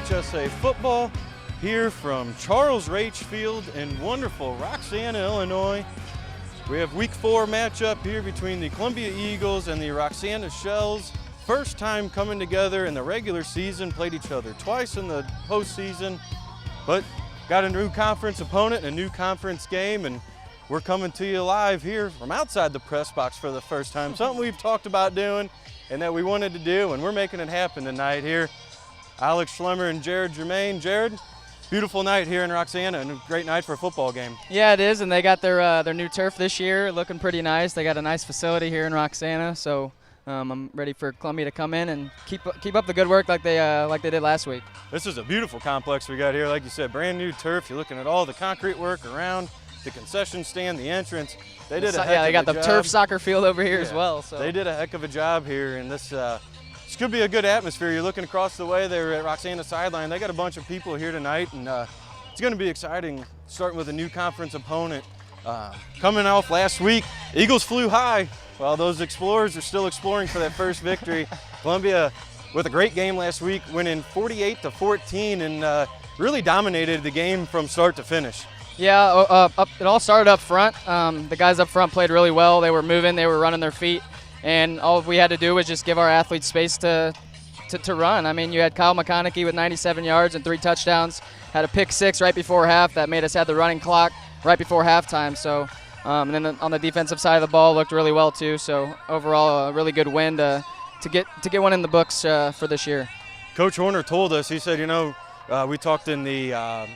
IHSA Football here from Charles Raich Field in wonderful Roxana, Illinois. We have week 4 matchup here between the Columbia Eagles and the Roxana Shells. First time coming together in the regular season, played each other twice in the postseason, but got a new conference opponent, a new conference game, and we're coming to you live here from outside the press box for the first time. Something we've talked about doing and that we wanted to do, and we're making it happen tonight here. Alex Schlemmer and Jared Germain. Jared, beautiful night here in Roxana and a great night for a football game. Yeah, it is, and they got their new turf this year, looking pretty nice. They got a nice facility here in Roxana, so I'm ready for Columbia to come in and keep up the good work like they did last week. This is a beautiful complex we got here. Like you said, brand new turf. You're looking at all the concrete work around, the concession stand, the entrance. They did a heck of a job. Yeah, they got the turf soccer field over here as well. So they did a heck of a job here, and this could be a good atmosphere. You're looking across the way there at Roxana sideline. They got a bunch of people here tonight, and it's going to be exciting starting with a new conference opponent. Coming off last week, Eagles flew high while those Explorers are still exploring for that first victory. Columbia with a great game last week, winning 48-14 and really dominated the game from start to finish. Yeah, it all started up front. The guys up front played really well. They were moving, they were running their feet, and all we had to do was just give our athletes space to run. I mean, you had Kyle McConaughey with 97 yards and 3 touchdowns, had a pick 6 right before half that made us have the running clock right before halftime. So, and then on the defensive side of the ball looked really well too. So overall, a really good win to get one in the books for this year. Coach Horner told us, he said, you know, we talked in the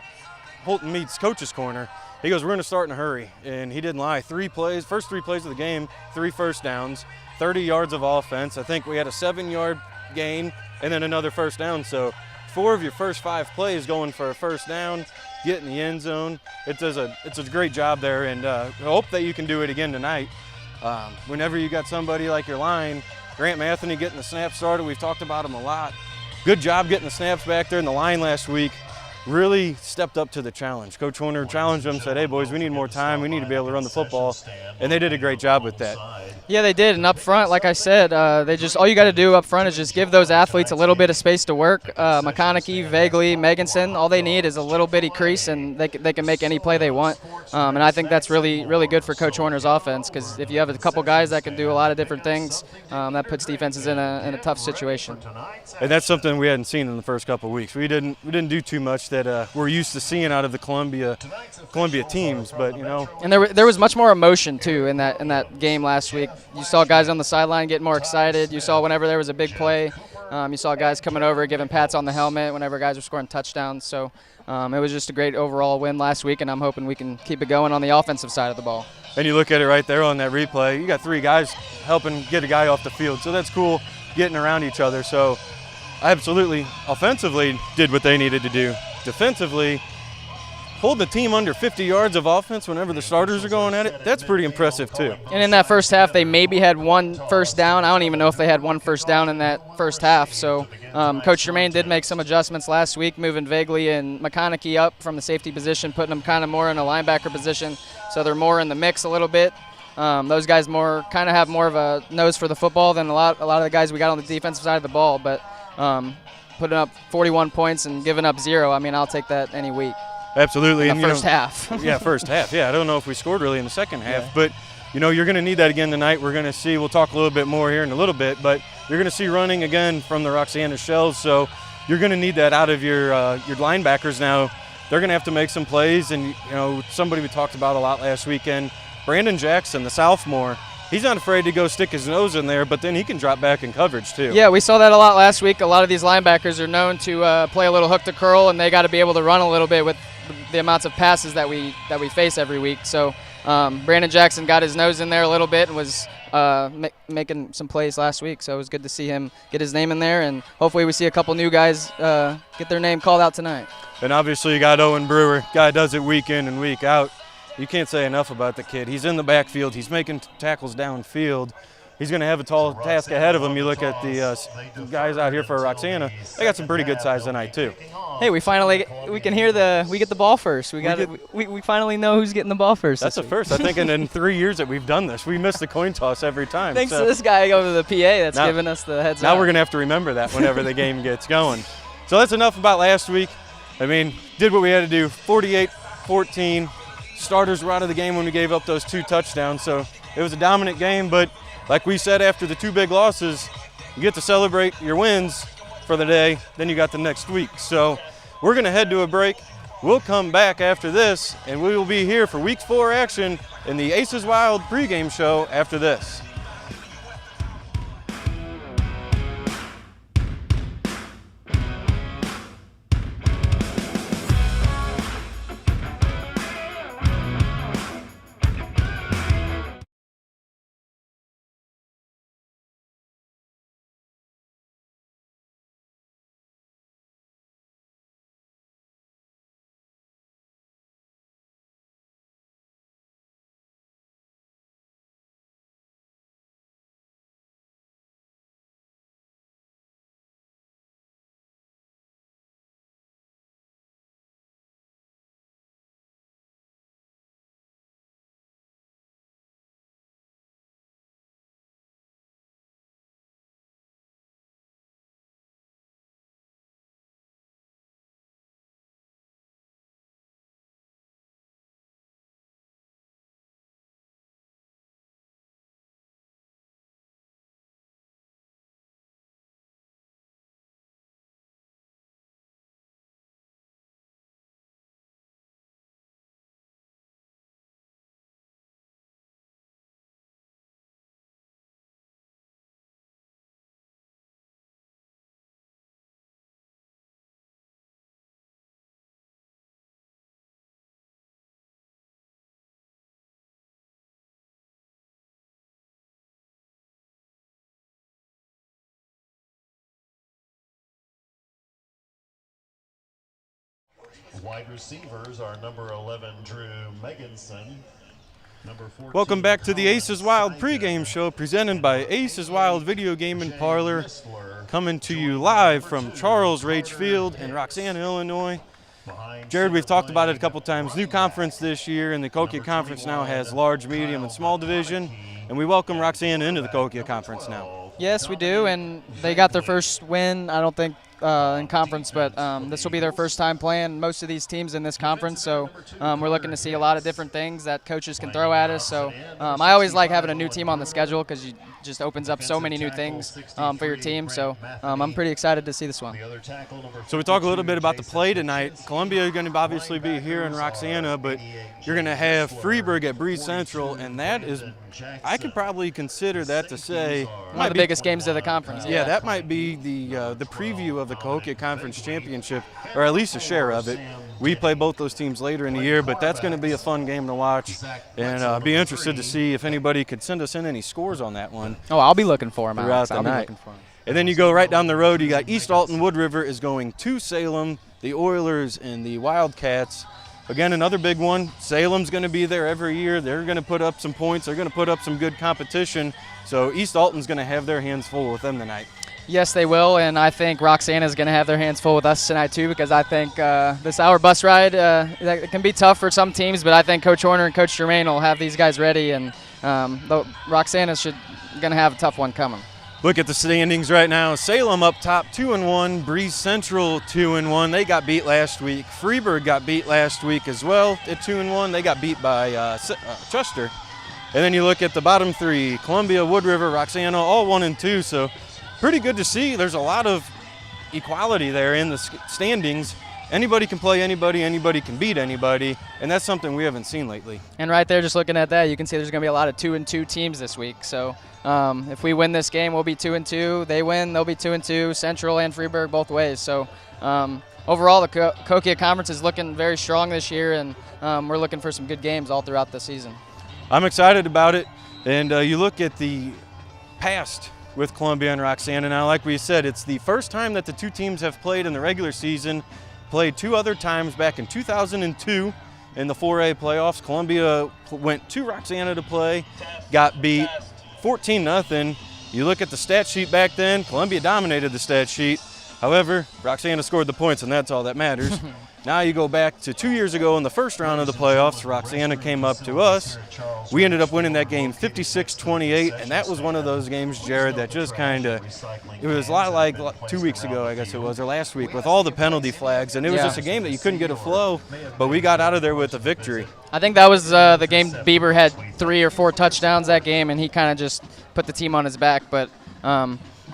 Holton Meets Coach's Corner. He goes, we're going to start in a hurry, and he didn't lie. First three plays of the game, 3 first downs, 30 yards of offense. I think we had a 7-yard gain and then another first down. So 4 of your first 5 plays going for a first down, get in the end zone. It's a great job there, and I hope that you can do it again tonight. Whenever you got somebody like your line, Grant Matheny getting the snaps started, we've talked about him a lot. Good job getting the snaps back there in the line last week. Really stepped up to the challenge. Coach Horner challenged them, said, hey boys, we need more time, we need to be able to run the football, and they did a great job with that. Yeah, they did, and up front, like I said, all you got to do up front is just give those athletes a little bit of space to work. McConaughey, Vagley, Meganson, all they need is a little bitty crease, and they can make any play they want. And I think that's really, really good for Coach Horner's offense, because if you have a couple guys that can do a lot of different things, that puts defenses in a tough situation. And that's something we hadn't seen in the first couple of weeks. We didn't do too much that we're used to seeing out of the Columbia teams, but you know. And there was much more emotion too in that game last week. You saw guys on the sideline getting more excited. You saw whenever there was a big play, you saw guys coming over giving pats on the helmet whenever guys were scoring touchdowns. So it was just a great overall win last week, and I'm hoping we can keep it going on the offensive side of the ball. And you look at it right there on that replay, you got 3 guys helping get a guy off the field, so that's cool, getting around each other. So absolutely, offensively did what they needed to do. Defensively, hold the team under 50 yards of offense whenever the starters are going at it. That's pretty impressive too. And in that first half, they maybe had 1 first down. I don't even know if they had 1 first down in that first half. So Coach Germain did make some adjustments last week, moving Vagley and McConaughey up from the safety position, putting them kind of more in a linebacker position, so they're more in the mix a little bit. Those guys kind of have more of a nose for the football than a lot of the guys we got on the defensive side of the ball. But putting up 41 points and giving up 0, I mean, I'll take that any week. Absolutely. In the first half. Yeah, first half. Yeah, I don't know if we scored really in the second half, but you know, you're going to need that again tonight. We're going to see, we'll talk a little bit more here in a little bit, but you're going to see running again from the Roxana Shells, so you're going to need that out of your linebackers now. They're going to have to make some plays, and you know, somebody we talked about a lot last weekend, Brandon Jackson, the sophomore. He's not afraid to go stick his nose in there, but then he can drop back in coverage too. Yeah, we saw that a lot last week. A lot of these linebackers are known to play a little hook to curl, and they got to be able to run a little bit with the amounts of passes that we face every week. So Brandon Jackson got his nose in there a little bit and was making some plays last week. So it was good to see him get his name in there, and hopefully we see a couple new guys get their name called out tonight. And obviously you got Owen Brewer, guy does it week in and week out. You can't say enough about the kid. He's in the backfield. He's making tackles downfield. He's going to have a tall task ahead of him. You look at the guys out here for Roxana. They got some pretty good size tonight too. Hey, we get the ball first. We finally know who's getting the ball first. That's a first. I think in 3 years that we've done this, we missed the coin toss every time. Thanks to this guy over the PA that's giving us the heads up. Now we're going to have to remember that whenever the game gets going. So that's enough about last week. I mean, did what we had to do, 48-14. Starters were out of the game when we gave up those 2 touchdowns, so it was a dominant game, but like we said after the 2 big losses, you get to celebrate your wins for the day, then you got the next week. So we're going to head to a break. We'll come back after this, and we will be here for Week 4 action in the Aces Wild pregame show after this. Wide receivers are number 11, Drew Meganson. Number 14, Welcome back to the Aces Wild pregame show presented by Aces Wild Video Game and Parlor, coming to you live from Charles Rage Field in Roxana, Illinois. Jared, we've talked about it a couple times. New conference this year, and the Cahokia Conference now has large, medium, and small division, and we welcome Roxana into the Cahokia Conference now. Yes, we do, and they got their first win, I don't think, in conference, but this will be their first time playing most of these teams in this conference, so we're looking to see a lot of different things that coaches can throw at us. So I always like having a new team on the schedule because it just opens up so many new things for your team, so I'm pretty excited to see this one. So we talk a little bit about the play tonight. Columbia is going to obviously be here in Roxana, but you're going to have Freeburg at Breeze Central, and that is, I could probably consider that to say, one of the biggest games of the conference. Yeah, that might be the preview of the Cahokia Conference Championship, or at least a share of it. We play both those teams later in the year, but that's going to be a fun game to watch, and be interested to see if anybody could send us in any scores on that one. Oh, I'll be looking for them throughout the night. And then you go right down the road, you got East Alton Wood River is going to Salem, the Oilers and the Wildcats. Again, another big one. Salem's going to be there every year. They're going to put up some points. They're going to put up some good competition. So East Alton's going to have their hands full with them tonight. Yes, they will, and I think Roxana's going to have their hands full with us tonight too, because I think this hour bus ride that can be tough for some teams, but I think Coach Horner and Coach Germain will have these guys ready, and Roxana's going to have a tough one coming. Look at the standings right now. Salem up top 2-1, Breeze Central 2-1. They got beat last week. Freeburg got beat last week as well at 2-1. They got beat by Chester. And then you look at the bottom three, Columbia, Wood River, Roxana, all 1-2. So pretty good to see. There's a lot of equality there in the standings. Anybody can play anybody, anybody can beat anybody, and that's something we haven't seen lately. And right there, just looking at that, you can see there's going to be a lot of 2-2 teams this week. So if we win this game, we'll be 2-2. They win, they'll be 2-2. Central and Freeburg both ways. So overall, the Cahokia Conference is looking very strong this year, and we're looking for some good games all throughout the season. I'm excited about it, and you look at the past with Columbia and Roxana now. Like we said, it's the first time that the two teams have played in the regular season. Played two other times back in 2002 in the 4A playoffs. Columbia went to Roxana to play, got beat 14-0. You look at the stat sheet back then, Columbia dominated the stat sheet. However, Roxana scored the points, and that's all that matters. Now you go back to 2 years ago in the first round of the playoffs. Roxana came up to us. We ended up winning that game 56-28, and that was one of those games, Jared, that just kind of, it was a lot like 2 weeks ago, I guess it was, or last week, with all the penalty flags, and it was just a game that you couldn't get a flow, but we got out of there with a victory. I think that was the game Bieber had 3 or 4 touchdowns that game, and he kind of just put the team on his back. But,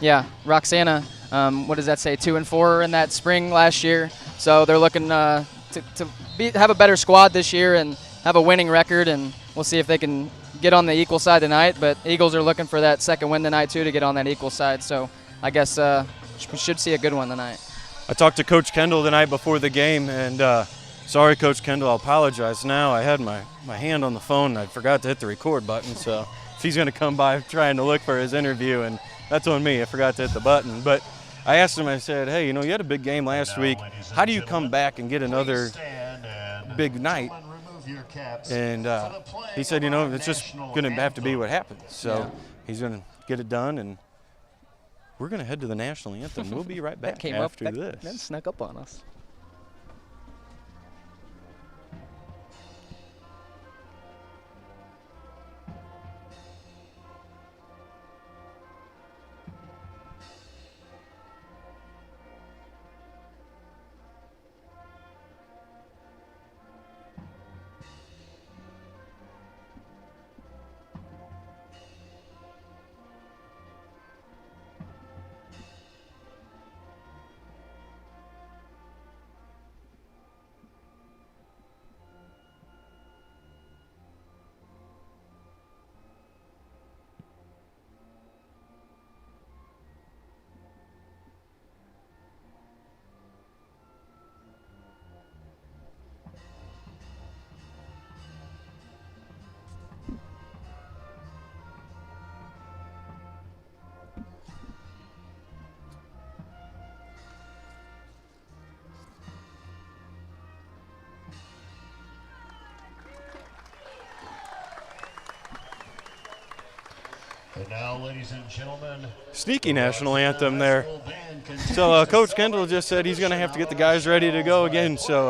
yeah, Roxana, what does that say, 2-4 in that spring last year. So they're looking to have a better squad this year and have a winning record, and we'll see if they can get on the equal side tonight. But Eagles are looking for that second win tonight, too, to get on that equal side. So I guess we should see a good one tonight. I talked to Coach Kendall the night before the game, and sorry, Coach Kendall, I'll apologize now. I had my hand on the phone, and I forgot to hit the record button. So if he's going to come by trying to look for his interview, and that's on me. I forgot to hit the button. But I asked him, I said, hey, you know, you had a big game last week. How do you come back and get another big night? And he said, you know, it's just going to have to be what happens. So he's going to get it done, and we're going to head to the national anthem. We'll be right back after this. That snuck up on us. And now, ladies and gentlemen, sneaky national anthem there. So Coach Kendall just said he's going to have to get the guys ready to go again. So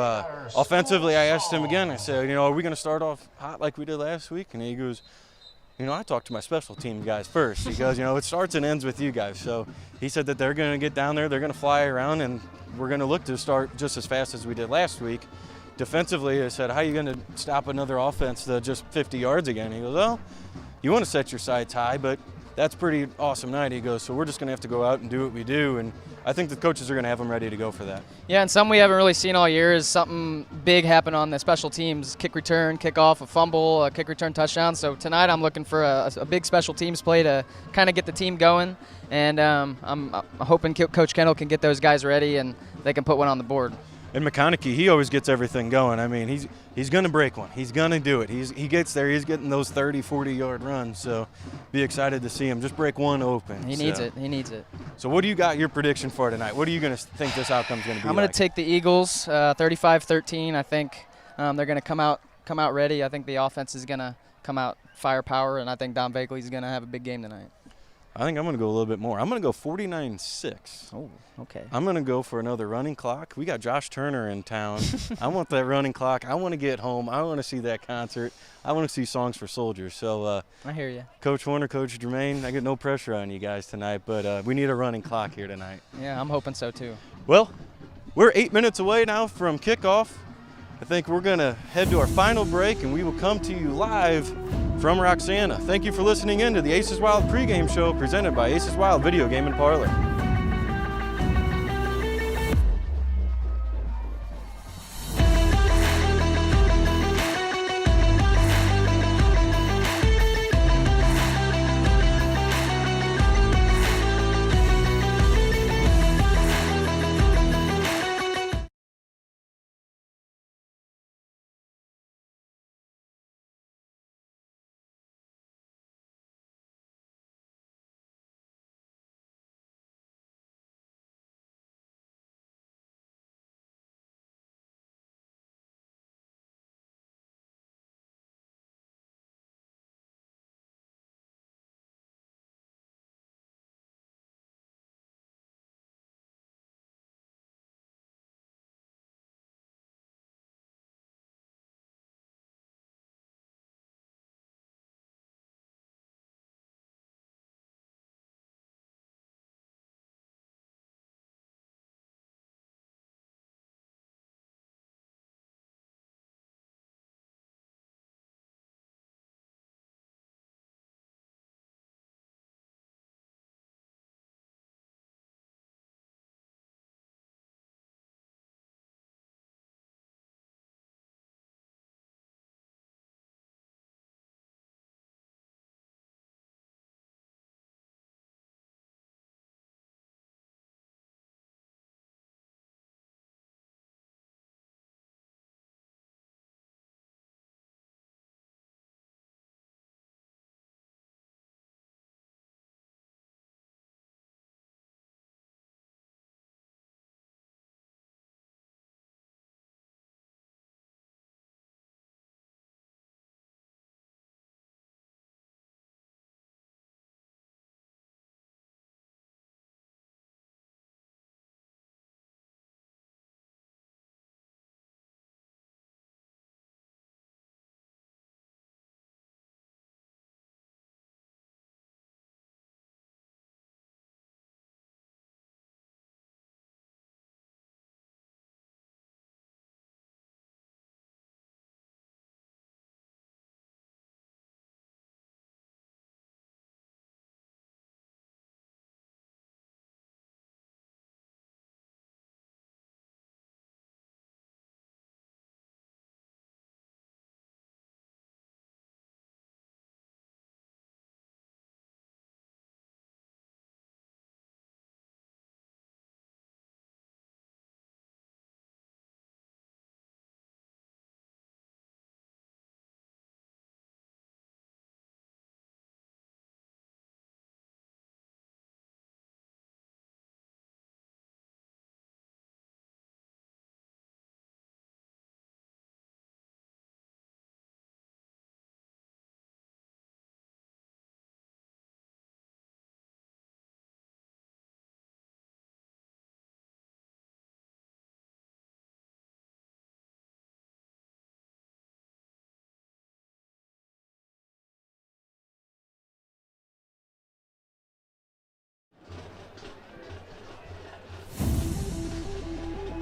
offensively, I asked him again. I said, you know, are we going to start off hot like we did last week? And he goes, you know, I talked to my special team guys first. He goes, you know, it starts and ends with you guys. So he said that they're going to get down there, they're going to fly around, and we're going to look to start just as fast as we did last week. Defensively, I said, how are you going to stop another offense to just 50 yards again? He goes, well, you want to set your sights high, but that's pretty awesome night. He goes, so we're just going to have to go out and do what we do, and I think the coaches are going to have them ready to go for that. Yeah, and something we haven't really seen all year is something big happen on the special teams, kick return, kickoff, a fumble, a kick return touchdown. So tonight I'm looking for a big special teams play to kind of get the team going, and I'm hoping Coach Kendall can get those guys ready and they can put one on the board. And McConaughey, he always gets everything going. I mean, he's going to break one. He's going to do it. He gets there. He's getting those 30, 40-yard runs. So be excited to see him just break one open. He needs it. He needs it. So what do you got your prediction for tonight? What are you going to think this outcome's going to be I'm going to take the Eagles 35-13. I think they're going to come out ready. I think the offense is going to come out firepower, and I think Don Bagley's going to have a big game tonight. I think I'm going to go a little bit more. I'm going to go 49-6. Oh, okay. I'm going to go for another running clock. We got Josh Turner in town. I want that running clock. I want to get home. I want to see that concert. I want to see Songs for Soldiers. So I hear you. Coach Warner, Coach Jermaine, I get no pressure on you guys tonight, but we need a running clock here tonight. Yeah, I'm hoping so too. Well, we're 8 minutes away now from kickoff. I think we're going to head to our final break, and we will come to you live from Roxana. Thank you for listening in to the Aces Wild pregame show presented by Aces Wild Video Game and Parlor.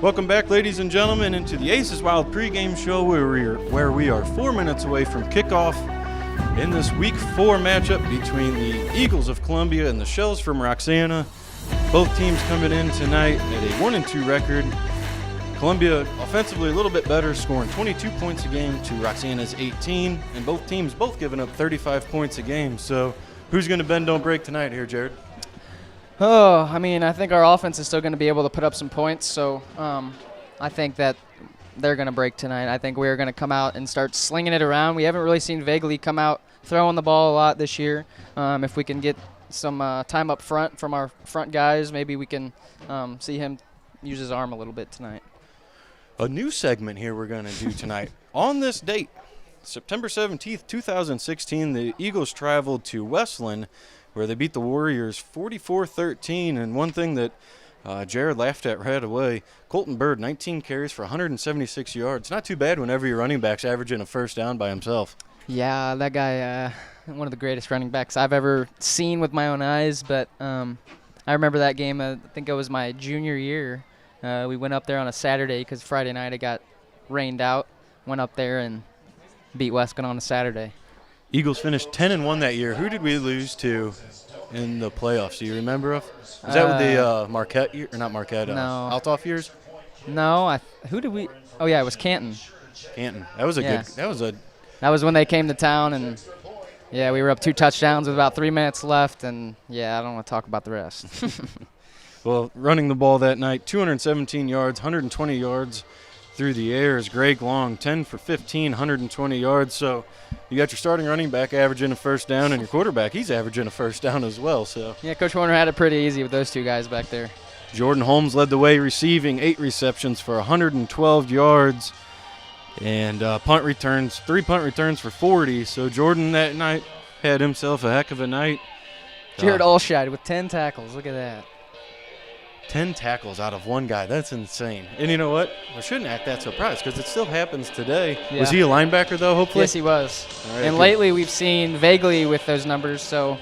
Welcome back, ladies and gentlemen, into the Aces Wild pregame show where we are 4 minutes away from kickoff in this Week 4 matchup between the Eagles of Columbia and the Shells from Roxana. Both teams coming in tonight at a 1-2 record. Columbia offensively a little bit better, scoring 22 points a game to Roxana's 18, and both teams giving up 35 points a game. So who's going to bend, don't break tonight here, Jared? Oh, I mean, I think our offense is still going to be able to put up some points, so I think that they're going to break tonight. I think we're going to come out and start slinging it around. We haven't really seen Vagley come out throwing the ball a lot this year. If we can get some time up front from our front guys, maybe we can see him use his arm a little bit tonight. A new segment here we're going to do tonight. On this date, September 17th, 2016, the Eagles traveled to Westland, where they beat the Warriors 44-13. And one thing that Jared laughed at right away, Colton Bird, 19 carries for 176 yards. Not too bad whenever your running back's averaging a first down by himself. Yeah, that guy, one of the greatest running backs I've ever seen with my own eyes. But I remember that game, I think it was my junior year. We went up there on a Saturday because Friday night it got rained out. Went up there and beat Wescon on a Saturday. Eagles finished 10-1 that year. Who did we lose to in the playoffs? Do you remember? Was that with the Marquette year, or not Marquette? No. Altoff years? No. Who did we? Oh yeah, it was Canton. Canton. That was a good. That was when they came to town, and yeah, we were up 2 touchdowns with about 3 minutes left, and yeah, I don't want to talk about the rest. Well, running the ball that night, 217 yards, 120 yards through the air is Greg Long, 10 for 15, 120 yards. So you got your starting running back averaging a first down, and your quarterback, he's averaging a first down as well. So yeah, Coach Warner had it pretty easy with those 2 guys back there. Jordan Holmes led the way, receiving 8 receptions for 112 yards, and 3 punt returns for 40. So Jordan that night had himself a heck of a night. Jared Allshide with 10 tackles. Look at that. 10 tackles out of one guy. That's insane. And you know what? I shouldn't act that surprised because it still happens today. Yeah. Was he a linebacker, though, hopefully? Yes, he was. Right, and lately we've seen Vagley with those numbers. So,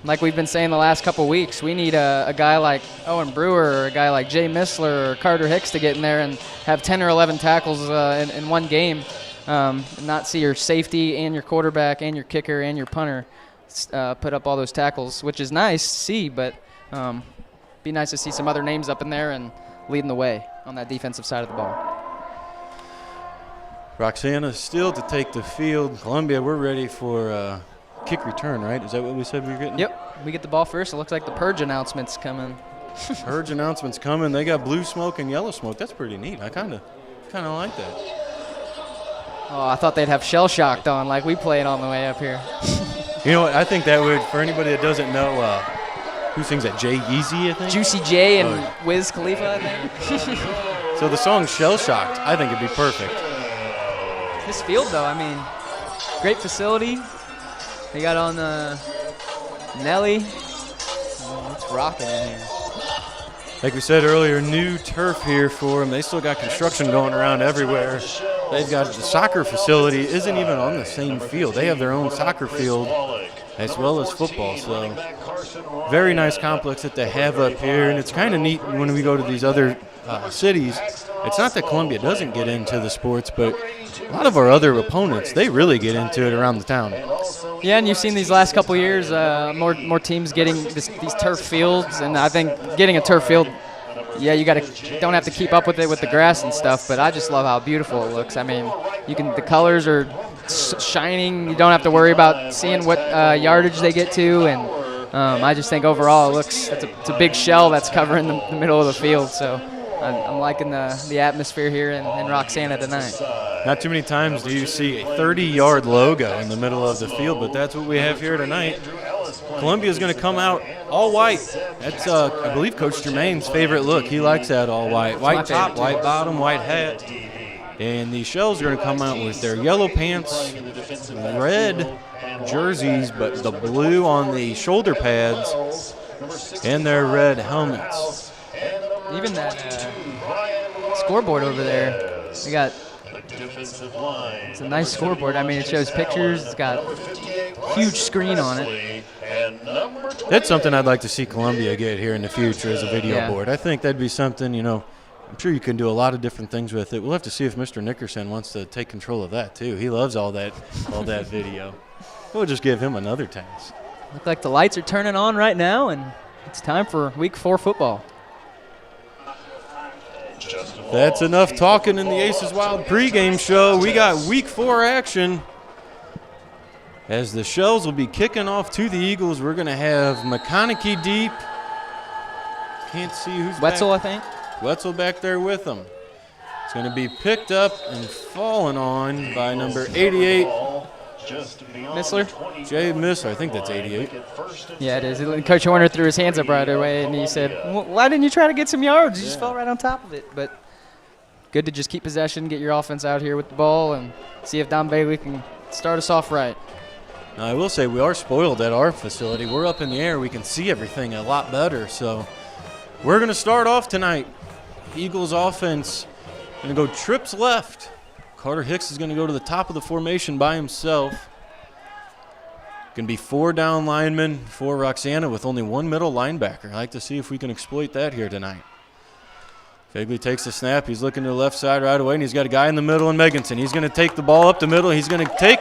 like we've been saying the last couple weeks, we need a guy like Owen Brewer or a guy like Jay Missler or Carter Hicks to get in there and have 10 or 11 tackles in one game. And not see your safety and your quarterback and your kicker and your punter put up all those tackles, which is nice to see, but be nice to see some other names up in there and leading the way on that defensive side of the ball. Roxana still to take the field. Columbia, we're ready for kick return, right? Is that what we said we were getting? Yep, we get the ball first. It looks like the purge announcement's coming. Purge announcement's coming. They got blue smoke and yellow smoke. That's pretty neat. I kind of like that. Oh, I thought they'd have shell shocked on like we played on the way up here. You know what? I think that would, for anybody that doesn't know, who sings that? Jay Yeezy, I think? Juicy J and Wiz Khalifa, I think. So the song Shell Shocked, I think it'd be perfect. This field, though, I mean, great facility. They got on Nelly. Oh, it's rocking in here. Like we said earlier, new turf here for them. They still got construction going around everywhere. They've got the soccer facility isn't even on the same field. They have their own soccer field as well as football. So very nice complex that they have up here. And it's kind of neat when we go to these other cities. It's not that Columbia doesn't get into the sports, but a lot of our other opponents, they really get into it around the town. Yeah, and you've seen these last couple years, more teams getting these turf fields, and I think getting a turf field, yeah, you don't have to keep up with it with the grass and stuff, but I just love how beautiful it looks. I mean, the colors are shining. You don't have to worry about seeing what yardage they get to, and I just think overall it's a big shell that's covering the middle of the field. So I'm liking the atmosphere here in Roxana tonight. Not too many times do you see a 30-yard logo in the middle of the field, but that's what we have here tonight. Columbia is going to come out all white. That's, I believe, Coach Jermaine's favorite look. He likes that all white. White top, white bottom, white hat. And the Shells are going to come out with their yellow pants, red jerseys, but the blue on the shoulder pads, and their red helmets. Even that scoreboard over there, we got. It's a nice scoreboard. I mean, it shows pictures. It's got a huge screen on it. That's something I'd like to see Columbia get here in the future as a video board. I think that'd be something, I'm sure you can do a lot of different things with it. We'll have to see if Mr. Nickerson wants to take control of that too. He loves all that video. We'll just give him another task. Look like the lights are turning on right now, and it's time for Week 4 football. That's enough talking in the Aces Wild pregame show. We got Week 4 action. As the Shells will be kicking off to the Eagles, we're going to have McConaughey deep. Can't see who's Wetzel, back. I think. Wetzel back there with them. It's going to be picked up and fallen on by number 88. Missler? Jay Missler, I think that's 88. Yeah, it is. Coach Horner threw his hands up right away, and he said, why didn't you try to get some yards? You just fell right on top of it. But good to just keep possession, get your offense out here with the ball, and see if Don Bailey can start us off right. Now, I will say we are spoiled at our facility. We're up in the air. We can see everything a lot better. So we're going to start off tonight. Eagles offense going to go trips left. Carter Hicks is going to go to the top of the formation by himself. Going to be 4 down linemen for Roxana with only 1 middle linebacker. I'd like to see if we can exploit that here tonight. Vegley takes the snap. He's looking to the left side right away, and he's got a guy in the middle in Meganson. He's going to take the ball up the middle. He's going to take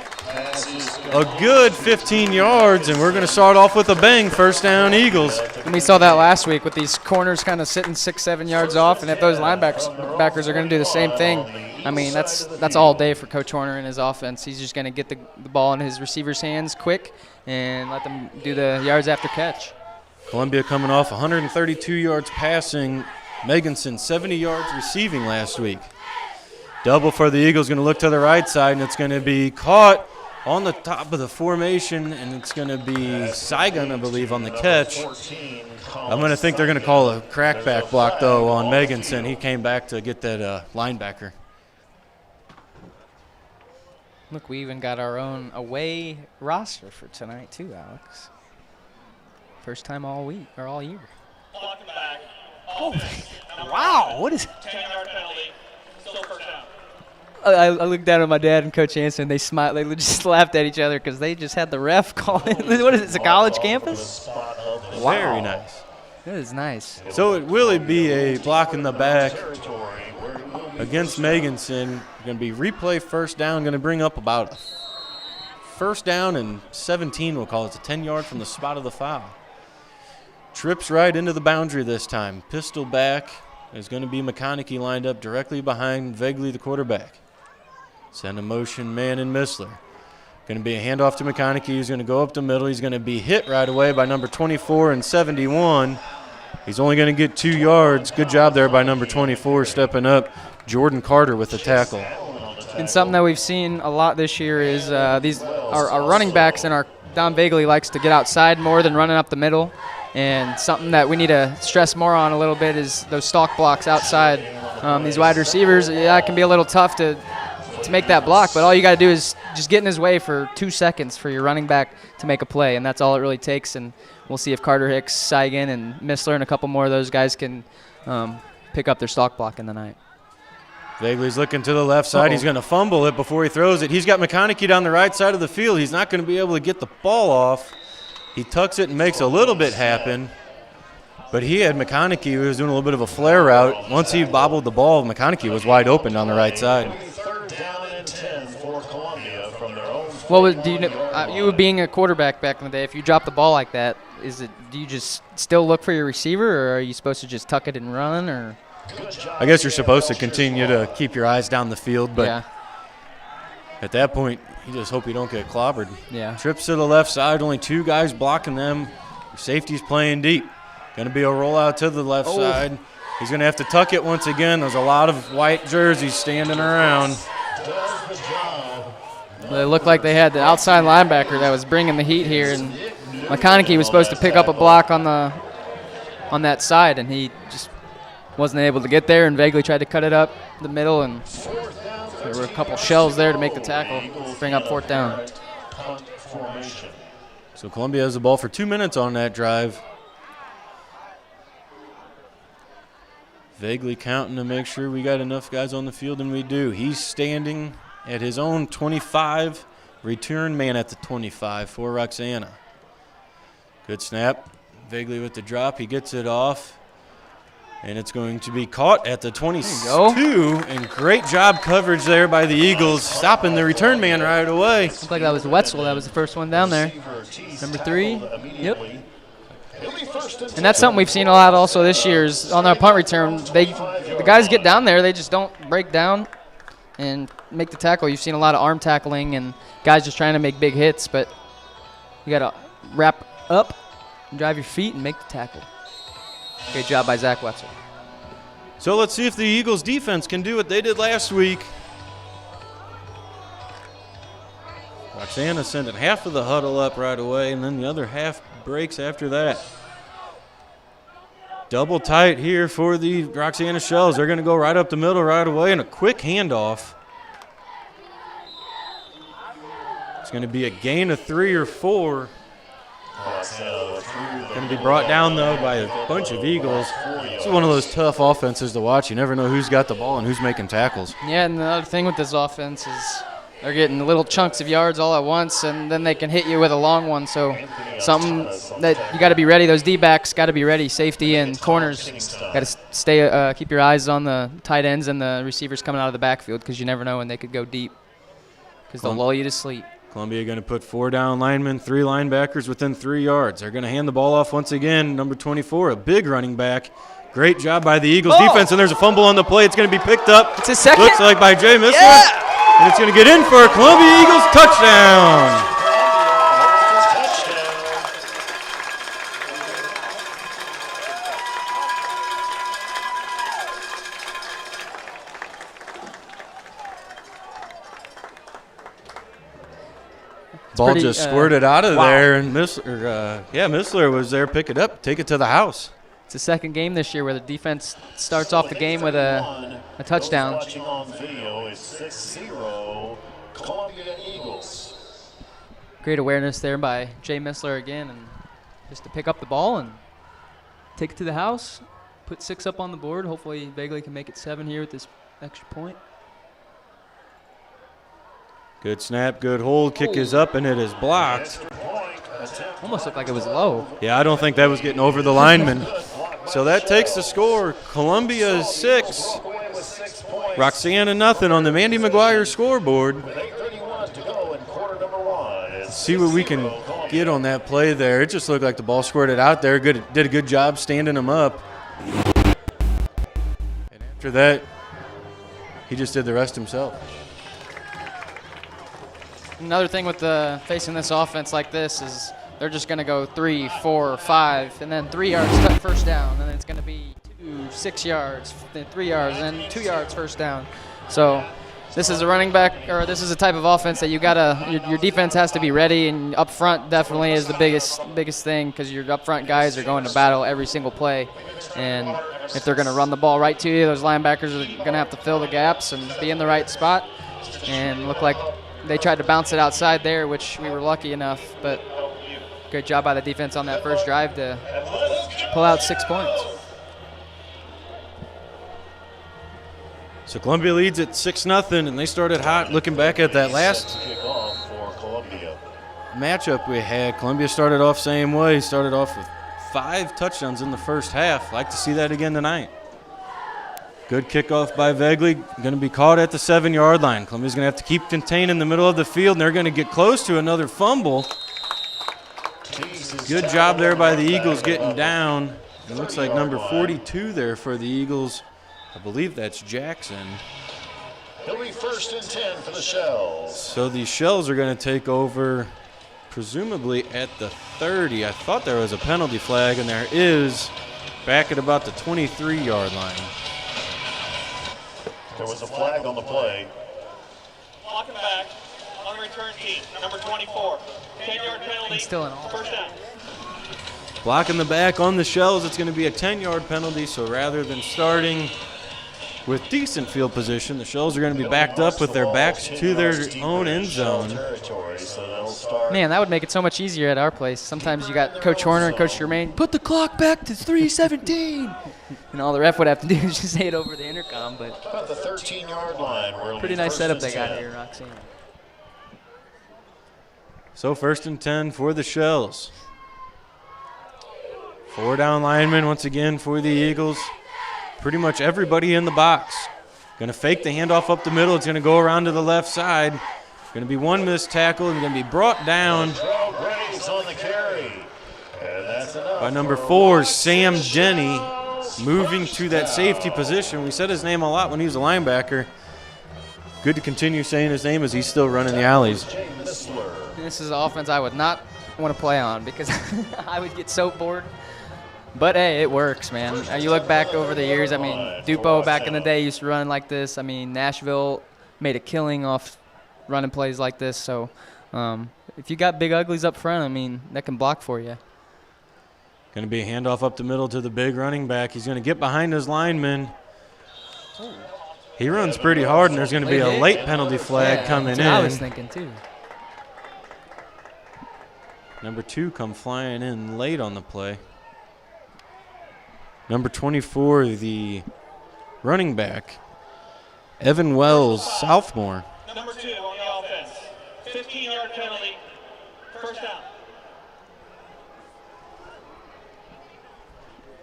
a good 15 yards, and we're going to start off with a bang. First down, Eagles. And we saw that last week with these corners kind of sitting 6-7 yards off, and if those linebackers are going to do the same thing, I mean, that's all day for Coach Horner and his offense. He's just going to get the ball in his receivers' hands quick and let them do the yards after catch. Columbia coming off 132 yards passing. Meganson 70 yards receiving last week. Double for the Eagles, going to look to the right side, and it's going to be caught on the top of the formation, and it's going to be Saigon, I believe, on the catch. I'm going to think they're going to call a crackback block, though, on Meganson. He came back to get that linebacker. Look, we even got our own away roster for tonight, too, Alex. First time all week, or all year. Oh, wow. What is 10-yard penalty, still first down. I looked down at my dad and Coach Hansen. They smiled. They just laughed at each other because they just had the ref calling. What is it? It's a college campus? Wow. Very nice. That is nice. So it will be a block in the back against Meganson. Going to be replay first down. Going to bring up about first down and 17, we'll call it. It's a 10-yard from the spot of the foul. Trips right into the boundary this time. Pistol back. There's going to be McConaughey lined up directly behind Vegley, the quarterback. Send a motion man in Missler. Going to be a handoff to McConaughey. He's going to go up the middle. He's going to be hit right away by number 24 and 71. He's only going to get 2 yards. Good job there by number 24 stepping up. Jordan Carter with the tackle. And something that we've seen a lot this year is our running backs, and our Don Bailey likes to get outside more than running up the middle. And something that we need to stress more on a little bit is those stalk blocks outside. These wide receivers, yeah, it can be a little tough to make that block, but all you got to do is just get in his way for 2 seconds for your running back to make a play, and that's all it really takes. And we'll see if Carter Hicks, Saigon, and Missler and a couple more of those guys can pick up their stalk block in the night. Vegley's looking to the left side. He's going to fumble it before he throws it. He's got McConaughey down the right side of the field. He's not going to be able to get the ball off. He tucks it and makes a little bit happen. But he had McConaughey who was doing a little bit of a flare route. Once he bobbled the ball, McConaughey was wide open down the right side. Well, you being a quarterback back in the day, if you drop the ball like that, do you just still look for your receiver, or are you supposed to just tuck it and run? Or I guess you're supposed to continue to keep your eyes down the field, but yeah. At that point, you just hope you don't get clobbered. Yeah. Trips to the left side, only 2 guys blocking them. Your safety's playing deep. Going to be a rollout to the left side. He's going to have to tuck it once again. There's a lot of white jerseys standing around. Well, it looked like they had the outside linebacker that was bringing the heat here, and McConaughey was supposed to pick up a block on that side, and he just wasn't able to get there, and Vegley tried to cut it up the middle, and there were a couple Shells there to make the tackle, bring up 4th down. So Columbia has the ball for 2 minutes on that drive. Vegley counting to make sure we got enough guys on the field, and we do. He's standing at his own 25, return man at the 25 for Roxana. Good snap. Vegley with the drop. He gets it off. And it's going to be caught at the 22, and great job coverage there by the Eagles, stopping the return man right away. Looked like that was Wetzel. That was the first one down there. Number 3. Yep. And that's something we've seen a lot also this year is on our punt return. The guys get down there, they just don't break down and make the tackle. You've seen a lot of arm tackling and guys just trying to make big hits, but you got to wrap up and drive your feet and make the tackle. Great job by Zach Wetzel. So let's see if the Eagles defense can do what they did last week. Roxana sending half of the huddle up right away, and then the other half breaks after that. Double tight here for the Roxana Shells. They're going to go right up the middle right away, and a quick handoff. It's going to be a gain of 3 or 4. Going to be brought down, though, by a bunch of Eagles. This is one of those tough offenses to watch. You never know who's got the ball and who's making tackles. Yeah, and the other thing with this offense is they're getting little chunks of yards all at once, and then they can hit you with a long one. So something that you got to be ready. Those D-backs got to be ready. Safety and corners got to stay. Keep your eyes on the tight ends and the receivers coming out of the backfield because you never know when they could go deep because they'll lull you to sleep. Columbia going to put 4 down linemen, 3 linebackers within 3 yards. They're going to hand the ball off once again. Number 24, a big running back. Great job by the Eagles defense, and there's a fumble on the play. It's going to be picked up. It's a second. Looks like by Jay Missler. And it's going to get in for a Columbia Eagles touchdown. Ball just squirted out of there, and Missler was there, pick it up, take it to the house. It's the second game this year where the defense starts off the game with a touchdown. Watching on video is 6-0 Columbia Eagles. Great awareness there by Jay Missler again, and just to pick up the ball and take it to the house, put 6 up on the board. Hopefully Bagley can make it 7 here with this extra point. Good snap, good hold, kick is up, and it is blocked. Almost looked like it was low. Yeah, I don't think that was getting over the lineman. So that takes the score. Columbia 6, Roxana nothing on the Mandy McGuire scoreboard. Let's see what we can get on that play there. It just looked like the ball squirted out there. Did a good job standing him up. And after that, he just did the rest himself. Another thing with facing this offense like this is they're just going to go 3, 4, 5, and then 3 yards first down, and then it's going to be 2, 6 yards, then 3 yards, and then 2 yards first down. So this is a running back, or this is a type of offense that you gotta. Your defense has to be ready, and up front definitely is the biggest thing because your up front guys are going to battle every single play, and if they're going to run the ball right to you, those linebackers are going to have to fill the gaps and be in the right spot, and look like they tried to bounce it outside there, which we were lucky enough, but great job by the defense on that first drive to pull out 6 points. So Columbia leads at 6-0, and they started hot. Looking back at that last matchup we had, Columbia started off same way. Started off with 5 touchdowns in the first half. Like to see that again tonight. Good kickoff by Vegley, going to be caught at the 7-yard line. Columbia's going to have to keep contained in the middle of the field, and they're going to get close to another fumble. Good job there by the Eagles getting down. It looks like number 42 there for the Eagles. I believe that's Jackson. He'll be 1st and 10 for the Shells. So the Shells are going to take over presumably at the 30. I thought there was a penalty flag, and there is back at about the 23-yard line. There was a flag on the play. Walking back on the return team, number 24. 10-yard penalty. Still in all. First down. Blocking the back on the Shells, it's going to be a 10-yard penalty, so rather than starting with decent field position, the Shells are going to be backed up with their backs to their own end zone. Man, that would make it so much easier at our place. Sometimes you got Coach Horner and Coach Germain, put the clock back to 3:17. And all the ref would have to do is just say it over the intercom. But about the 13-yard line. Pretty nice setup they got here, Roxana. So 1st and 10 for the Shells. 4 down linemen once again for the Eagles. pretty much everybody in the box. Going to fake the handoff up the middle. It's going to go around to the left side. Going to be one missed tackle and going to be brought down by number 4, Sam Denny, moving to that safety position. We said his name a lot when he was a linebacker. Good to continue saying his name as he's still running the alleys. This is an offense I would not want to play on because I would get so bored. But, hey, it works, man. You look back over the years, I mean, Dupo back in the day used to run like this. I mean, Nashville made a killing off running plays like this. So if you got big uglies up front, I mean, that can block for you. Going to be a handoff up the middle to the big running back. He's going to get behind his lineman. He runs pretty hard, and there's going to be a late penalty flag coming in. I was thinking, too. Number 2 come flying in late on the play. Number 24, the running back, Evan Wells, sophomore. Number 2 on the offense. 15-yard penalty. First down.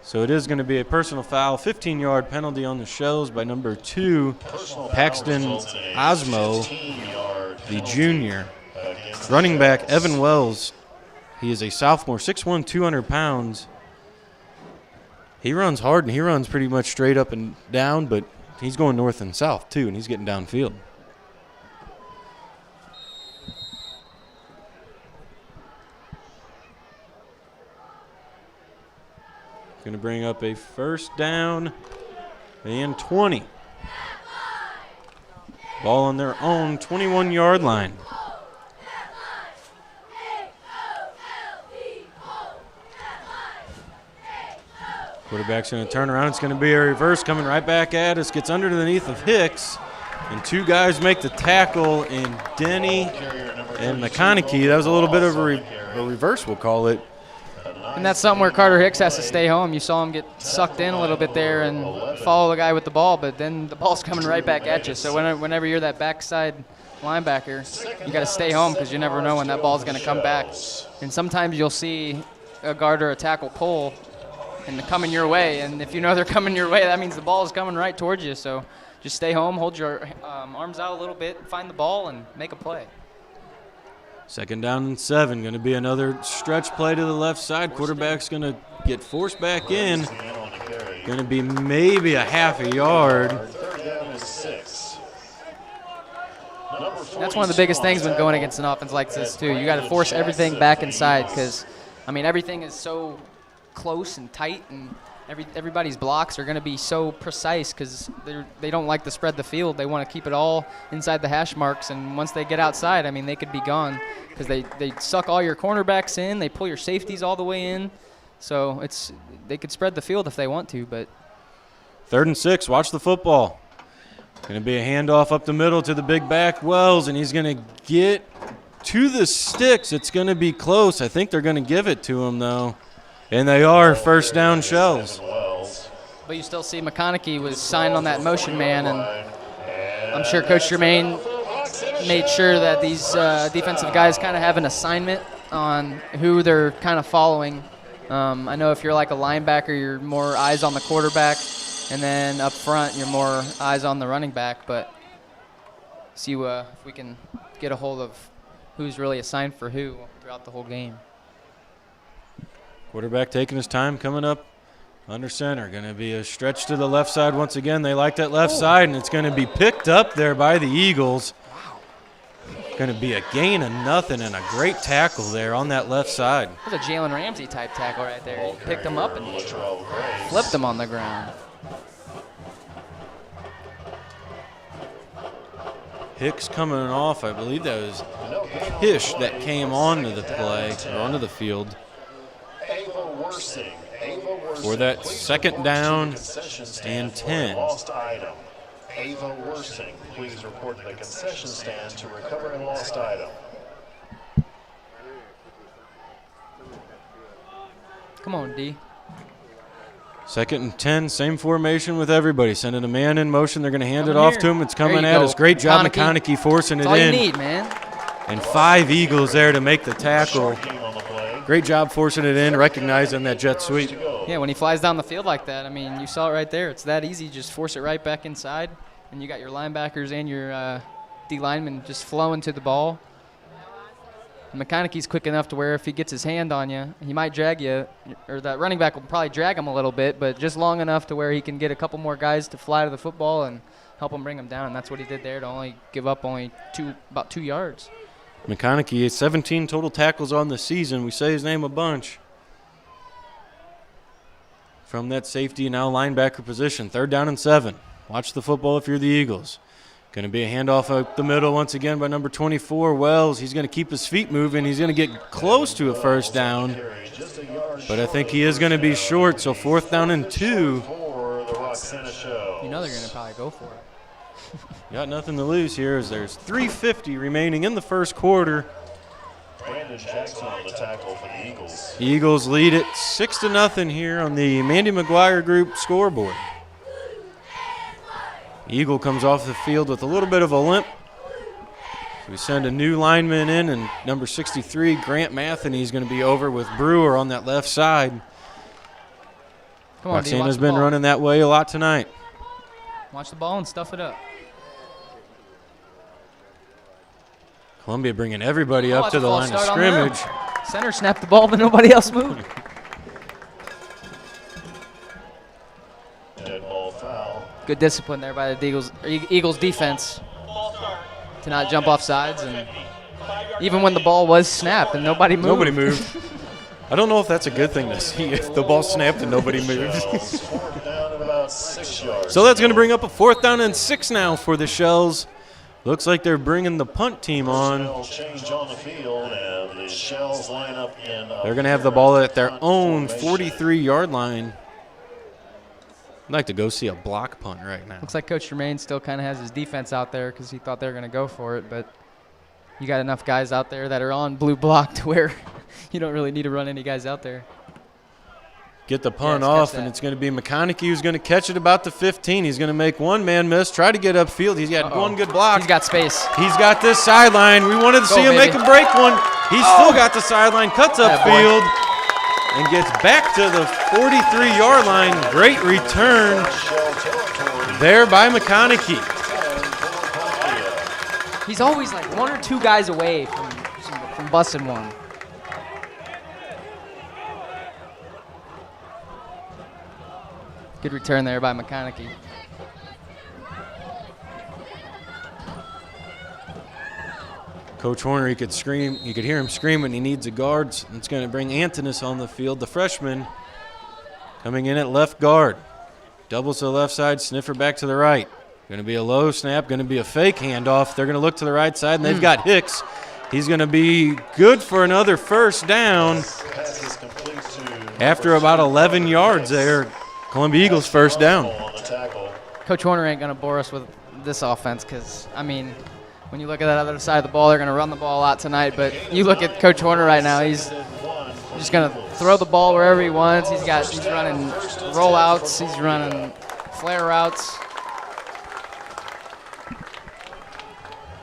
So it is going to be a personal foul, 15-yard penalty on the Shells by number 2, Paxton Osmo, the junior. Running back, Evan Wells. He is a sophomore, 6'1", 200 pounds. He runs hard, and he runs pretty much straight up and down, but he's going north and south, too, and he's getting downfield. Going to bring up a first down and 20. Ball on their own 21-yard line. Quarterback's going to turn around. It's going to be a reverse coming right back at us. Gets underneath of Hicks. And 2 guys make the tackle in Denny and McConaughey. That was a little bit of a reverse, we'll call it. And that's something where Carter Hicks has to stay home. You saw him get sucked in a little bit there and follow the guy with the ball, but then the ball's coming right back at you. So whenever you're that backside linebacker, you got to stay home because you never know when that ball's going to come back. And sometimes you'll see a guard or a tackle pull and they're coming your way. And if you know they're coming your way, that means the ball is coming right towards you. So just stay home, hold your arms out a little bit, find the ball, and make a play. Second down and 7. Going to be another stretch play to the left side. Quarterback's going to get forced back in. Going to be maybe a half a yard. That's one of the biggest things when going against an offense like this, too. You got to force everything back inside because, I mean, everything is so close and tight, and everybody's blocks are going to be so precise because they don't like to spread the field. They want to keep it all inside the hash marks, and once they get outside, I mean, they could be gone because they suck all your cornerbacks in. They pull your safeties all the way in. So they could spread the field if they want to. But 3rd and 6. Watch the football. Going to be a handoff up the middle to the big back, Wells, and he's going to get to the sticks. It's going to be close. I think they're going to give it to him, though. And they are first down Shells. But you still see McConaughey was signed on that motion man, and I'm sure Coach Germain made sure that these defensive guys kind of have an assignment on who they're kind of following. I know if you're like a linebacker, you're more eyes on the quarterback, and then up front, you're more eyes on the running back. But see if we can get a hold of who's really assigned for who throughout the whole game. Quarterback taking his time, coming up under center. Going to be a stretch to the left side once again. They like that left side, and it's going to be picked up there by the Eagles. Going to be a gain of nothing and a great tackle there on that left side. That was a Jalen Ramsey type tackle right there. He picked him up and flipped him on the ground. Hicks coming off. I believe that was Kish that came onto the play, or onto the field. For that second down and 10. Ava Worsing, please report to the concession stand to recover a lost item. Come on, D. 2nd and 10, same formation with everybody. Sending a man in motion. They're going to hand it off to him. It's coming at us. Great job, McConaughey forcing it in. That's all you need, man. And 5 Eagles there to make the tackle. Great job forcing it in, recognizing that jet sweep. Yeah, when he flies down the field like that, I mean, you saw it right there. It's that easy. Just force it right back inside, and you got your linebackers and your D linemen just flowing to the ball. McConaughey's quick enough to where if he gets his hand on you, he might drag you, or that running back will probably drag him a little bit, but just long enough to where he can get a couple more guys to fly to the football and help him bring him down. And that's what he did there to only give up about 2 yards. McConaughey has 17 total tackles on the season. We say his name a bunch. From that safety now linebacker position, 3rd down and 7. Watch the football if you're the Eagles. Going to be a handoff up the middle once again by number 24, Wells. He's going to keep his feet moving. He's going to get close to a first down, but I think he is going to be short, so 4th down and 2. You know they're going to probably go for it. Got nothing to lose here as there's 3:50 remaining in the first quarter. Brandon Jackson on the tackle for the Eagles. The Eagles lead it 6-0 here on the Mandy McGuire Group scoreboard. Eagle comes off the field with a little bit of a limp. We send a new lineman in, and number 63, Grant Matheny, is going to be over with Brewer on that left side. Come on, Roxana's been running that way a lot tonight. Watch the ball and stuff it up. Columbia bringing everybody up to the line of start scrimmage. Center snapped the ball, but nobody else moved. Dead ball foul. Good discipline there by the Eagles defense to not jump off sides, and even when the ball was snapped and nobody moved. Nobody moved. I don't know if that's a good thing to see if the ball snapped and nobody moves. Fourth down and about 6 yards. So that's going to bring up a 4th down and 6 now for the Shells. Looks like they're bringing the punt team on. Shells change on the field, and the Shells line up in. They're going to have the ball at their own 43-yard line. I'd like to go see a block punt right now. Looks like Coach Tremaine still kind of has his defense out there because he thought they were going to go for it, but you got enough guys out there that are on blue block to where you don't really need to run any guys out there. Get the punt off, and it's going to be McConaughey who's going to catch it about the 15. He's going to make one man miss, try to get upfield. He's got one good block. He's got space. He's got this sideline. We wanted to see him make a break one. He's still got the sideline, cuts upfield, and gets back to the 43-yard line. Great return there by McConaughey. He's always like 1 or 2 guys away from busting one. Good return there by McConaughey. Coach Horner, you could hear him screaming. He needs a guard. It's going to bring Antonis on the field, the freshman, coming in at left guard. Doubles to the left side, sniffer back to the right. Going to be a low snap, going to be a fake handoff. They're going to look to the right side, and they've got Hicks. He's going to be good for another first down. After about 11 yards there, Columbia Eagles first down. Coach Horner ain't going to bore us with this offense because, I mean, when you look at that other side of the ball, they're going to run the ball a lot tonight. But you look at Coach Horner right now, he's just going to throw the ball wherever he wants. He's running rollouts. He's running flare routes.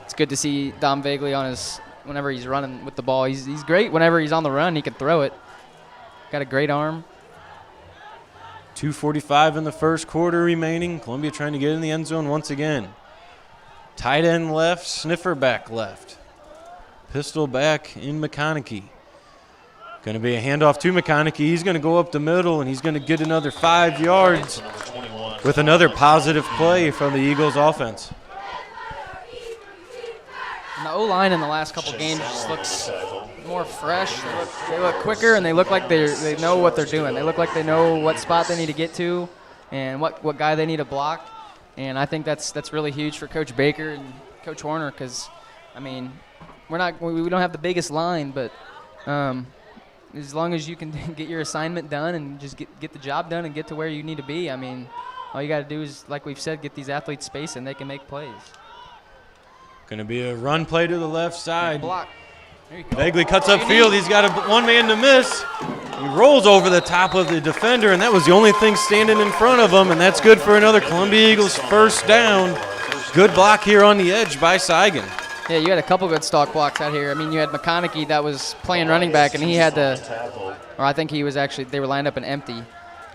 It's good to see Dom Vagley on whenever he's running with the ball. He's great whenever he's on the run. He can throw it. Got a great arm. 2:45 in the first quarter remaining. Columbia trying to get in the end zone once again. Tight end left, sniffer back left. Pistol back in McConaughey. Going to be a handoff to McConaughey. He's going to go up the middle, and he's going to get another 5 yards with another positive play from the Eagles offense. And the O-line in the last couple games just looks more fresh. They look quicker, and they look like they know what they're doing. They look like they know what spot they need to get to and what guy they need to block. And I think that's really huge for Coach Baker and Coach Horner because, I mean, we don't have the biggest line, but as long as you can get your assignment done and just get the job done and get to where you need to be, I mean, all you got to do is, like we've said, get these athletes space and they can make plays. Going to be a run play to the left side. Block. There you go. Bagley cuts upfield. He's got one man to miss. He rolls over the top of the defender, and that was the only thing standing in front of him, and that's good for another Columbia Eagles first down. Good block here on the edge by Seigan. Yeah, you had a couple good stalk blocks out here. I mean, you had McConaughey that was playing running back, and he had to, or I think he was actually, they were lined up and empty.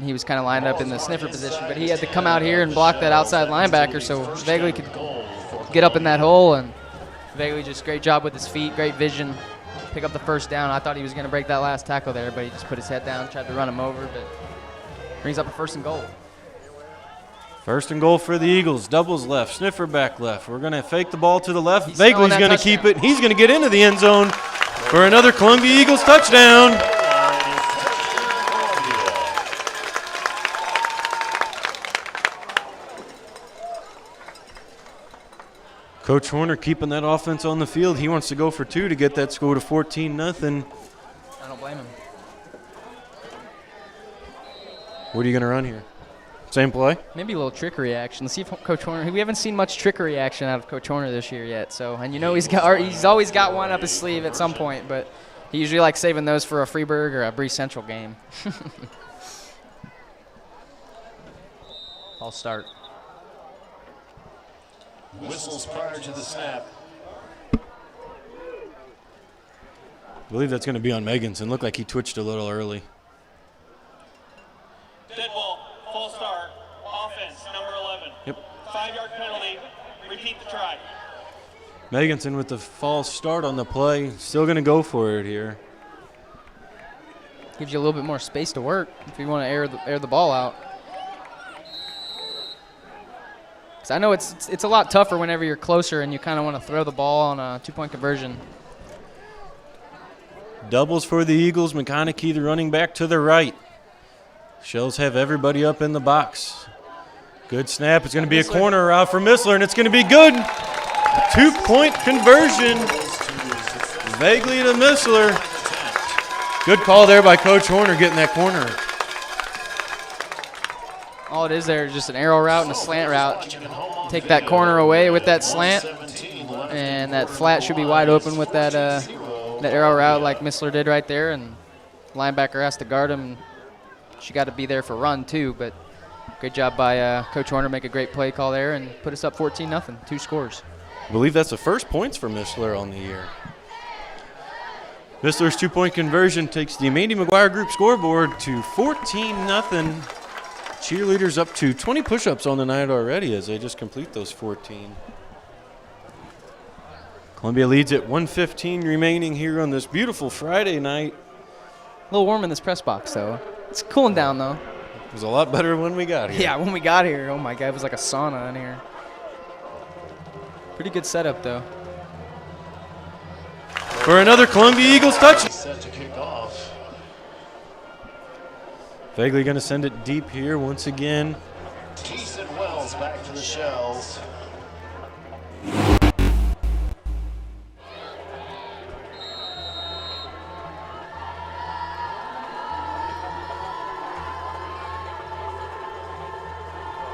He was kind of lined up in the sniffer position, but he had to come out here and block that outside linebacker so Vegley could get up in that hole. And Vegley just great job with his feet, great vision, pick up the first down. I thought he was going to break that last tackle there, but he just put his head down, tried to run him over, but brings up a 1st and goal. 1st and goal for the Eagles. Doubles left, sniffer back left. We're going to fake the ball to the left. Vegley's going to keep it. He's going to get into the end zone for another Columbia Eagles touchdown. Coach Horner keeping that offense on the field. He wants to go for 2 to get that score to 14-0. I don't blame him. What are you going to run here? Same play? Maybe a little trickery action. Let's see if Coach Horner. We haven't seen much trickery action out of Coach Horner this year yet. So, and he's always got one up his sleeve at some point, but he usually likes saving those for a Freeburg or a Bree Central game. I'll start. Whistles prior to the snap. I believe that's going to be on Meganson. Looked like he twitched a little early. Dead ball, full start, offense, number 11. Yep. 5-yard penalty, repeat the try. Meganson with the false start on the play. Still going to go for it here. Gives you a little bit more space to work if you want to air the ball out. I know it's a lot tougher whenever you're closer and you kind of want to throw the ball on a 2-point conversion. Doubles for the Eagles. McConaughey, the running back, to the right. Shells have everybody up in the box. Good snap. It's going to be a corner route for Missler, and it's going to be good. 2-point conversion. Vegley to Missler. Good call there by Coach Horner getting that corner. All it is there is just an arrow route and a slant route. Take that corner away with that slant, and that flat should be wide open with that arrow route like Missler did right there, and linebacker has to guard him. She got to be there for run too, but great job by Coach Horner, make a great play call there and put us up 14-0, 2 scores. I believe that's the first points for Missler on the year. Missler's 2-point conversion takes the Mandy McGuire Group scoreboard to 14-0. Cheerleaders up to 20 push-ups on the night already as they just complete those 14. Columbia leads at 1:15 remaining here on this beautiful Friday night. A little warm in this press box, though. It's cooling down, though. It was a lot better when we got here. Yeah, when we got here, oh my God, it was like a sauna in here. Pretty good setup, though. For another Columbia Eagles touch. Set to kick off. Vegley going to send it deep here once again. Keeson Wells back to the Shells.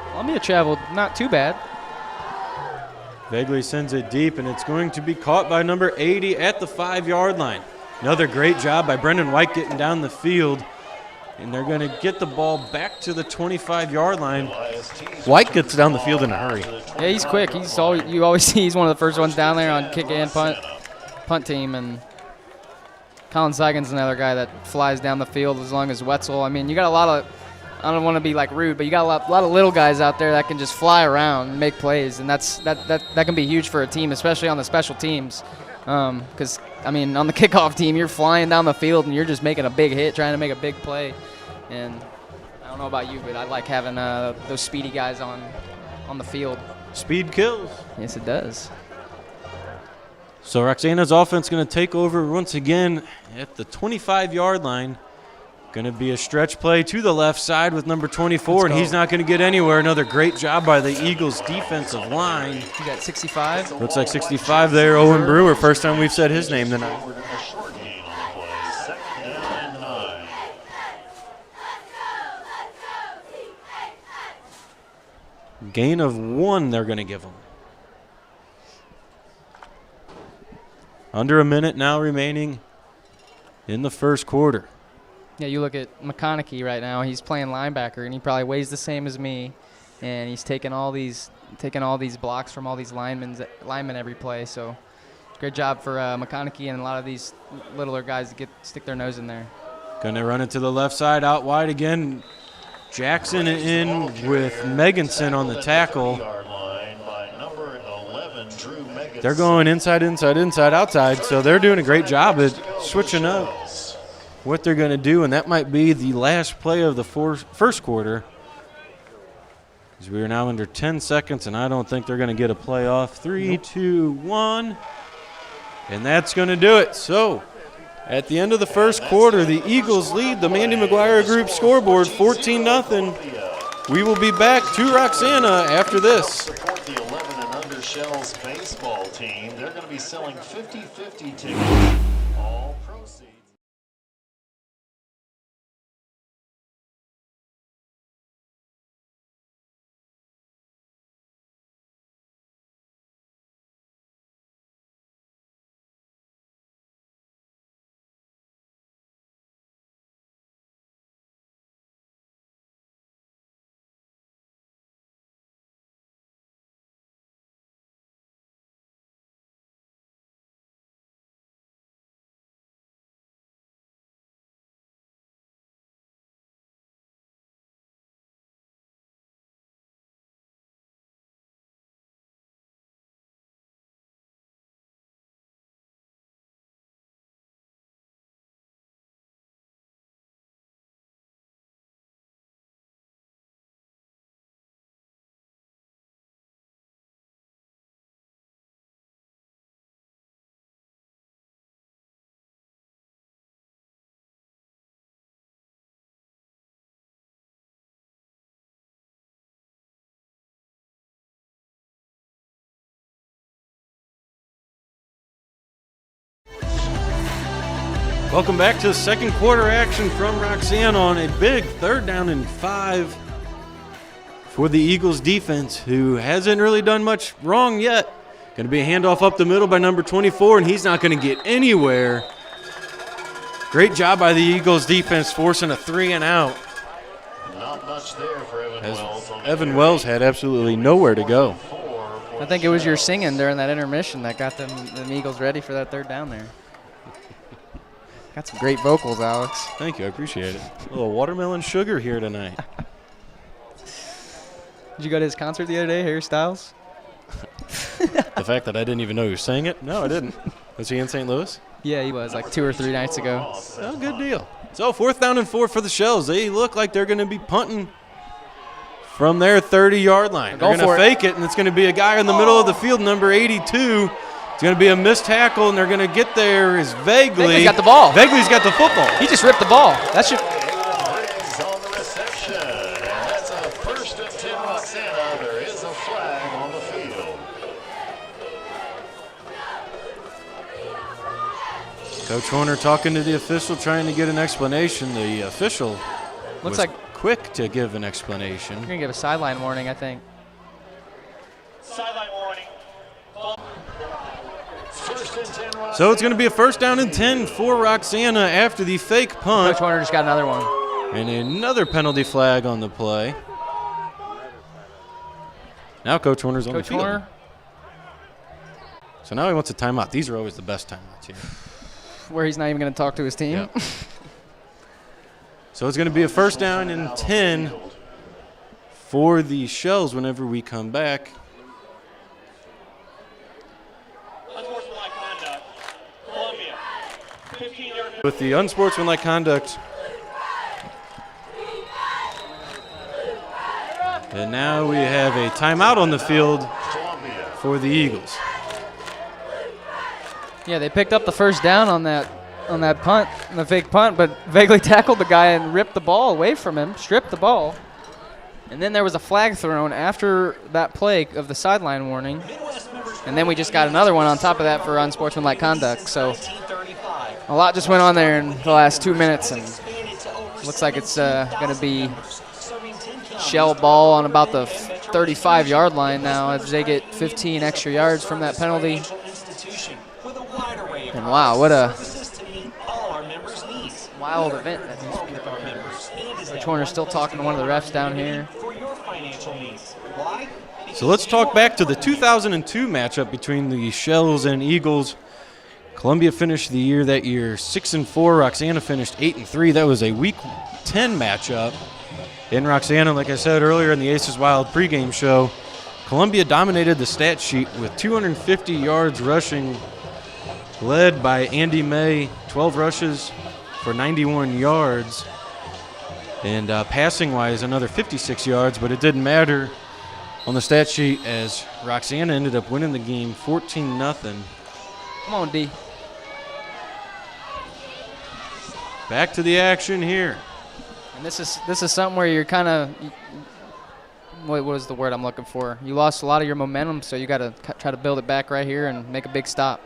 Columbia traveled not too bad. Vegley sends it deep, and it's going to be caught by number 80 at the 5-yard line. Another great job by Brendan White getting down the field. And they're going to get the ball back to the 25-yard line. White gets down the field in a hurry. Yeah, he's quick. You always see he's one of the first ones down there on kick and punt team. And Colin Seigen's another guy that flies down the field as long as Wetzel. I mean, you got a lot of, I don't want to be like rude, but you got a lot of little guys out there that can just fly around and make plays, and that can be huge for a team, especially on the special teams. Because I mean, on the kickoff team, you're flying down the field and you're just making a big hit, trying to make a big play. And I don't know about you, but I like having those speedy guys on the field. Speed kills. Yes, it does. So Roxana's offense going to take over once again at the 25-yard line. Going to be a stretch play to the left side with number 24, and he's not going to get anywhere. Another great job by the Eagles' defensive line. You got 65. Looks like 65 there, Owen Brewer. First time we've said his name tonight. Gain of 1 they're going to give him. Under a minute now remaining in the first quarter. Yeah, you look at McConaughey right now. He's playing linebacker, and he probably weighs the same as me. And he's taking all these blocks from all these linemen every play. So great job for McConaughey and a lot of these littler guys to stick their nose in there. Going to run it to the left side, out wide again. Jackson in with Meganson on the tackle. They're going inside, inside, inside, outside, so they're doing a great job at switching up what they're going to do, and that might be the last play of the first quarter. As we are now under 10 seconds, and I don't think they're going to get a play off. 3, 2, 1, and that's going to do it. So at the end of the first quarter, the Eagles lead the Mandy McGuire Group scoreboard 14-0. We will be back to Roxana after this. Support the 11 and under Shells baseball team. They're going to be selling 50-50 tickets. All proceeds. Welcome back to the second quarter action from Roxanne on a big 3rd down and 5 for the Eagles defense, who hasn't really done much wrong yet. Going to be a handoff up the middle by number 24, and he's not going to get anywhere. Great job by the Eagles defense forcing a 3 and out. Not much there for Evan Wells. Evan Wells had absolutely nowhere to go. I think it was your singing during that intermission that got them Eagles ready for that 3rd down there. Got some great vocals, Alex. Thank you, I appreciate it. A little watermelon sugar here tonight. Did you go to his concert the other day, Harry Styles? The fact that I didn't even know he sang it? No, I didn't. Was he in St. Louis? Yeah, he was, like 2 or 3 nights ago. Oh, good deal. So 4th down and 4 for the Shells. They look like they're going to be punting from their 30-yard line. They're going to fake it, and it's going to be a guy in the middle of the field, number 82. It's going to be a missed tackle, and they're going to get there is Vagley. Vagley's got the ball. Vagley's got the football. He just ripped the ball. That should. On the reception, and that's a 1st and 10 Roxana. There is a flag on the field. Coach Horner talking to the official, trying to get an explanation. The official Looks was like quick to give an explanation. We're going to give a sideline warning, I think. Sideline warning. So it's going to be a 1st down and 10 for Roxana after the fake punt. Coach Horner just got another one. And another penalty flag on the play. Now Coach Horner's on the field. Horner. So now he wants a timeout. These are always the best timeouts here. Where he's not even going to talk to his team. Yep. So it's going to be a 1st down and 10 for the Shells whenever we come back. Unsportsmanlike conduct. Columbia. 15-yard. With the unsportsmanlike conduct. And now we have a timeout on the field for the Eagles. Yeah, they picked up the 1st down on that punt, the fake punt, but Vagley tackled the guy and ripped the ball away from him, stripped the ball. And then there was a flag thrown after that play of the sideline warning. And then we just got another one on top of that for unsportsmanlike conduct. So a lot just went on there in the last 2 minutes, and looks like it's going to be Shell ball on about the 35-yard line now as they get 15 extra yards from that penalty. And wow, what a wild event that needs to be done. Coach Horner's still talking to one of the refs down here. So let's talk back to the 2002 matchup between the Shells and Eagles. Columbia finished the year that year 6-4. Roxana finished 8-3. That was a Week 10 matchup. in Roxana. Like I said earlier in the Aces Wild pregame show, Columbia dominated the stat sheet with 250 yards rushing, led by Andy May, 12 rushes for 91 yards. And passing-wise, another 56 yards, but it didn't matter on the stat sheet as Roxana ended up winning the game 14-0. Come on, D. Back to the action here. And this is something where you're kind of, what was the word I'm looking for? You lost a lot of your momentum, so you got to try to build it back right here and make a big stop.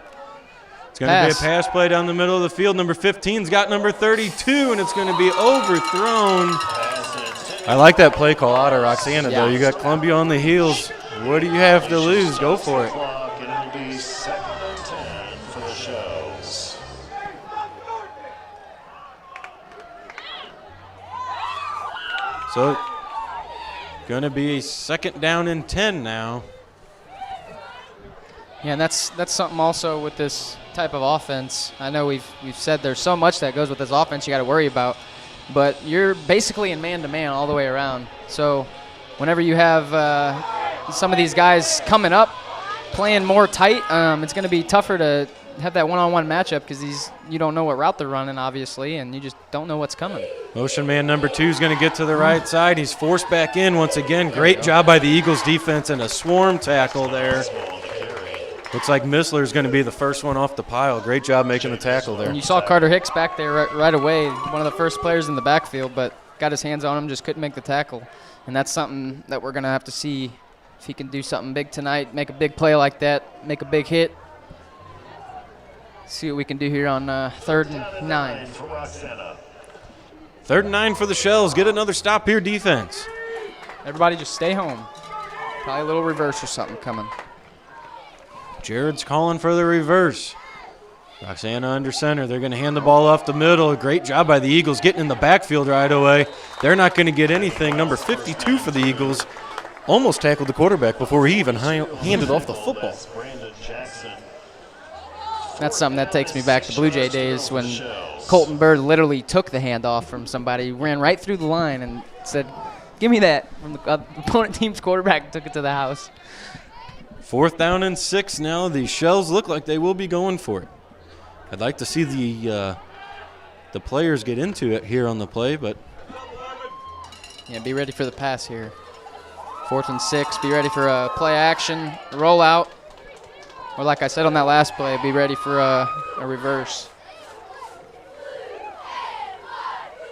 It's going to be a pass play down the middle of the field. Number 15's got number 32, and it's going to be overthrown. I like that play call out of Roxana, though. You got Columbia on the heels. What do you have to lose? Go for it. It'll be 2nd and 10 for the Shells. So, going to be a 2nd down and 10 now. Yeah, and that's something also with this type of offense. I know we've said there's so much that goes with this offense you got to worry about, but you're basically in man-to-man all the way around. So whenever you have some of these guys coming up, playing more tight, it's going to be tougher to have that one-on-one matchup because you don't know what route they're running, obviously, and you just don't know what's coming. Motion man number 2 is going to get to the right side. He's forced back in once again. Great job by the Eagles defense and a swarm tackle there. Looks like Missler's going to be the first one off the pile. Great job making the tackle there. And you saw Carter Hicks back there right away, one of the first players in the backfield, but got his hands on him, just couldn't make the tackle. And that's something that we're going to have to see if he can do something big tonight, make a big play like that, make a big hit. See what we can do here on 3rd and 9. 3rd and 9 for the Shells. Get another stop here, defense. Everybody just stay home. Probably a little reverse or something coming. Jared's calling for the reverse. Roxana under center. They're going to hand the ball off the middle. Great job by the Eagles getting in the backfield right away. They're not going to get anything. Number 52 for the Eagles almost tackled the quarterback before he even handed off the football. That's something that takes me back to Blue Jay days when Colton Bird literally took the handoff from somebody, ran right through the line and said, "Give me that," from the opponent team's quarterback and took it to the house. 4th down and 6 now. The Shells look like they will be going for it. I'd like to see the players get into it here on the play, but yeah, be ready for the pass here. 4th and 6. Be ready for a play action, a rollout, or like I said on that last play, be ready for a reverse.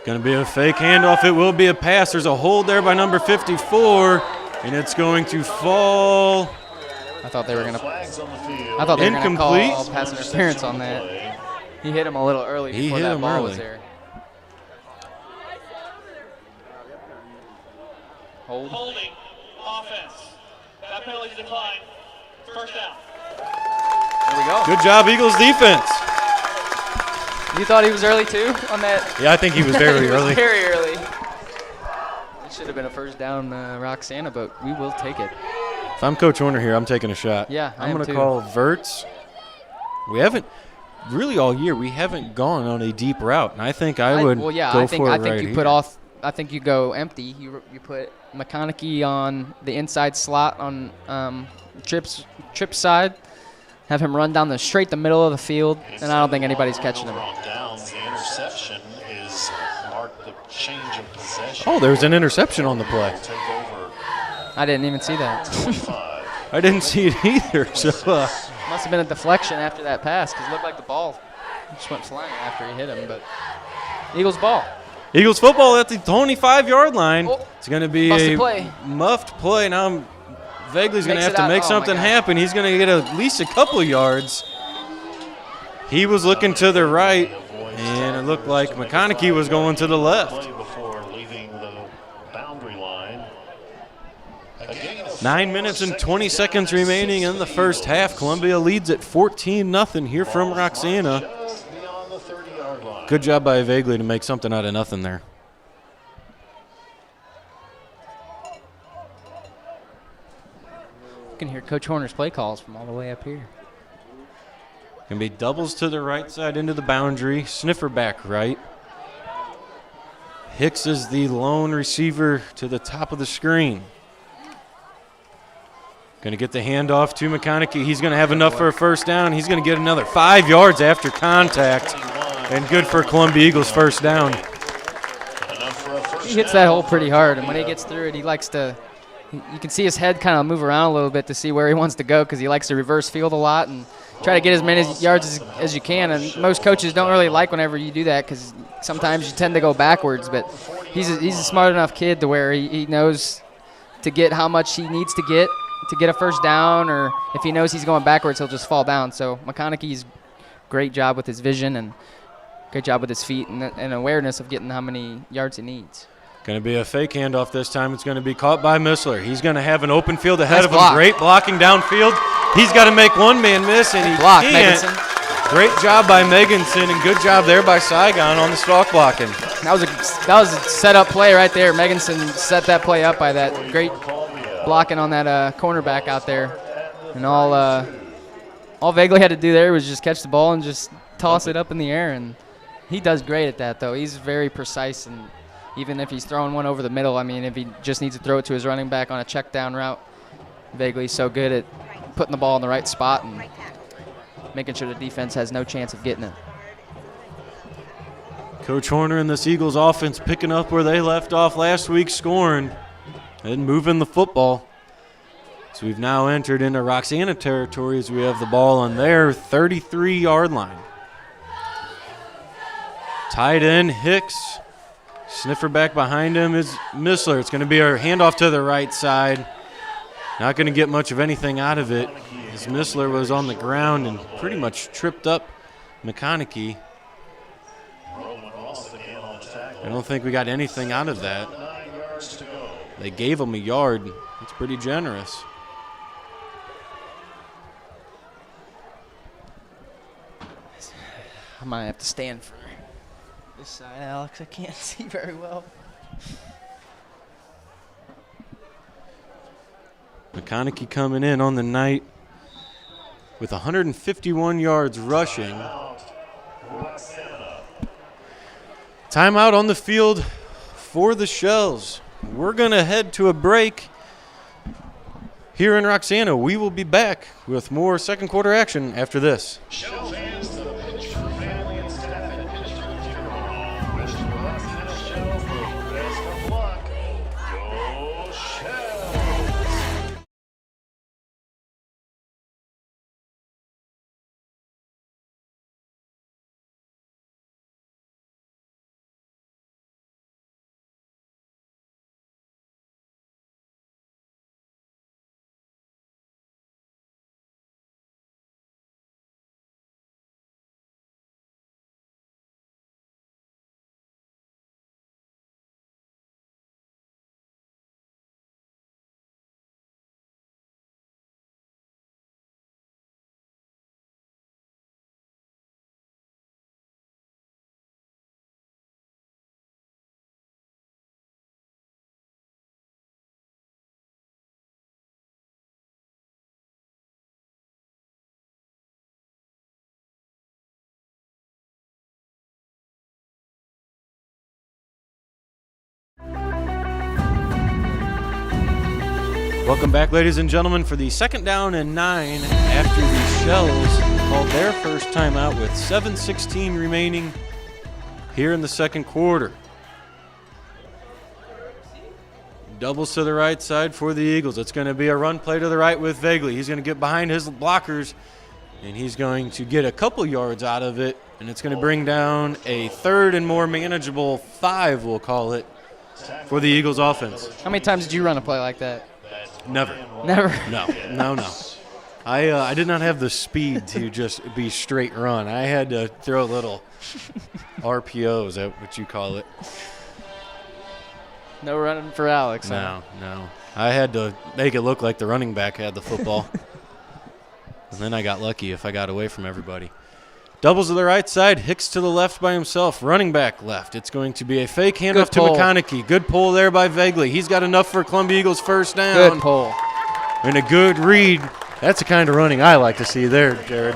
Going to be a fake handoff. It will be a pass. There's a hold there by number 54, and it's going to fall. I thought they were going to call pass interference on that. He hit him a little early before that ball was there. Holding offense. That penalty decline. 1st down. There we go. Good job, Eagles defense. You thought he was early too on that? Yeah, I think he was very early. Very early. It should have been a 1st down, Roxana, but we will take it. If I'm Coach Horner here, I'm taking a shot. Yeah, I'm going to call Verts. We haven't really all year. We haven't gone on a deep route, and I think I would go for it right here. I think you put off. I think you go empty. You put McConaughey on the inside slot on Tripp's side. Have him run down straight the middle of the field, and I don't think anybody's catching him. The interception is marked the change of possession. Oh, there's an interception on the play. I didn't even see that. I didn't see it either. So must have been a deflection after that pass because it looked like the ball just went flying after he hit him. But Eagles ball. Eagles football at the 25-yard line. Oh, it's going to be a muffed play. Now Vegley's going to have to make something happen. He's going to get at least a couple of yards. He was looking to the right, and it looked like McConaughey was going to the left. 9 minutes and 20 seconds remaining in the 1st half. Columbia leads at 14-0 here from Roxana. Good job by Vegley to make something out of nothing there. You can hear Coach Horner's play calls from all the way up here. Going to be doubles to the right side into the boundary. Sniffer back right. Hicks is the lone receiver to the top of the screen. Going to get the handoff to McConaughey. He's going to have enough for a first down. He's going to get another 5 yards after contact. And good for Columbia Eagles first down. He hits that hole pretty hard, and when he gets through it, he likes to – you can see his head kind of move around a little bit to see where he wants to go because he likes to reverse field a lot and try to get as many yards as you can. And most coaches don't really like whenever you do that because sometimes you tend to go backwards. But he's a smart enough kid to where he knows to get how much he needs to get a first down, or if he knows he's going backwards, he'll just fall down. So McConaughey's great job with his vision and great job with his feet and awareness of getting how many yards he needs. Going to be a fake handoff this time. It's going to be caught by Missler. He's going to have an open field ahead of him. Block. Great blocking downfield. He's got to make one man miss, and he block, can't. Megginson. Great job by Megginson, and good job there by Saigon on the stalk blocking. That was a set-up play right there. Megginson set that play up by that great blocking on that cornerback out there. And all Vegley had to do there was just catch the ball and just toss it up in the air. And he does great at that, though. He's very precise, and even if he's throwing one over the middle, I mean, if he just needs to throw it to his running back on a check down route, Vegley's so good at putting the ball in the right spot and making sure the defense has no chance of getting it. Coach Horner and this Eagles offense picking up where they left off last week, scoring and moving the football. So we've now entered into Roxana territory as we have the ball on their 33-yard line. Tight end Hicks. Sniffer back behind him is Missler. It's going to be a handoff to the right side. Not going to get much of anything out of it as Missler was on the ground and pretty much tripped up McConaughey. I don't think we got anything out of that. They gave him a yard. That's pretty generous. I might have to stand for this side, Alex. I can't see very well. McConaughey coming in on the night with 151 yards rushing. Timeout on the field for the Shells. We're going to head to a break here in Roxana. We will be back with more second quarter action after this. Welcome back, ladies and gentlemen, for the second down and 9 after the Shells called their first timeout with 7:16 remaining here in the second quarter. Doubles to the right side for the Eagles. It's going to be a run play to the right with Vegley. He's going to get behind his blockers, and he's going to get a couple yards out of it, and it's going to bring down a third and more manageable 5, we'll call it, for the Eagles offense. How many times did you run a play like that? Never. Never? No. I did not have the speed to just be straight run. I had to throw little RPOs, is that what you call it? No running for Alex. No. I had to make it look like the running back had the football. And then I got lucky if I got away from everybody. Doubles to the right side, Hicks to the left by himself, running back left. It's going to be a fake handoff to McConaughey. Good pull there by Vegley. He's got enough for Columbia Eagles first down. Good pull. And a good read. That's the kind of running I like to see there, Jared.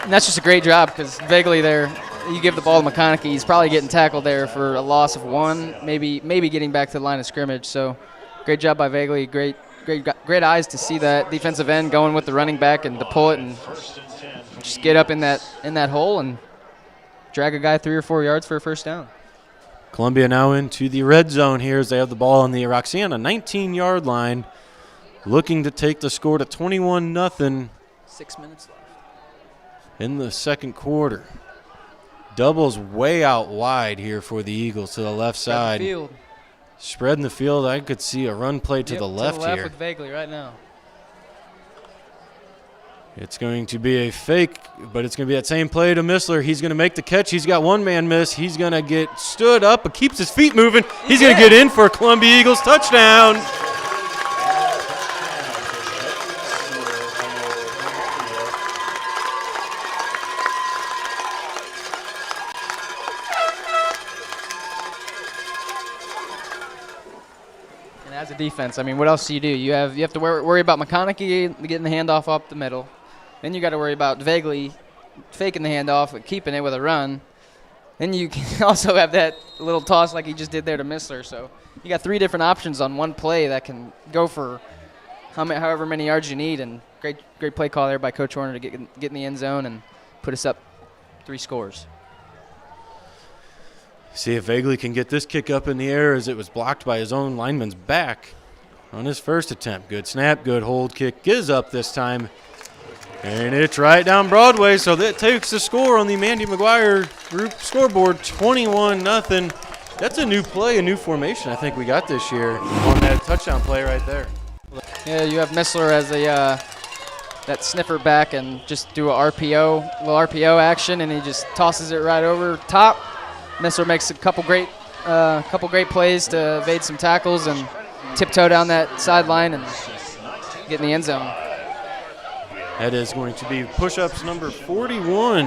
And that's just a great job because Vegley there, you give the ball to McConaughey, he's probably getting tackled there for a loss of 1, maybe getting back to the line of scrimmage. So great job by Vagley. Great eyes to see that defensive end going with the running back and to pull it and just get up in that hole and drag a guy 3 or 4 yards for a first down. Columbia now into the red zone here as they have the ball on the Roxana 19-yard line, looking to take the score to 21-0. 6 minutes left in the second quarter. Doubles way out wide here for the Eagles to the left side. Spreading the field. I could see a run play to the left here. With Vagley right now. It's going to be a fake, but it's going to be that same play to Missler. He's going to make the catch. He's got one man miss. He's going to get stood up, but keeps his feet moving. He's going to get in for a Columbia Eagles touchdown. And as a defense, I mean, what else do? You have to worry about McConaughey getting the handoff up the middle. Then you got to worry about Vagley faking the handoff and keeping it with a run. Then you can also have that little toss like he just did there to Missler. So you got 3 different options on one play that can go for however many yards you need. And great play call there by Coach Horner to get in the end zone and put us up 3 scores. See if Vagley can get this kick up in the air as it was blocked by his own lineman's back on his first attempt. Good snap, good hold. Kick is up this time. And it's right down Broadway, so that takes the score on the Mandy McGuire group scoreboard, 21-0. That's a new play, a new formation I think we got this year on that touchdown play right there. Yeah, you have Missler as that sniffer back and just do a little RPO action, and he just tosses it right over top. Missler makes a couple great plays to evade some tackles and tiptoe down that sideline and get in the end zone. That is going to be push-ups number 41.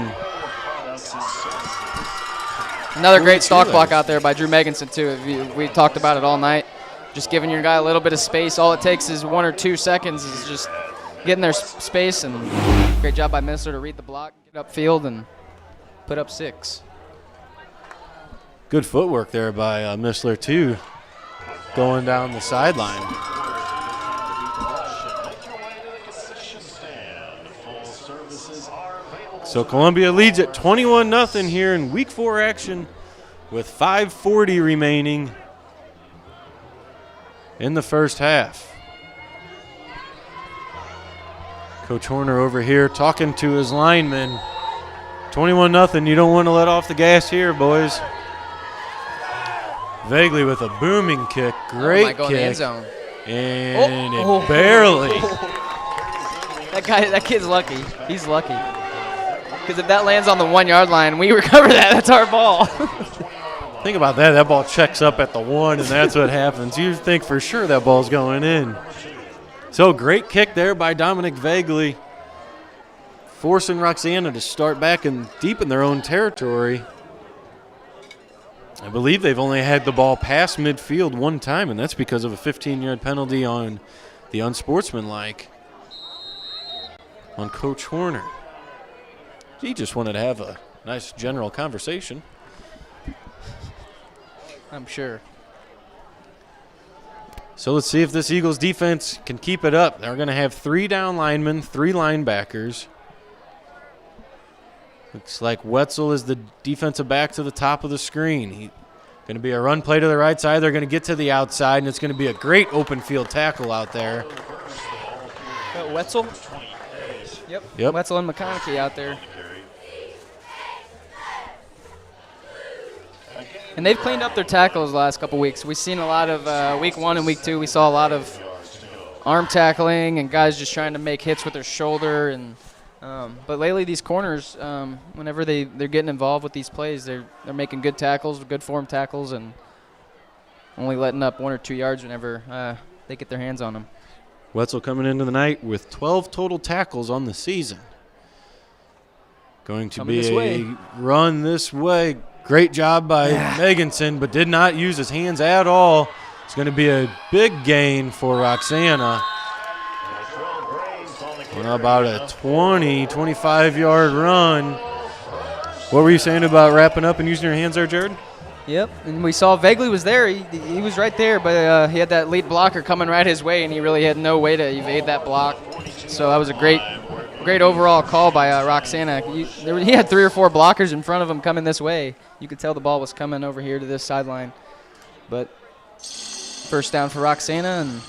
Another great stalk block out there by Drew Meganson, too. We talked about it all night. Just giving your guy a little bit of space. All it takes is 1 or 2 seconds is just getting their space, and great job by Missler to read the block, get upfield, and put up 6. Good footwork there by Missler, too, going down the sideline. So Columbia leads at 21-0 here in Week 4 action with 5:40 remaining in the first half. Coach Horner over here talking to his linemen. 21-0, you don't want to let off the gas here, boys. Vagley with a booming kick, great kick. In the end zone. And it barely. That kid's lucky. He's lucky. Because if that lands on the 1 yard line, we recover that. That's our ball. Think about that. That ball checks up at the 1, and that's what happens. You think for sure that ball's going in. So great kick there by Dominic Vagley, forcing Roxana to start back and deep in their own territory. I believe they've only had the ball past midfield 1 time, and that's because of a 15-yard penalty on the unsportsmanlike on Coach Horner. He just wanted to have a nice general conversation. I'm sure. So let's see if this Eagles defense can keep it up. They're going to have 3 down linemen, 3 linebackers. Looks like Wetzel is the defensive back to the top of the screen. He's going to be a run play to the right side. They're going to get to the outside, and it's going to be a great open field tackle out there. Wetzel? Yep. Wetzel and McConaughey out there. And they've cleaned up their tackles the last couple weeks. We've seen a lot of week 1 and week 2. We saw a lot of arm tackling and guys just trying to make hits with their shoulder. And but lately, these corners, whenever they're getting involved with these plays, they're making good tackles, good form tackles, and only letting up 1 or 2 yards whenever they get their hands on them. Wetzel coming into the night with 12 total tackles on the season. Going to be a run this way. Great job by Meganson, but did not use his hands at all. It's going to be a big gain for Roxana. About a 20, 25-yard run. What were you saying about wrapping up and using your hands there, Jared? Yep, and we saw Vagley was there. He was right there, but he had that lead blocker coming right his way, and he really had no way to evade that block. So that was a great overall call by Roxana. He had 3 or 4 blockers in front of him coming this way. You could tell the ball was coming over here to this sideline. But first down for Roxana, and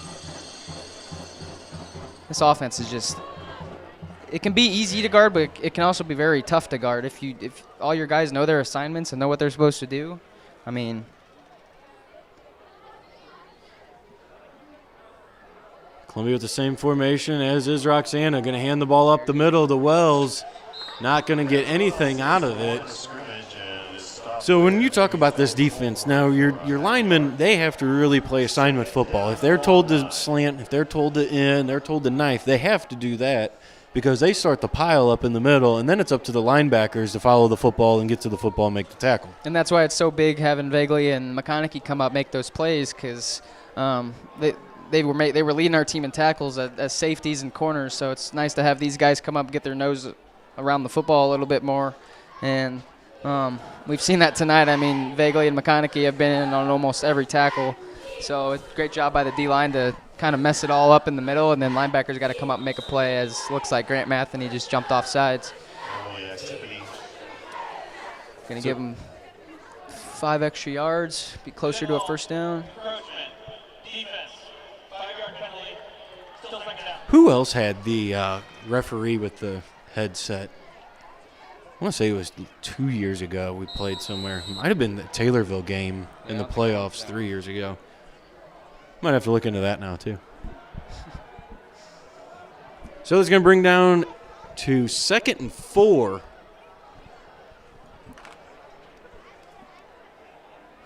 this offense is just – it can be easy to guard, but it can also be very tough to guard if all your guys know their assignments and know what they're supposed to do. I mean, Columbia with the same formation as is Roxana. Going to hand the ball up the middle to Wells. Not going to get anything out of it. So when you talk about this defense, now your linemen, they have to really play assignment football. If they're told to slant, if they're told to end, they're told to knife, they have to do that, because they start the pile up in the middle, and then it's up to the linebackers to follow the football and get to the football and make the tackle. And that's why it's so big having Vagley and McConaughey come up make those plays, because they were leading our team in tackles as safeties and corners. So it's nice to have these guys come up and get their nose around the football a little bit more. And we've seen that tonight. I mean, Vagley and McConaughey have been in on almost every tackle. So it's a great job by the D-line to kind of mess it all up in the middle, and then linebackers got to come up and make a play, as looks like Grant Matheny just jumped off sides. Going to give him 5 extra yards, be closer to a first down. Who else had the referee with the headset? I want to say it was 2 years ago we played somewhere. It might have been the Taylorville game in the playoffs 3 years ago. Might have to look into that now, too. So it's going to bring down to 2nd and 4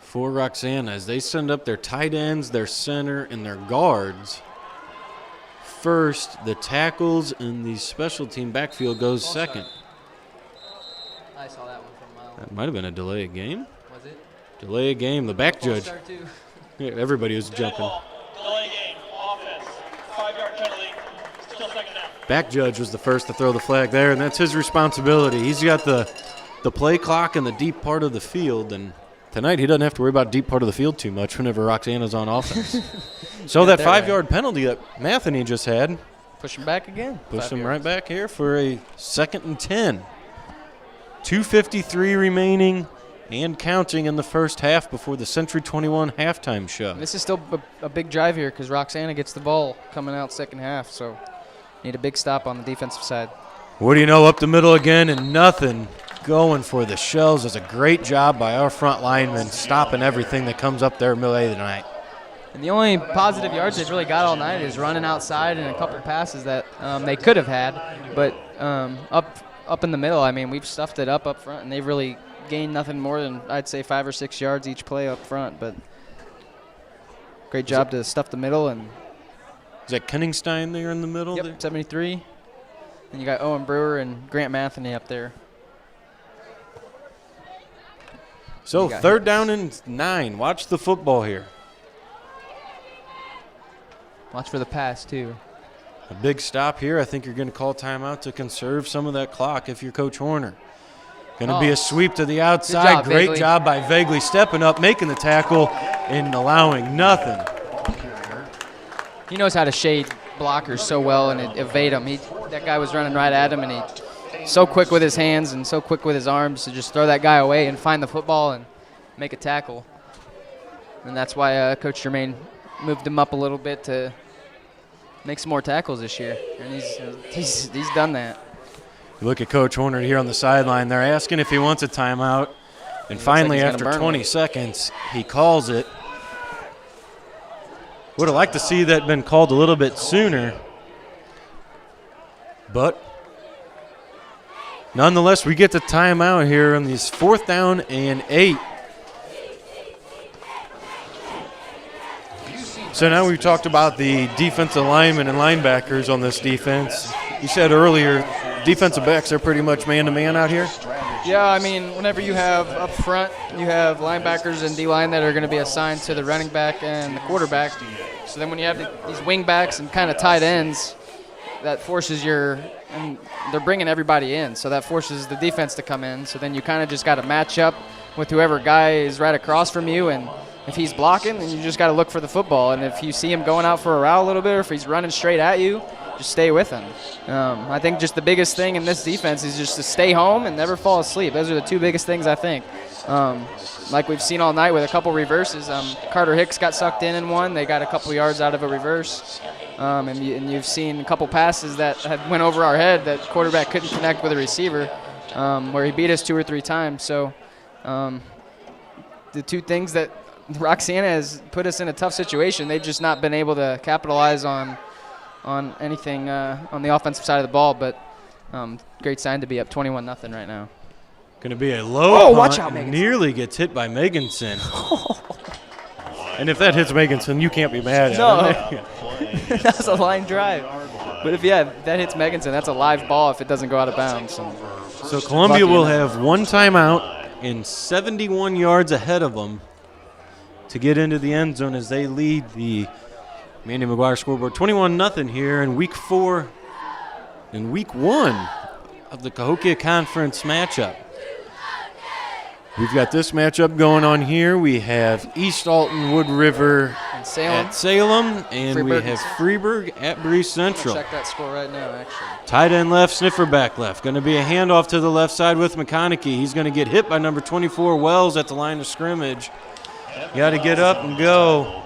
for Roxana as they send up their tight ends, their center, and their guards. First, the tackles and the special team backfield goes second. I saw that one from a mile. That might have been a delay of game. Was it? Delay of game. The back judge. Yeah, everybody was jumping. Delay game, offense, 5-yard penalty, still second down. Back judge was the first to throw the flag there, and that's his responsibility. He's got the play clock in the deep part of the field, and tonight he doesn't have to worry about deep part of the field too much whenever Roxana's on offense. So that 5-yard penalty that Matheny just had. Push him back again. Push him right back here for a 2nd and 10. 2:53 remaining and counting in the first half before the Century 21 halftime show. This is still a big drive here because Roxana gets the ball coming out second half, so need a big stop on the defensive side. What do you know, up the middle again and nothing going for the Shells. Does a great job by our front linemen stopping everything that comes up their middle of the night. And the only positive yards they've really got all night is running outside and a couple passes that they could have had, but up in the middle, I mean, we've stuffed it up front, and they've really gained nothing more than, I'd say, 5 or 6 yards each play up front. But great job to stuff the middle. And is that Kenningstein there in the middle? Yep, there? 73. And you got Owen Brewer and Grant Matheny up there. So 3rd down and 9. Watch the football here. Watch for the pass, too. A big stop here. I think you're going to call timeout to conserve some of that clock if you're Coach Horner. Going to be a sweep to the outside. Job, Great Vagley. job by Vagley stepping up, making the tackle, and allowing nothing. He knows how to shade blockers so well and evade them. That guy was running right at him, and he's so quick with his hands and so quick with his arms to just throw that guy away and find the football and make a tackle. And that's why Coach Germain moved him up a little bit to make some more tackles this year. And he's done that. You look at Coach Horner here on the sideline. They're asking if he wants a timeout. And finally, like after 20 seconds, he calls it. Would have liked to see that been called a little bit sooner. But nonetheless, we get the timeout here on these 4th down and 8. So now we've talked about the defensive linemen and linebackers on this defense. You said earlier, defensive backs are pretty much man-to-man out here? Yeah, I mean, whenever you have up front, you have linebackers and D-line that are going to be assigned to the running back and the quarterback. So then when you have these wing backs and kind of tight ends, that forces and they're bringing everybody in, so that forces the defense to come in. So then you kind of just got to match up with whoever guy is right across from you, and if he's blocking, then you just got to look for the football. And if you see him going out for a route a little bit, or if he's running straight at you, just stay with him. I think just the biggest thing in this defense is just to stay home and never fall asleep. Those are the two biggest things, I think. Like we've seen all night with a couple reverses. Carter Hicks got sucked in one. They got a couple yards out of a reverse. And you've seen a couple passes that had went over our head that quarterback couldn't connect with a receiver, where he beat us 2 or 3 times. So the two things that Roxana has put us in a tough situation, they've just not been able to capitalize on anything on the offensive side of the ball. But great sign to be up 21-0 right now. Going to be a low punt. Watch out, Meganson. Nearly gets hit by Meganson. And if that hits Meganson, you can't be mad at him. That was a line drive. But if that hits Meganson, that's a live ball if it doesn't go out of bounds. So Columbia will have one timeout and 71 yards ahead of them to get into the end zone as they lead the Mandy McGuire scoreboard 21-0 here in week 1 of the Cahokia Conference matchup. We've got this matchup going on here. We have East Alton Wood River at Salem, and we have Freeburg at Breese Central. Check that score right now, actually. Tight end left, sniffer back left. Going to be a handoff to the left side with McConaughey. He's going to get hit by number 24, Wells, at the line of scrimmage. Got to get up and go.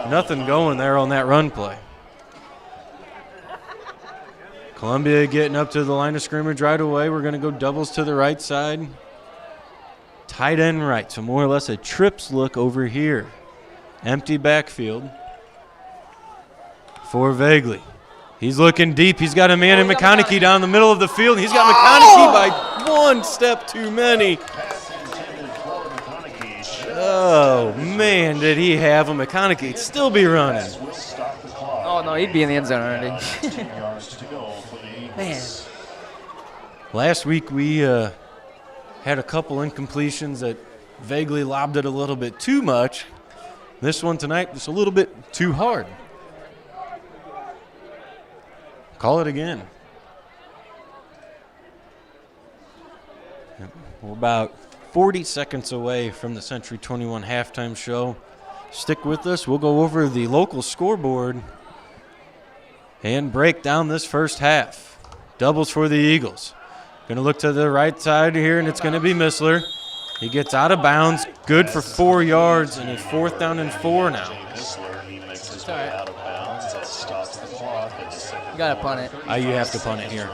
Nothing going there on that run play. Columbia getting up to the line of scrimmage right away. We're going to go doubles to the right side. Tight end right, so more or less a trips look over here. Empty backfield for Vagley. He's looking deep. He's got a man in McConaughey down the middle of the field. He's got McConaughey by one step too many. Oh, man, did he have a McConaughey still be running. Oh, no, he'd be in the end zone already. Man. Last week we had a couple incompletions that vaguely lobbed it a little bit too much. This one tonight, just a little bit too hard. Call it again. We're about 40 seconds away from the Century 21 halftime show. Stick with us. We'll go over the local scoreboard and break down this first half. Doubles for the Eagles. Going to look to the right side here, and it's going to be Missler. He gets out of bounds. Good for 4 yards, and a 4th down and 4 now. You got to punt it. You have to punt it here.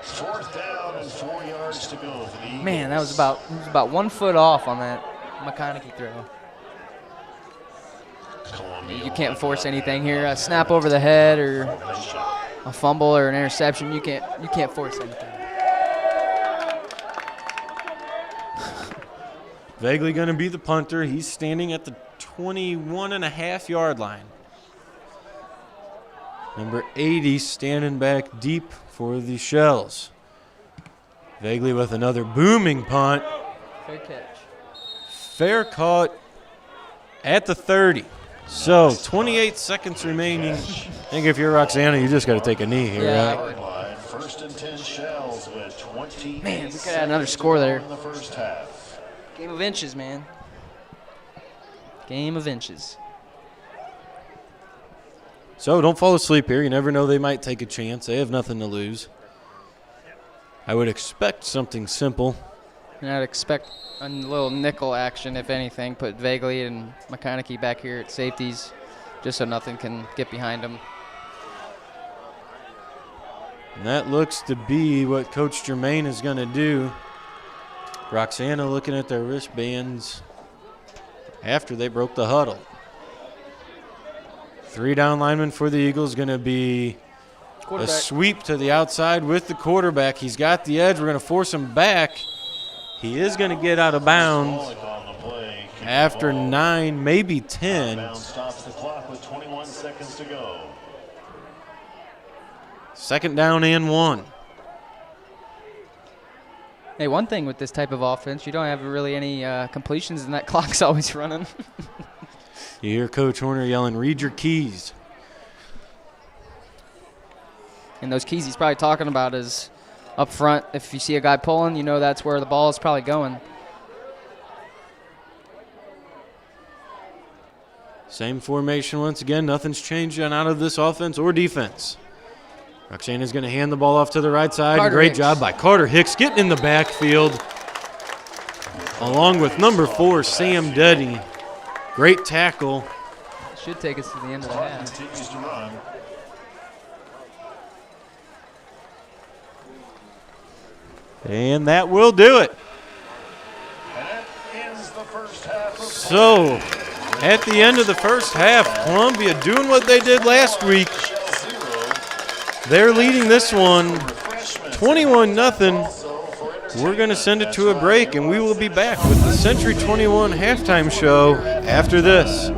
4th down and 4 yards to go for the Eagles. Man, that was about 1 foot off on that McConaughey throw. You can't force anything here. A snap over the head or a fumble or an interception, you can't force anything. Vaguely going to be the punter. He's standing at the 21.5-yard line. Number 80 standing back deep for the Shells. Vaguely with another booming punt. Fair catch. Fair caught at the 30. So 28 seconds remaining. I think if you're Roxana, you just got to take a knee here, right? 1st and 10 Shells with 20. Man, we could have had another score there. In the first half. Game of inches, man. Game of inches. So don't fall asleep here. You never know, they might take a chance. They have nothing to lose. I would expect something simple. And I'd expect a little nickel action, if anything. Put Vagley and McConaughey back here at safeties just so nothing can get behind them. And that looks to be what Coach Germain is going to do. Roxana looking at their wristbands after they broke the huddle. 3 down linemen for the Eagles, going to be a sweep to the outside with the quarterback. He's got the edge. We're going to force him back. He is going to get out of bounds after 9, maybe 10. Stops the clock with 21 seconds to go. 2nd down and 1. Hey, one thing with this type of offense, you don't have really any completions, and that clock's always running. You hear Coach Horner yelling, "Read your keys." And those keys he's probably talking about is up front. If you see a guy pulling, you know that's where the ball is probably going. Same formation once again. Nothing's changed on out of this offense or defense. Roxana's going to hand the ball off to the right side. Carter Great Hicks. job by Carter Hicks getting in the backfield along with number 4, Sam Duddy. Great tackle. Should take us to the end of the Clock half. continues to run. And that will do it. And that ends the first half of So, at the end of the first half, Columbia doing what they did last week. Shells 0. They're leading this one Refreshments 21-0. also for We're going to send it to a break, and we will be back with the Century 21 halftime show after this.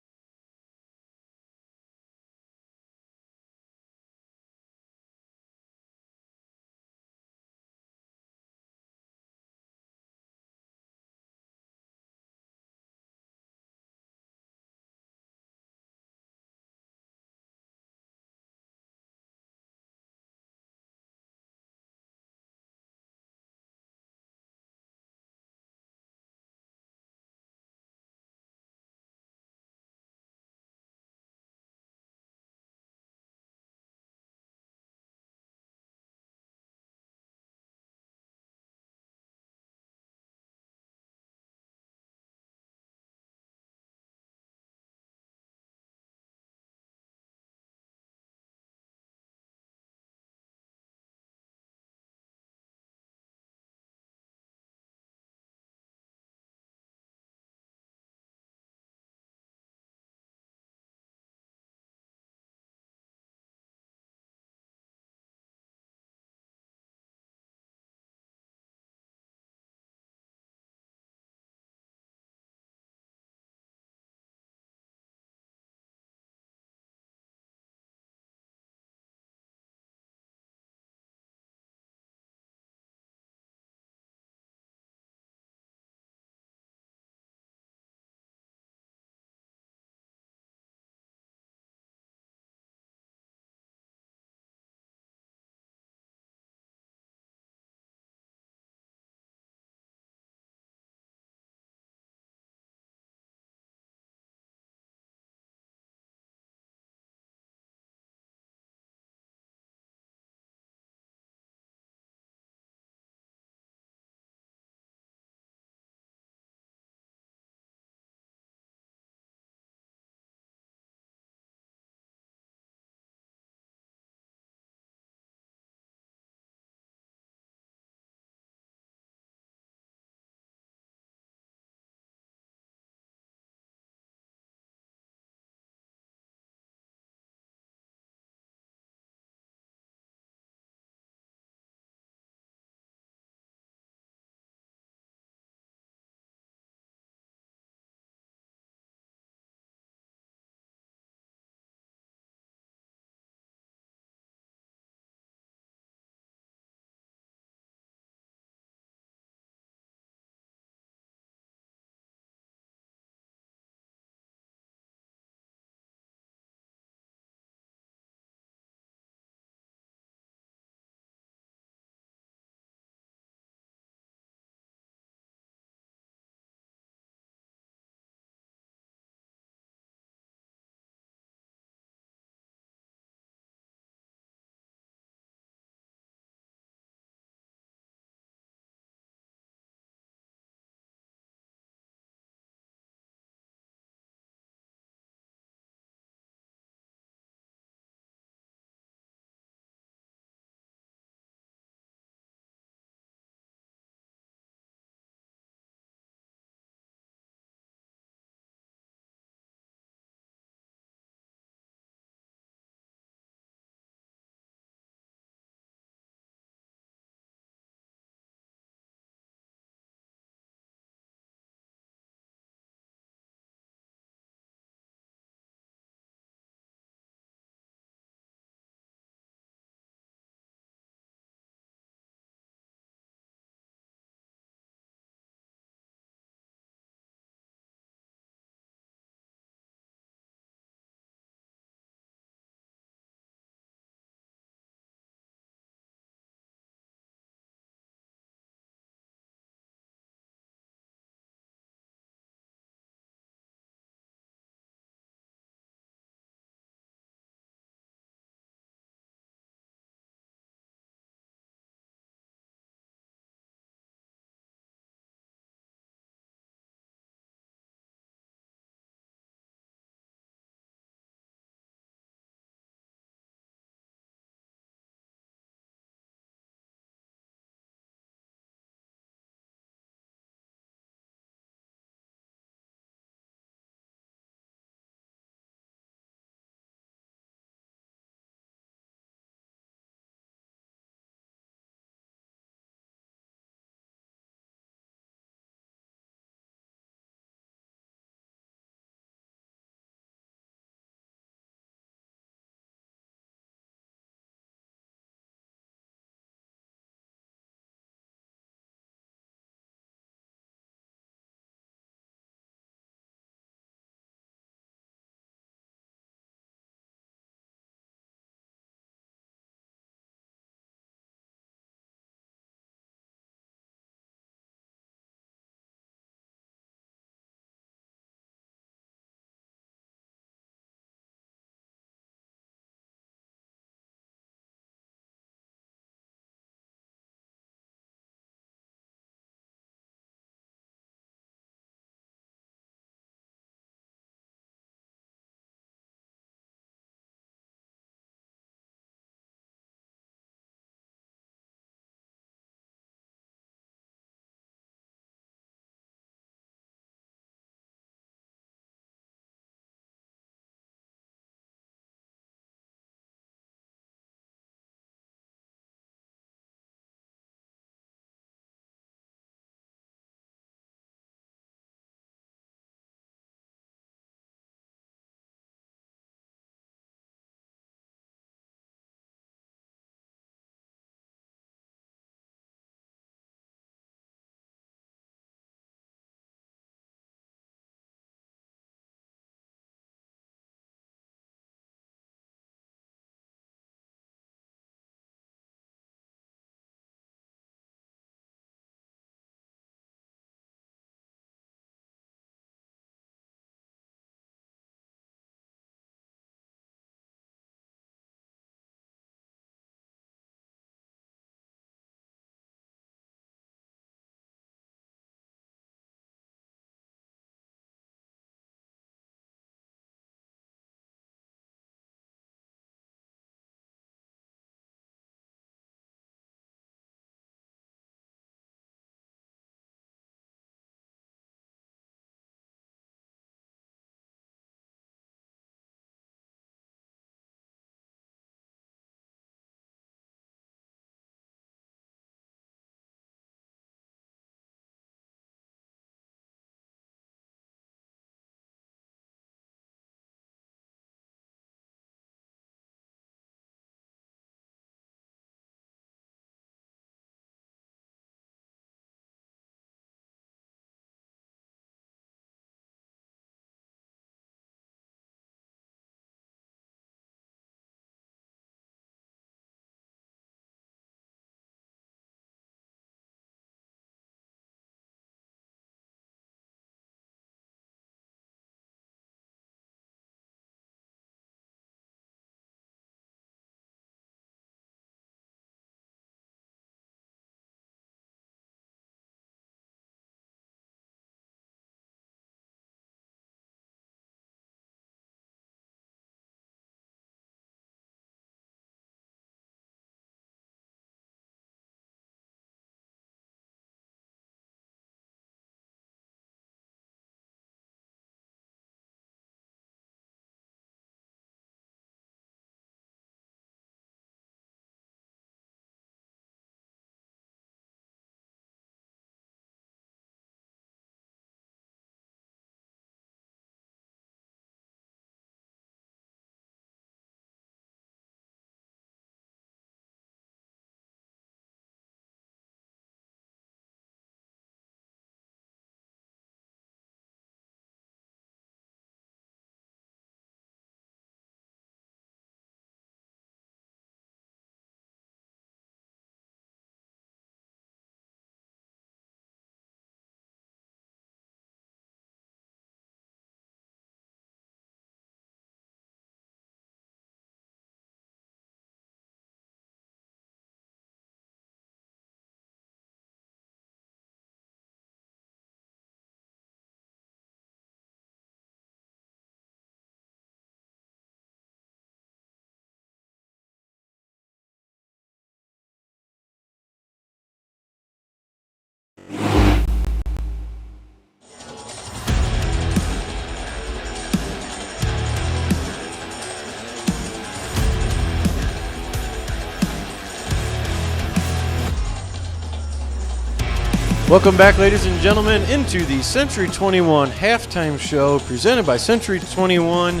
Welcome back, ladies and gentlemen, into the Century 21 halftime show presented by Century 21.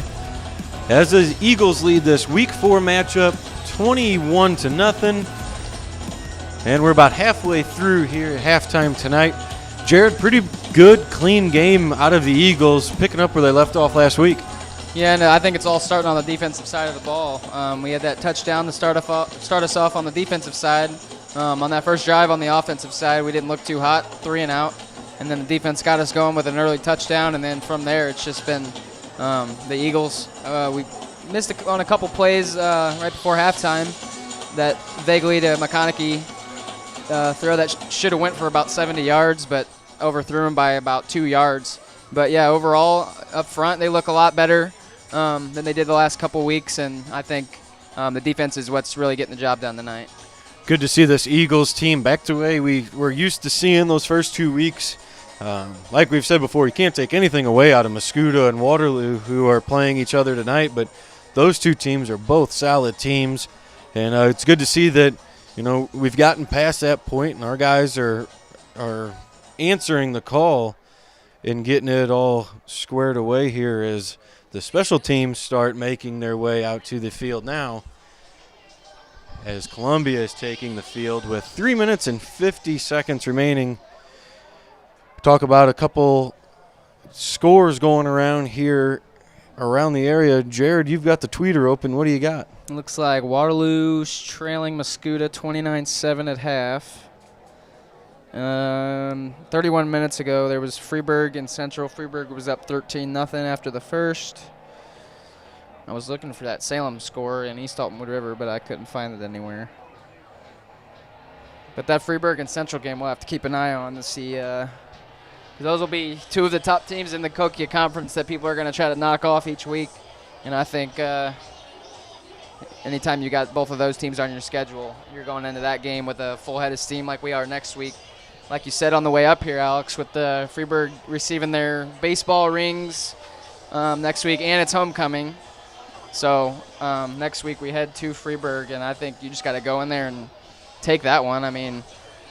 As the Eagles lead this Week 4 matchup, 21-0. And we're about halfway through here at halftime tonight. Jared, pretty good, clean game out of the Eagles, picking up where they left off last week. Yeah, no, I think it's all starting on the defensive side of the ball. We had that touchdown to start us off on the defensive side. On that first drive on the offensive side, we didn't look too hot, 3 and out. And then the defense got us going with an early touchdown, and then from there it's just been the Eagles. We missed on a couple plays right before halftime. That vaguely to McConaughey throw that should have went for about 70 yards, but overthrew him by about 2 yards. But, yeah, overall, up front, they look a lot better than they did the last couple weeks, and I think the defense is what's really getting the job done tonight. Good to see this Eagles team back to the way we were used to seeing those first 2 weeks. Like we've said before, you can't take anything away out of Mascoutah and Waterloo, who are playing each other tonight, but those two teams are both solid teams. And it's good to see that, we've gotten past that point, and our guys are answering the call and getting it all squared away here as the special teams start making their way out to the field now, as Columbia is taking the field with 3 minutes and 50 seconds remaining. Talk about a couple scores going around here around the area. Jared, you've got the tweeter open. What do you got? It looks like Waterloo's trailing Mascoutah 29-7 at half. 31 minutes ago, there was Freeburg and Central. Freeburg was up 13-0 after the first. I was looking for that Salem score in East Alton Wood River, but I couldn't find it anywhere. But that Freeburg and Central game we'll have to keep an eye on to see. Those will be two of the top teams in the Cahokia Conference that people are going to try to knock off each week. And I think anytime you got both of those teams on your schedule, you're going into that game with a full head of steam like we are next week. Like you said on the way up here, Alex, with the Freeburg receiving their baseball rings next week, and it's homecoming. So next week we head to Freeburg, and I think you just got to go in there and take that one. I mean,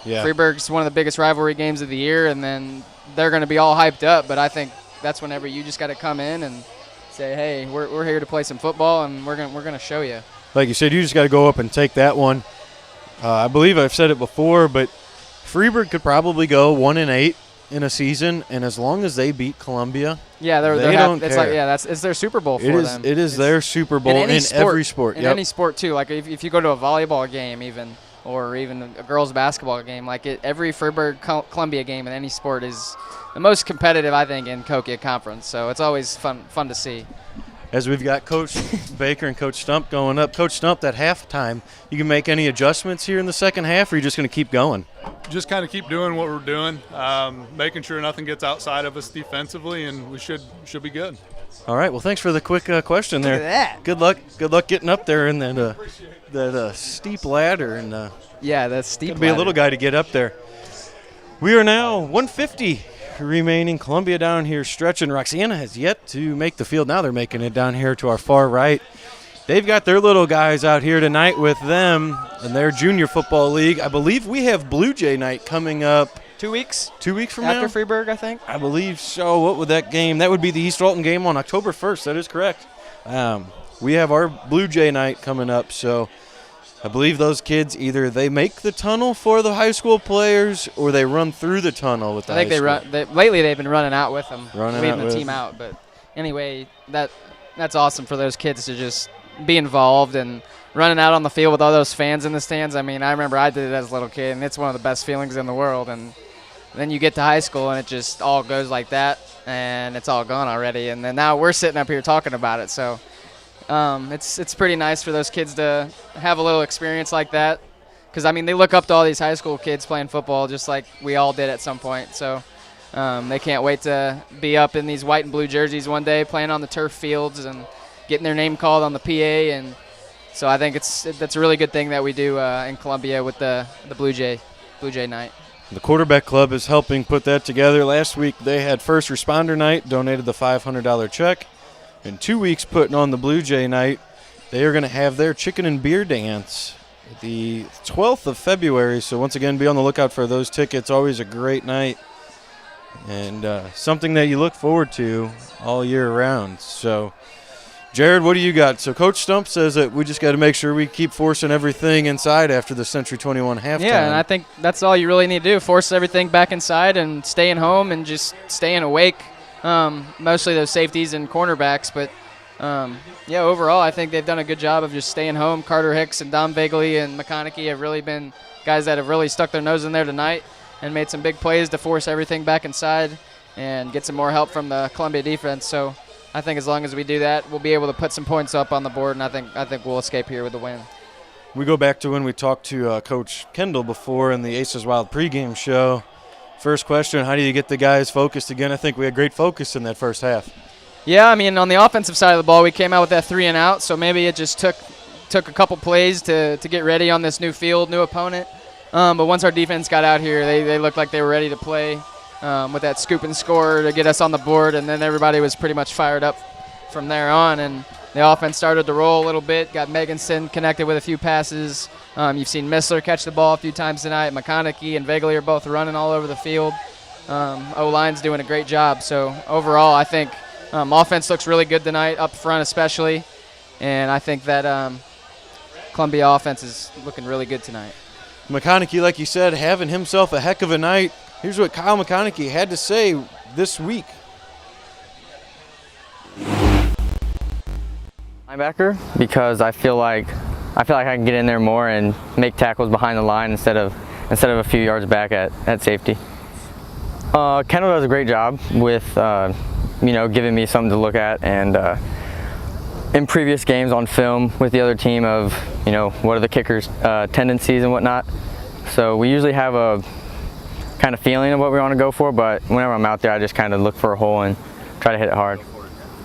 yeah. Freeburg's one of the biggest rivalry games of the year, and then they're going to be all hyped up. But I think that's whenever you just got to come in and say, hey, we're here to play some football, and we're gonna show you. Like you said, you just got to go up and take that one. I believe I've said it before, but Freeburg could probably go 1-8 in a season, and as long as they beat Columbia, yeah, they don't care. It's like, yeah, it's their Super Bowl for them. It is their Super Bowl in every sport. In any sport too. Like if you go to a volleyball game, even or even a girls' basketball game, like every Freeburg Columbia game in any sport is the most competitive, I think, in Cahokia Conference. So it's always fun to see. As we've got Coach Baker and Coach Stump going up. Coach Stump, at halftime, you can make any adjustments here in the second half, or are you just going to keep going? Just kind of keep doing what we're doing, making sure nothing gets outside of us defensively, and we should be good. All right. Well, thanks for the quick question there. Look at that. Good luck getting up there in that steep ladder. And yeah, that's steep ladder. Be a little guy to get up there. We are now 150 remaining. Columbia down here stretching. Roxana has yet to make the field. Now they're making it down here to our far right. They've got their little guys out here tonight with them in their junior football league. I believe we have Blue Jay night coming up. 2 weeks? 2 weeks from now? After Freeburg, I think? I believe so. What would that game? That would be the East Alton game on October 1st. That is correct. We have our Blue Jay night coming up, so I believe those kids either they make the tunnel for the high school players or they run through the tunnel with the high school. I think lately they've been running out with them, leading the team out. But anyway, that's awesome for those kids to just be involved and running out on the field with all those fans in the stands. I mean, I remember I did it as a little kid, and it's one of the best feelings in the world. And then you get to high school, and it just all goes like that, and it's all gone already. And then now we're sitting up here talking about it. So it's pretty nice for those kids to have a little experience like that, because, I mean, they look up to all these high school kids playing football just like we all did at some point. So they can't wait to be up in these white and blue jerseys one day playing on the turf fields and getting their name called on the PA. And so I think that's a really good thing that we do in Columbia with the Blue Jay night. The quarterback club is helping put that together. Last week they had first responder night, donated the $500 check. In 2 weeks putting on the Blue Jay night, they are going to have their chicken and beer dance the 12th of February. So once again, be on the lookout for those tickets. Always a great night and something that you look forward to all year round. So, Jared, what do you got? So Coach Stump says that we just got to make sure we keep forcing everything inside after the Century 21 halftime. Yeah, and I think that's all you really need to do, force everything back inside and staying home and just staying awake, mostly those safeties and cornerbacks. But, yeah, overall I think they've done a good job of just staying home. Carter Hicks and Dom Vagley and McConaughey have really been guys that have really stuck their nose in there tonight and made some big plays to force everything back inside and get some more help from the Columbia defense. So I think as long as we do that, we'll be able to put some points up on the board, and I think we'll escape here with the win. We go back to when we talked to Coach Kendall before in the Aces Wild pregame show. First question, how do you get the guys focused again? I think we had great focus in that first half. Yeah, I mean, on the offensive side of the ball, we came out with that 3 and out, so maybe it just took a couple plays to get ready on this new field, new opponent. But once our defense got out here, they looked like they were ready to play. With that scoop and score to get us on the board, and then everybody was pretty much fired up from there on, and the offense started to roll a little bit, got Meganson connected with a few passes. You've seen Missler catch the ball a few times tonight. McConaughey and Vagley are both running all over the field. O-line's doing a great job. So overall, I think offense looks really good tonight, up front especially, and I think that Columbia offense is looking really good tonight. McConaughey, like you said, having himself a heck of a night. Here's what Kyle McConaughey had to say this week. Linebacker, because I feel like I can get in there more and make tackles behind the line instead of a few yards back at safety. Kendall does a great job with giving me something to look at, and in previous games on film with the other team of what are the kickers' tendencies and whatnot. So we usually have a kind of feeling of what we want to go for, but whenever I'm out there, I just kind of look for a hole and try to hit it hard.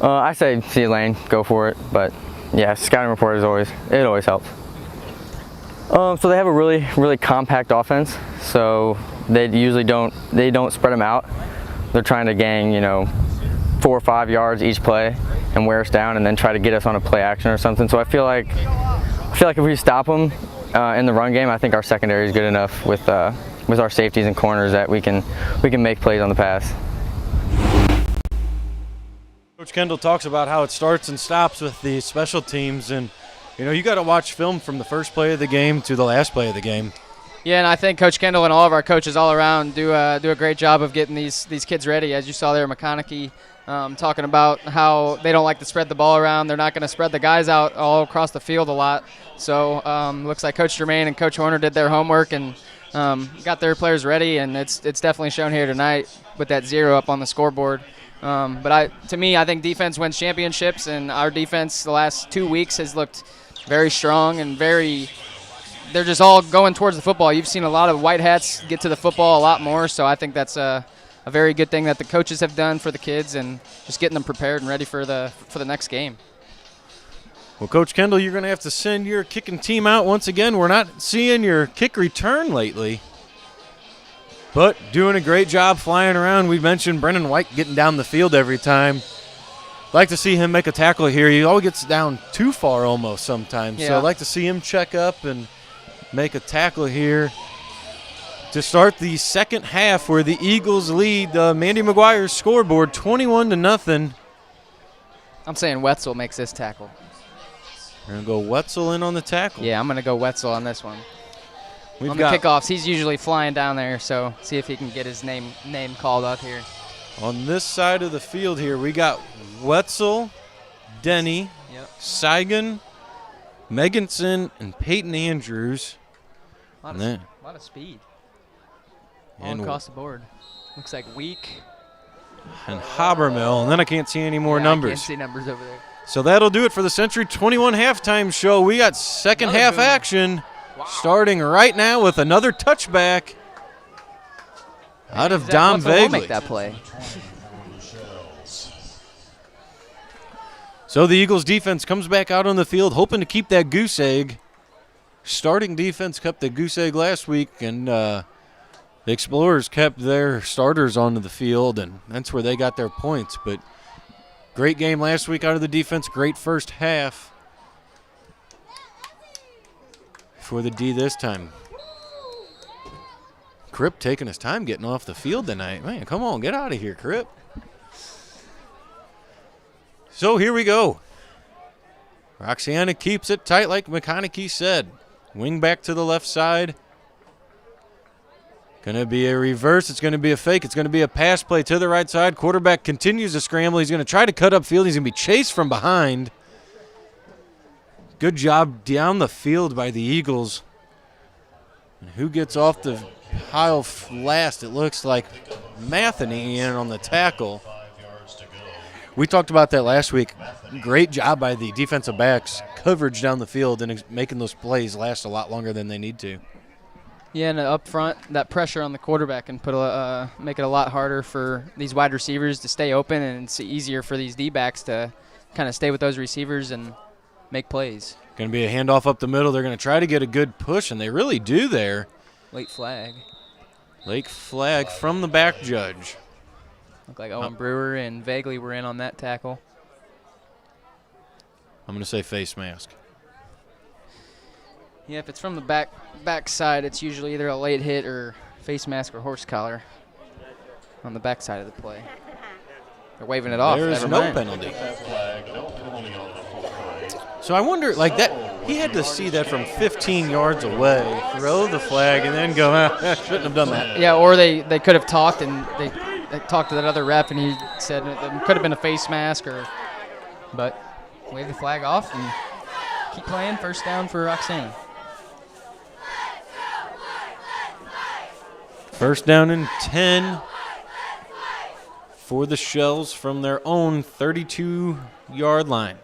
I say see a lane, go for it, but yeah, scouting report always helps. So they have a really compact offense, so they usually don't spread them out. They're trying to gang 4 or 5 yards each play and wear us down, and then try to get us on a play action or something. So I feel like if we stop them in the run game, I think our secondary is good enough with our safeties and corners that we can make plays on the pass. Coach Kendall talks about how it starts and stops with the special teams, and you got to watch film from the first play of the game to the last play of the game. Yeah, and I think Coach Kendall and all of our coaches all around do a great job of getting these kids ready. As you saw there, McConaughey talking about how they don't like to spread the ball around. They're not going to spread the guys out all across the field a lot. So looks like Coach Germain and Coach Horner did their homework and got their players ready, and it's definitely shown here tonight with that 0 up on the scoreboard. But to me, I think defense wins championships, and our defense the last 2 weeks has looked very strong and they're just all going towards the football. You've seen a lot of white hats get to the football a lot more, so I think that's a very good thing that the coaches have done for the kids and just getting them prepared and ready for the next game. Well, Coach Kendall, you're going to have to send your kicking team out once again. We're not seeing your kick return lately, but doing a great job flying around. We mentioned Brennan White getting down the field every time. Like to see him make a tackle here. He always gets down too far almost sometimes. Yeah. So I'd like to see him check up and make a tackle here to start the second half, where the Eagles lead Mandy McGuire's scoreboard 21-0. I'm saying Wetzel makes this tackle. We're going to go Wetzel in on the tackle. Yeah, I'm going to go Wetzel on this one. We've On the got kickoffs, he's usually flying down there, so see if he can get his name called up here. on this side of the field here, we got Wetzel, Denny, Seigan, Meganson, and Peyton Andrews. A lot of speed. All across the board. Looks like Week. And Habermill, and then I can't see any more numbers. I can't see numbers over there. So that'll do it for the Century 21 halftime show. We got second half action starting right now with another touchback out of Dom Vagley. We'll make that play. So the Eagles defense comes back out on the field hoping to keep that goose egg. Starting defense kept the goose egg last week, and the Explorers kept their starters onto the field, and that's where they got their points. But great game last week out of the defense, great first half. for the D this time. Kripp taking his time getting off the field tonight. Man, come on, get out of here, Kripp. So here we go. Roxana keeps it tight like McConaughey said. Wing back to the left side. Going to be a reverse. It's going to be a fake. It's going to be a pass play to the right side. Quarterback continues to scramble. He's going to try to cut upfield. He's going to be chased from behind. Good job down the field by the Eagles. And who gets off the pile last? It looks like Matheny in on the tackle. We talked about that last week. Great job by the defensive backs. Coverage down the field and making those plays last a lot longer than they need to. Yeah, and up front, that pressure on the quarterback can make it a lot harder for these wide receivers to stay open, and it's easier for these D-backs to kind of stay with those receivers and make plays. Going to be a handoff up the middle. They're going to try to get a good push, and they really do there. Late flag. Late flag from the back judge. Looked like Owen Brewer and Vagley were in on that tackle. I'm going to say face mask. Yeah, if it's from the back side, it's usually either a late hit or face mask or horse collar on the back side of the play. They're waving it off. There's no penalty. So I wonder, like that, he had to see that from 15 yards away, throw the flag, and then go, shouldn't have done that. Yeah, or they could have talked, and they talked to that other ref, and he said it could have been a face mask, but wave the flag off and keep playing. First down for Roxana. First down and 10 for the Shells from their own 32-yard line.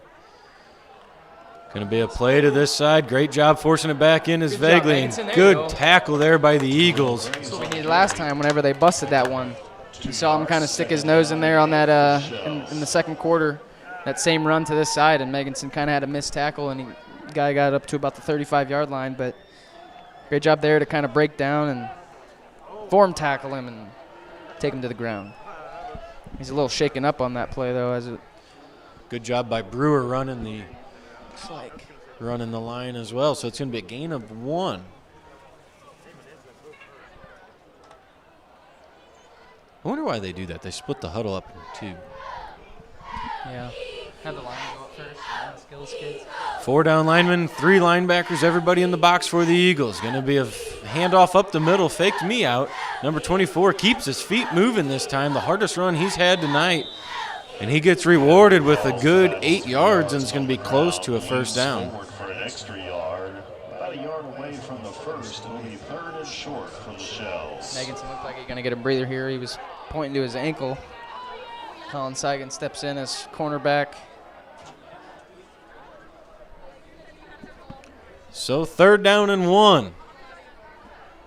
Going to be a play to this side. Great job forcing it back in is Vagley. Good tackle there by the Eagles. That's what we did last time whenever they busted that one. You saw him kind of stick his nose in there on that in the second quarter, that same run to this side, and Meganson kind of had a missed tackle, and the guy got up to about the 35-yard line. But great job there to kind of break down and form tackle him and take him to the ground. He's a little shaken up on that play, though. Good job by Brewer running the line as well. So it's going to be a gain of 1. I wonder why they do that. They split the huddle up in 2. Yeah. Have the line go up first. And skills kids. 4 down linemen, 3 linebackers, everybody in the box for the Eagles. Going to be a handoff up the middle, faked me out. Number 24 keeps his feet moving this time, the hardest run he's had tonight. And he gets rewarded with a good 8 yards, and it's going to be close to a first down. For an extra yard, about a yard away from the first. It'll be 3rd and short for the Shells. Meganson looked like he's going to get a breather here. He was pointing to his ankle. Colin Seigan steps in as cornerback. So 3rd down and 1.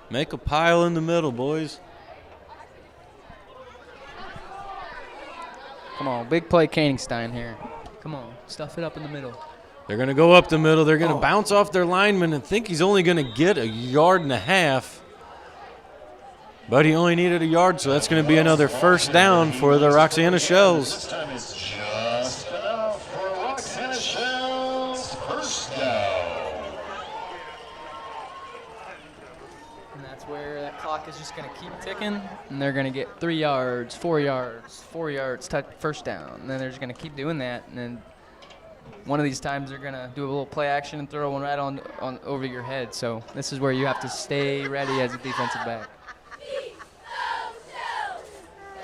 Make a pile in the middle, boys. Come on, big play Koenigstein here. Come on, stuff it up in the middle. They're going to go up the middle. They're going to bounce off their lineman and think he's only going to get 1.5 yards. But he only needed 1 yard, so that's going to be another first down for the Roxana Shells. This time it's just enough for Roxana Shells. First down. And that's where that clock is just going to keep ticking, and they're going to get 3 yards, 4 yards, 4 yards, first down. And then they're just going to keep doing that, and then one of these times they're going to do a little play action and throw one right on over your head. So this is where you have to stay ready as a defensive back.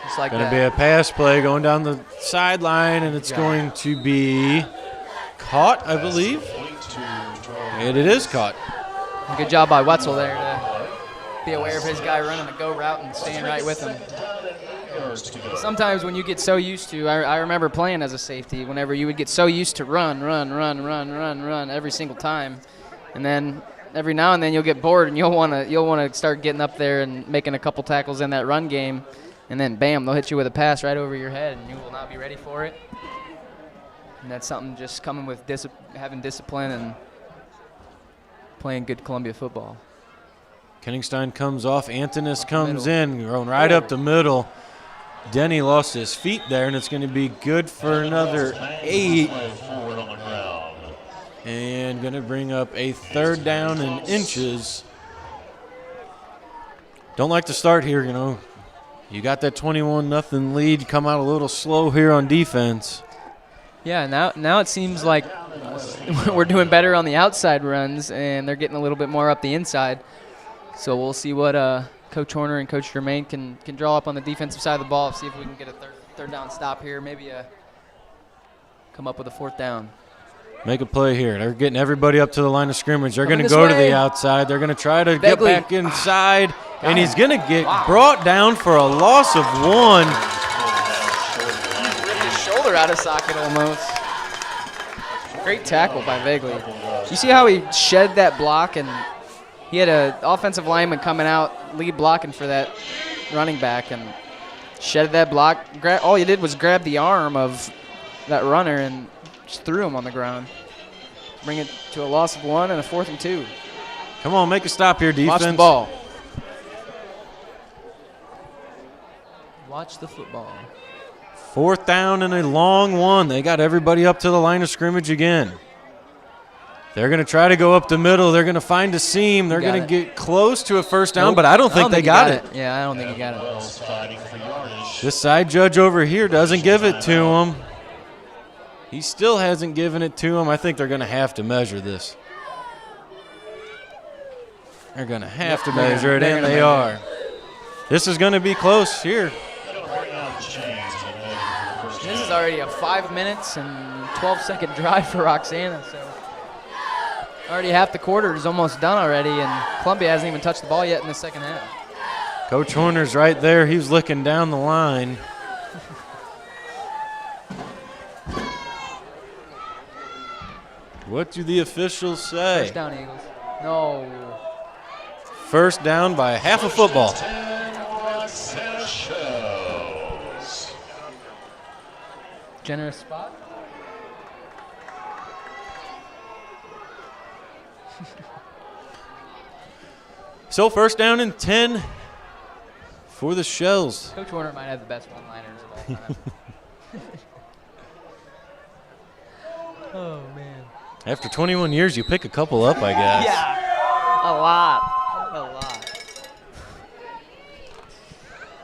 Just like Going to be a pass play going down the sideline, and it's going to be caught, I believe. And it is caught. Good job by Wetzel there to be aware of his guy running the go route and staying right with him. Sometimes when you get so used to, I remember playing as a safety, whenever you would get so used to run every single time, and then every now and then you'll get bored and you'll want to start getting up there and making a couple tackles in that run game, and then bam, they'll hit you with a pass right over your head, and you will not be ready for it. And that's something just coming with having discipline and playing good Columbia football. Koenigstein comes off. Antonis comes in, going right up the middle. Denny lost his feet there, and it's going to be good for another 8. And going to bring up a 3rd down and inches. Don't like to start here, you know. You got that 21-0 lead. You come out a little slow here on defense. Yeah, now it seems like we're doing better on the outside runs, and they're getting a little bit more up the inside. So we'll see what Coach Horner and Coach Germain can draw up on the defensive side of the ball. See if we can get a third down stop here. Maybe come up with a 4th down. Make a play here. They're getting everybody up to the line of scrimmage. They're going to go to the outside. They're going to try to get back inside. And he's going to get brought down for a loss of 1. Ripped his shoulder out of socket almost. Great tackle by Vegley. You see how he shed that block, and he had an offensive lineman coming out, lead blocking for that running back, and shedded that block. All he did was grab the arm of that runner and just threw him on the ground. Bring it to a loss of 1 and a 4th and 2. Come on, make a stop here, defense. Watch the ball. Watch the football. 4th down and a long 1. They got everybody up to the line of scrimmage again. They're going to try to go up the middle. They're going to find a seam. They're going to get close to a 1st down, but I don't think they got it. Yeah, I don't think he got it. This side judge over here doesn't give it to him. He still hasn't given it to him. I think they're going to have to measure this. They're going to have to measure it, and they are. This is going to be close here. This is already a 5 minutes and 12-second drive for Roxana. So already half the quarter is almost done already, and Columbia hasn't even touched the ball yet in the second half. Coach Horner's right there. He's looking down the line. What do the officials say? 1st down, Eagles. No. 1st down by half a football. Roxana Shells. Generous spot. So 1st down and 10 for the Shells. Coach Horner might have the best one-liners of all time. Oh, man. After 21 years, you pick a couple up, I guess. Yeah, a lot.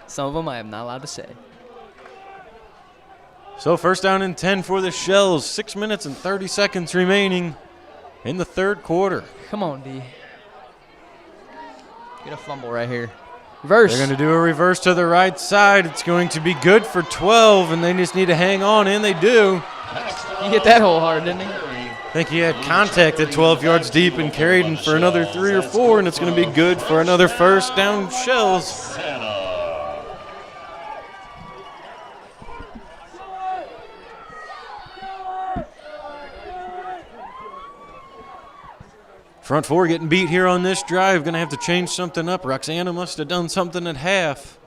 Some of them I am not allowed to say. So 1st down and 10 for the Shells. 6 minutes and 30 seconds remaining in the 3rd quarter. Come on, D. Get a fumble right here. Reverse. They're going to do a reverse to the right side. It's going to be good for 12, and they just need to hang on, and they do. He hit that hole hard, didn't he? I think he had contact at 12 yards deep and carried him for another 3 or 4, and it's going to be good for another 1st down Shells. Front 4 getting beat here on this drive. Going to have to change something up. Roxana must have done something at half.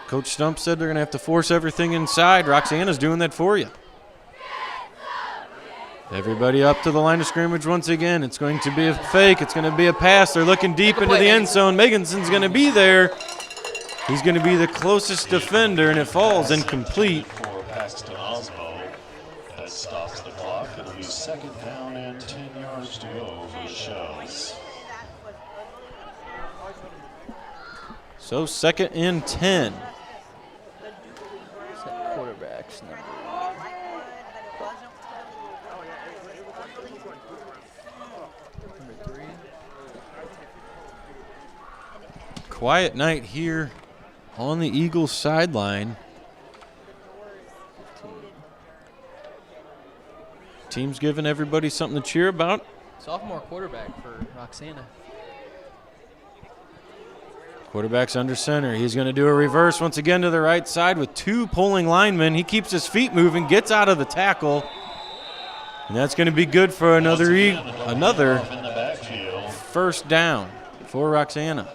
Coach Stump said they're going to have to force everything inside. Roxana's doing that for you. Everybody up to the line of scrimmage once again. It's going to be a fake. It's going to be a pass. They're looking deep into the end zone. Meganson's going to be there. He's going to be the closest defender, and it falls incomplete. That stops the clock. It'll be 2nd down and 10 yards to go for the Shells. So 2nd and 10. Quarterback's number. Number 3. Quiet night here on the Eagles sideline. Team's giving everybody something to cheer about. Sophomore quarterback for Roxana. Quarterback's under center. He's going to do a reverse once again to the right side with 2 pulling linemen. He keeps his feet moving, gets out of the tackle. And that's going to be good for another 1st down for Roxana.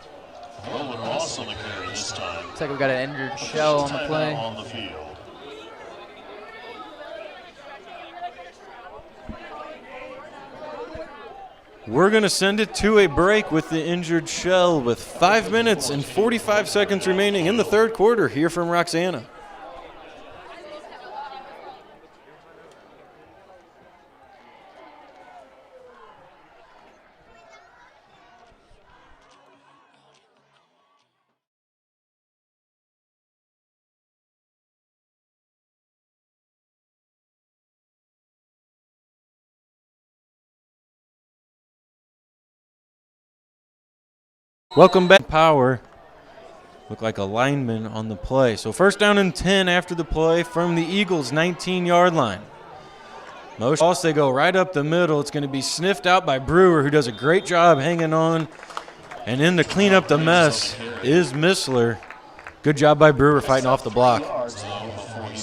Looks like we've got an injured Shell on the play. On the field. We're going to send it to a break with the injured Shell with 5 minutes and 45 seconds remaining in the 3rd quarter here from Roxana. Welcome back. Power. Look like a lineman on the play. So first down and 10 after the play from the Eagles' 19-yard line. Motion. Also, they go right up the middle. It's going to be sniffed out by Brewer, who does a great job hanging on. And in to clean up the mess is Missler. Good job by Brewer fighting off the block. Great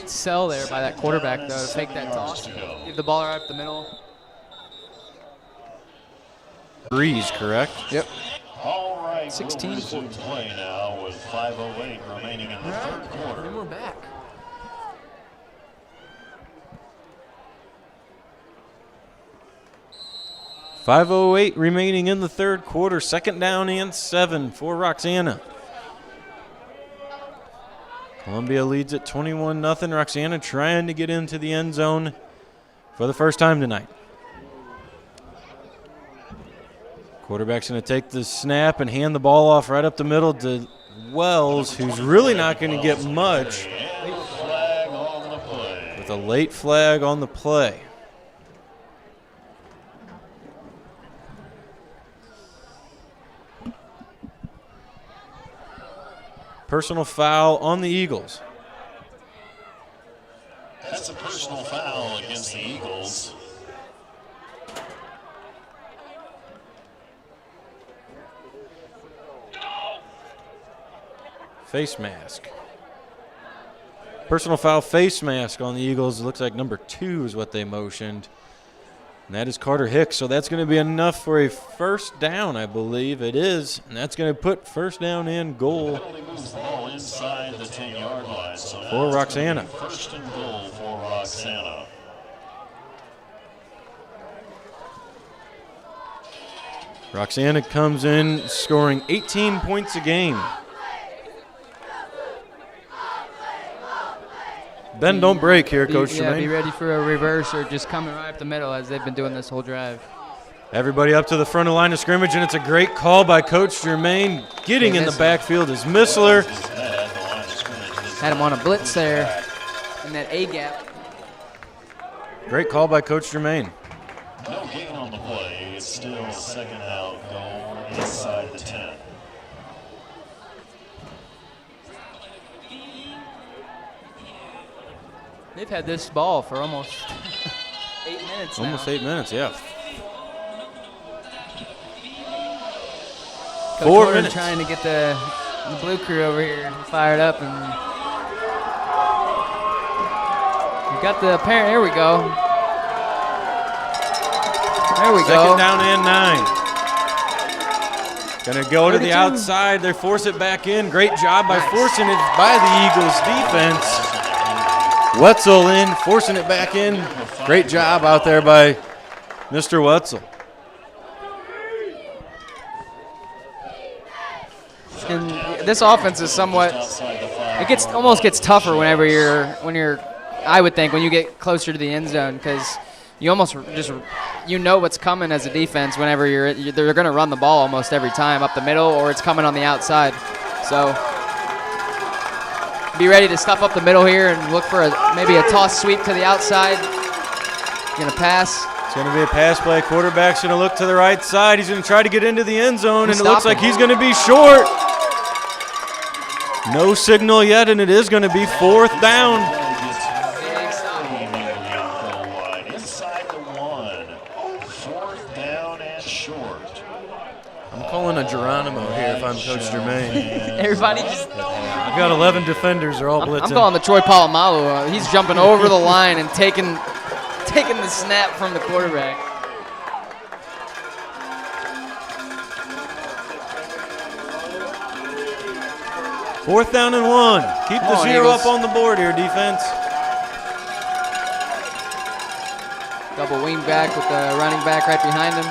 sell there by that quarterback, though, to take that toss. Give the ball right up the middle. Breeze, correct? Yep. All right, 16. Play now with 5:08 remaining in the third quarter. And we're back. .508 remaining in the third quarter. Second down and 7 for Roxana. Columbia leads at 21-0. Roxana trying to get into the end zone for the first time tonight. Quarterback's going to take the snap and hand the ball off right up the middle to Wells, who's really not going to get much with a late flag on the play. Personal foul on the Eagles. That's a personal foul against the Eagles. Face mask. Personal foul face mask on the Eagles. It looks like number 2 is what they motioned. And that is Carter Hicks. So that's going to be enough for a first down, I believe it is. And that's going to put first down and goal Inside the 10-yard line. So for Roxana. First and goal for Roxana. Roxana comes in scoring 18 points a game. Bend don't break here, Coach Jermaine. Be ready for a reverse or just coming right up the middle as they've been doing this whole drive. Everybody up to the front of the line of scrimmage, and it's a great call by Coach Jermaine. Getting in the backfield is Missler. Had him on a blitz there in that A gap. Great call by Coach Jermaine. No gain on the play. It's still second out, goal inside the 10. They've had this ball for almost 8 minutes now. Almost 8 minutes, yeah. Coach 4 Warren minutes. trying to get the blue crew over here fired up. And we've got the parent. Here we go. There we go. Second down and 9. Going to go to the 32. outside. They force it back in. Great job by forcing it by the Eagles defense. Wetzel in, forcing it back in. Great job out there by Mr. Wetzel. And this offense is somewhat. It almost gets tougher whenever you're. I would think when you get closer to the end zone because you almost just what's coming as a defense whenever they're going to run the ball almost every time up the middle or it's coming on the outside. So. Be ready to stuff up the middle here and look for maybe a toss sweep to the outside. Going to pass. It's going to be a pass play. Quarterback's going to look to the right side. He's going to try to get into the end zone, and it looks like he's going to be short. No signal yet, and it is going to be fourth down. Inside the 1. Fourth down and short. I'm calling a Geronimo here if I'm Coach Jermaine. Everybody just. I've got 11 defenders. They're all blitzing. I'm calling the Troy Polamalu. He's jumping over the line and taking the snap from the quarterback. Fourth down and 1. Keep the 0 Eagles. up on the board here, defense. Double wing back with the running back right behind him.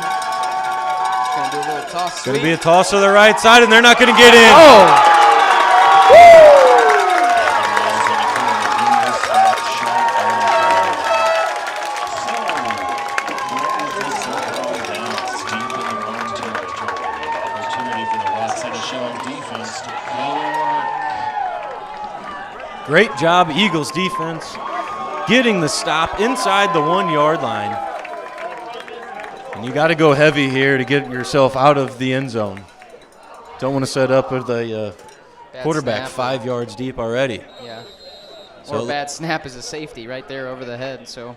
Going to do a little toss. It's going to be a toss to the right side, and they're not going to get in. Oh! Great job, Eagles defense, getting the stop inside the 1 yard line. And you got to go heavy here to get yourself out of the end zone. Don't want to set up with the quarterback 5 yards deep already. Yeah. So Or a bad snap is a safety right there over the head. So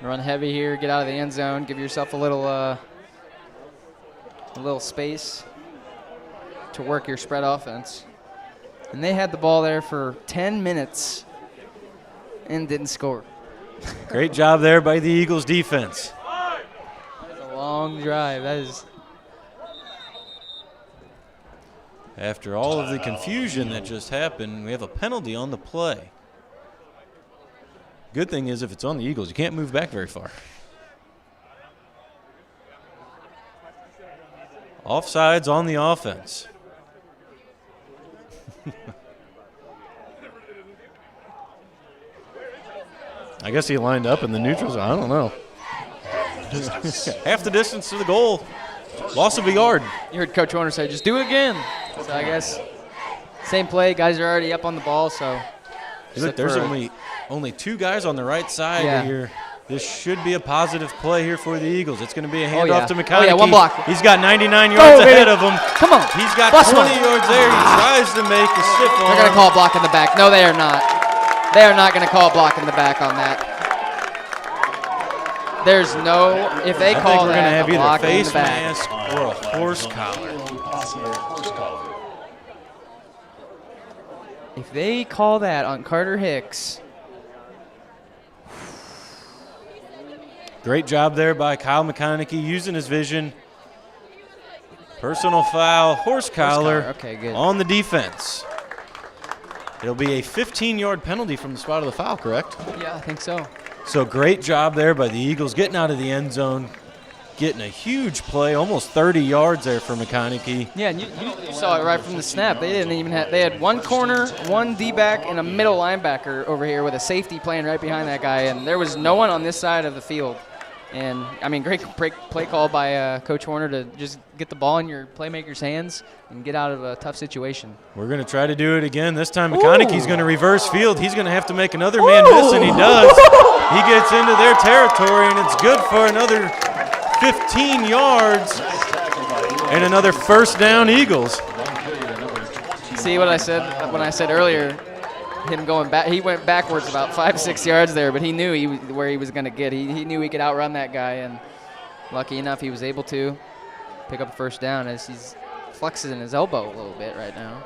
run heavy here, get out of the end zone, give yourself a little space to work your spread offense. And they had the ball there for 10 minutes and didn't score. Great job there by the Eagles defense. That's a long drive. That is. After all of the confusion that just happened, we have a penalty on the play. Good thing is if it's on the Eagles, you can't move back very far. Offsides on the offense. I guess he lined up in the neutral zone. I don't know. Half the distance to the goal. Loss of a yard. You heard Coach Warner say, just do it again. So I guess same play. Guys are already up on the ball, so. Look, there's only 2 guys on the right side here. This should be a positive play here for the Eagles. It's going to be a handoff to McConaughey. Oh, yeah, one block. He's got 99 yards ahead of him. Come on. He's got Plus 20 one. yards there. He tries to make a stiff arm. They're going to call a block in the back. No, they are not. They are not going to call a block in the back on that. There's no, if they call that, a block in the back. I think we're going to have either face mask or a horse collar. If they call that on Carter Hicks. Great job there by Kyle McConaughey using his vision. Personal foul, horse collar Okay, good. on the defense. It'll be a 15-yard penalty from the spot of the foul, correct? Yeah, I think so. So great job there by the Eagles getting out of the end zone, getting a huge play, almost 30 yards there for McConaughey. Yeah, and you saw it right from the snap. They didn't even have. They had one corner, one D-back, and a middle linebacker over here with a safety playing right behind that guy, and there was no one on this side of the field. And, I mean, great play call by Coach Warner to just get the ball in your playmaker's hands and get out of a tough situation. We're going to try to do it again. This time McConaughey's going to reverse field. He's going to have to make another man miss, and he does. He gets into their territory, and it's good for another 15 yards and another first down Eagles. See what I said when I said earlier, him going back, he went backwards about 5-6 yards there, but he knew where he was going to get. He knew he could outrun that guy, and lucky enough he was able to pick up a first down as he's flexing his elbow a little bit right now.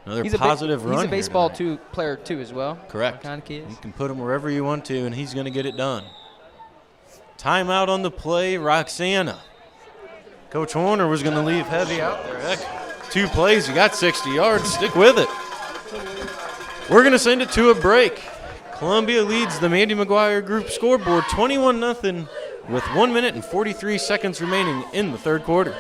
Another He's positive run. He's a baseball here player too as well. Correct. McConaughey is. You can put him wherever you want to, and he's going to get it done. Timeout on the play, Roxana. Coach Horner was going to leave heavy out there. Heck, 2 plays, you got 60 yards. Stick with it. We're going to send it to a break. Columbia leads the Mandy McGuire Group scoreboard 21-0 with 1 minute and 43 seconds remaining in the third quarter.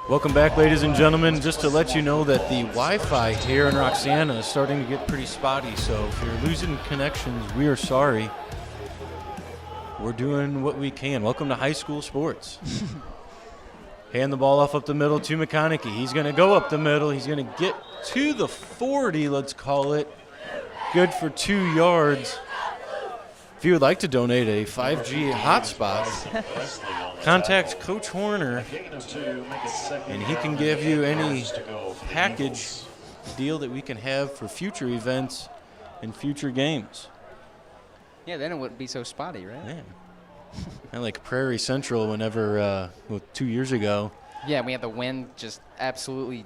Welcome back, ladies and gentlemen. Just to let you know that the Wi-Fi here in Roxana is starting to get pretty spotty, so if you're losing connections, we are sorry. We're doing what we can. Welcome to high school sports. Hand the ball off up the middle to McConaughey. He's going to go up the middle. He's going to get to the 40, let's call it. Good for 2 yards. If you would like to donate a 5G hotspot, contact Coach Horner, and he can give you any package deal that we can have for future events and future games. Yeah, then it wouldn't be so spotty, right? Yeah. And like Prairie Central, whenever 2 years ago, Yeah, we had the wind just absolutely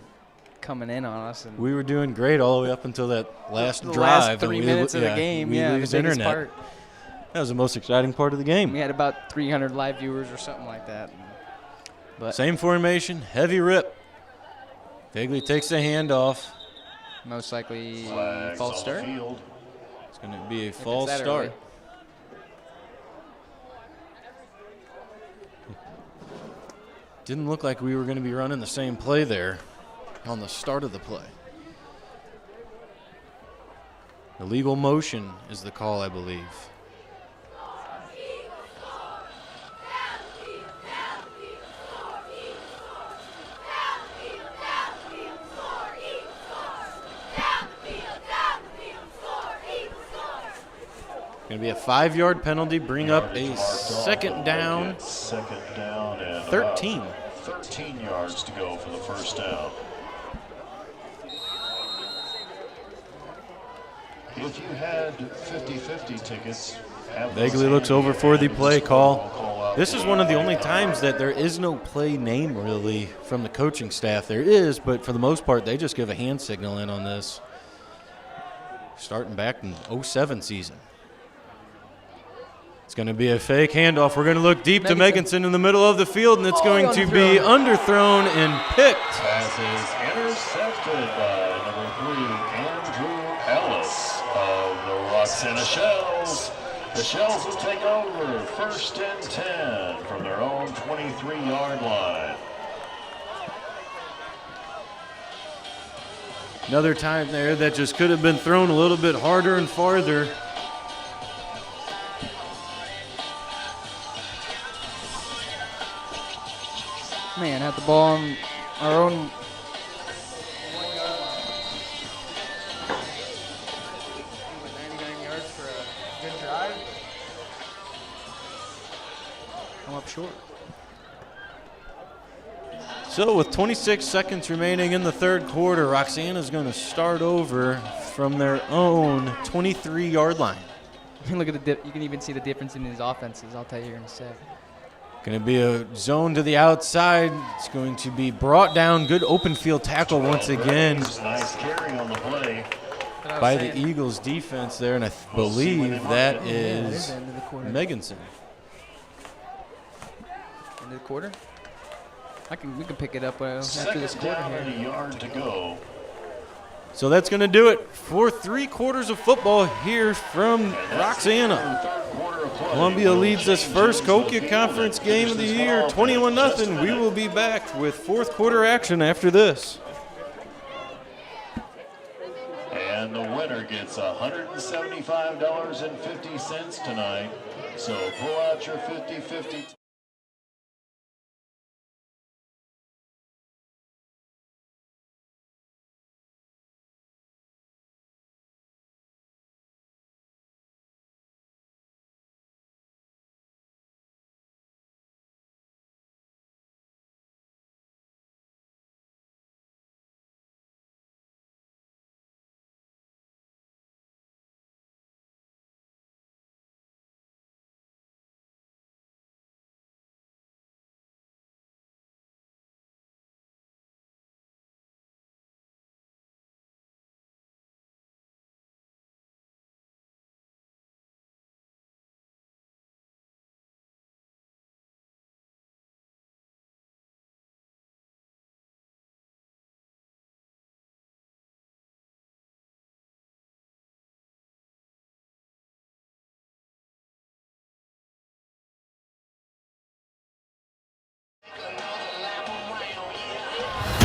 coming in on us. And we were doing great all the way up until that last the drive. last 3 minutes of the game, we the lose biggest internet. part. That was the most exciting part of the game. We had about 300 live viewers or something like that. But Same formation, heavy rip. Vagley takes the handoff. most likely Flags false on start. the field. It's going to be a it's false that start. early. Didn't look like we were going to be running the same play there on the start of the play. Illegal motion is the call, I believe. Going to be a 5-yard penalty, bring up a second down. Second down and 13. 13 yards to go for the first down. If you had 50-50 tickets, Vagley looks over for the play call. This is one of the only times that there is no play name really from the coaching staff. There is, but for the most part, they just give a hand signal in on this. Starting back in 07 season. It's going to be a fake handoff. We're going to look deep to Meganson in the middle of the field, and it's going to be underthrown and picked. Pass is intercepted by number 3, Andrew Ellis of the Roxana Shells. The Shells will take over first and 10 from their own 23-yard line. Another time there that just could have been thrown a little bit harder and farther. Man, had the ball on our own. Come up short. So with 26 seconds remaining in the third quarter, Roxana's going to start over from their own 23-yard line. Look at you can even see the difference in these offenses. I'll tell you here in a sec. Going to be a zone to the outside. It's going to be brought down. Good open field tackle once again Nice carry on the play. by the Eagles defense there, and I believe that is End of the quarter. Meganson. End of the quarter. We can pick it up after Second this quarter down here. and a yard to go. So that's going to do it for 3 quarters of football here from Roxana. Third quarter of play. Columbia leads this first Cahokia Conference game of the year, 21-0. We will be back with fourth quarter action after this. And the winner gets $175.50 tonight. So pull out your 50-50.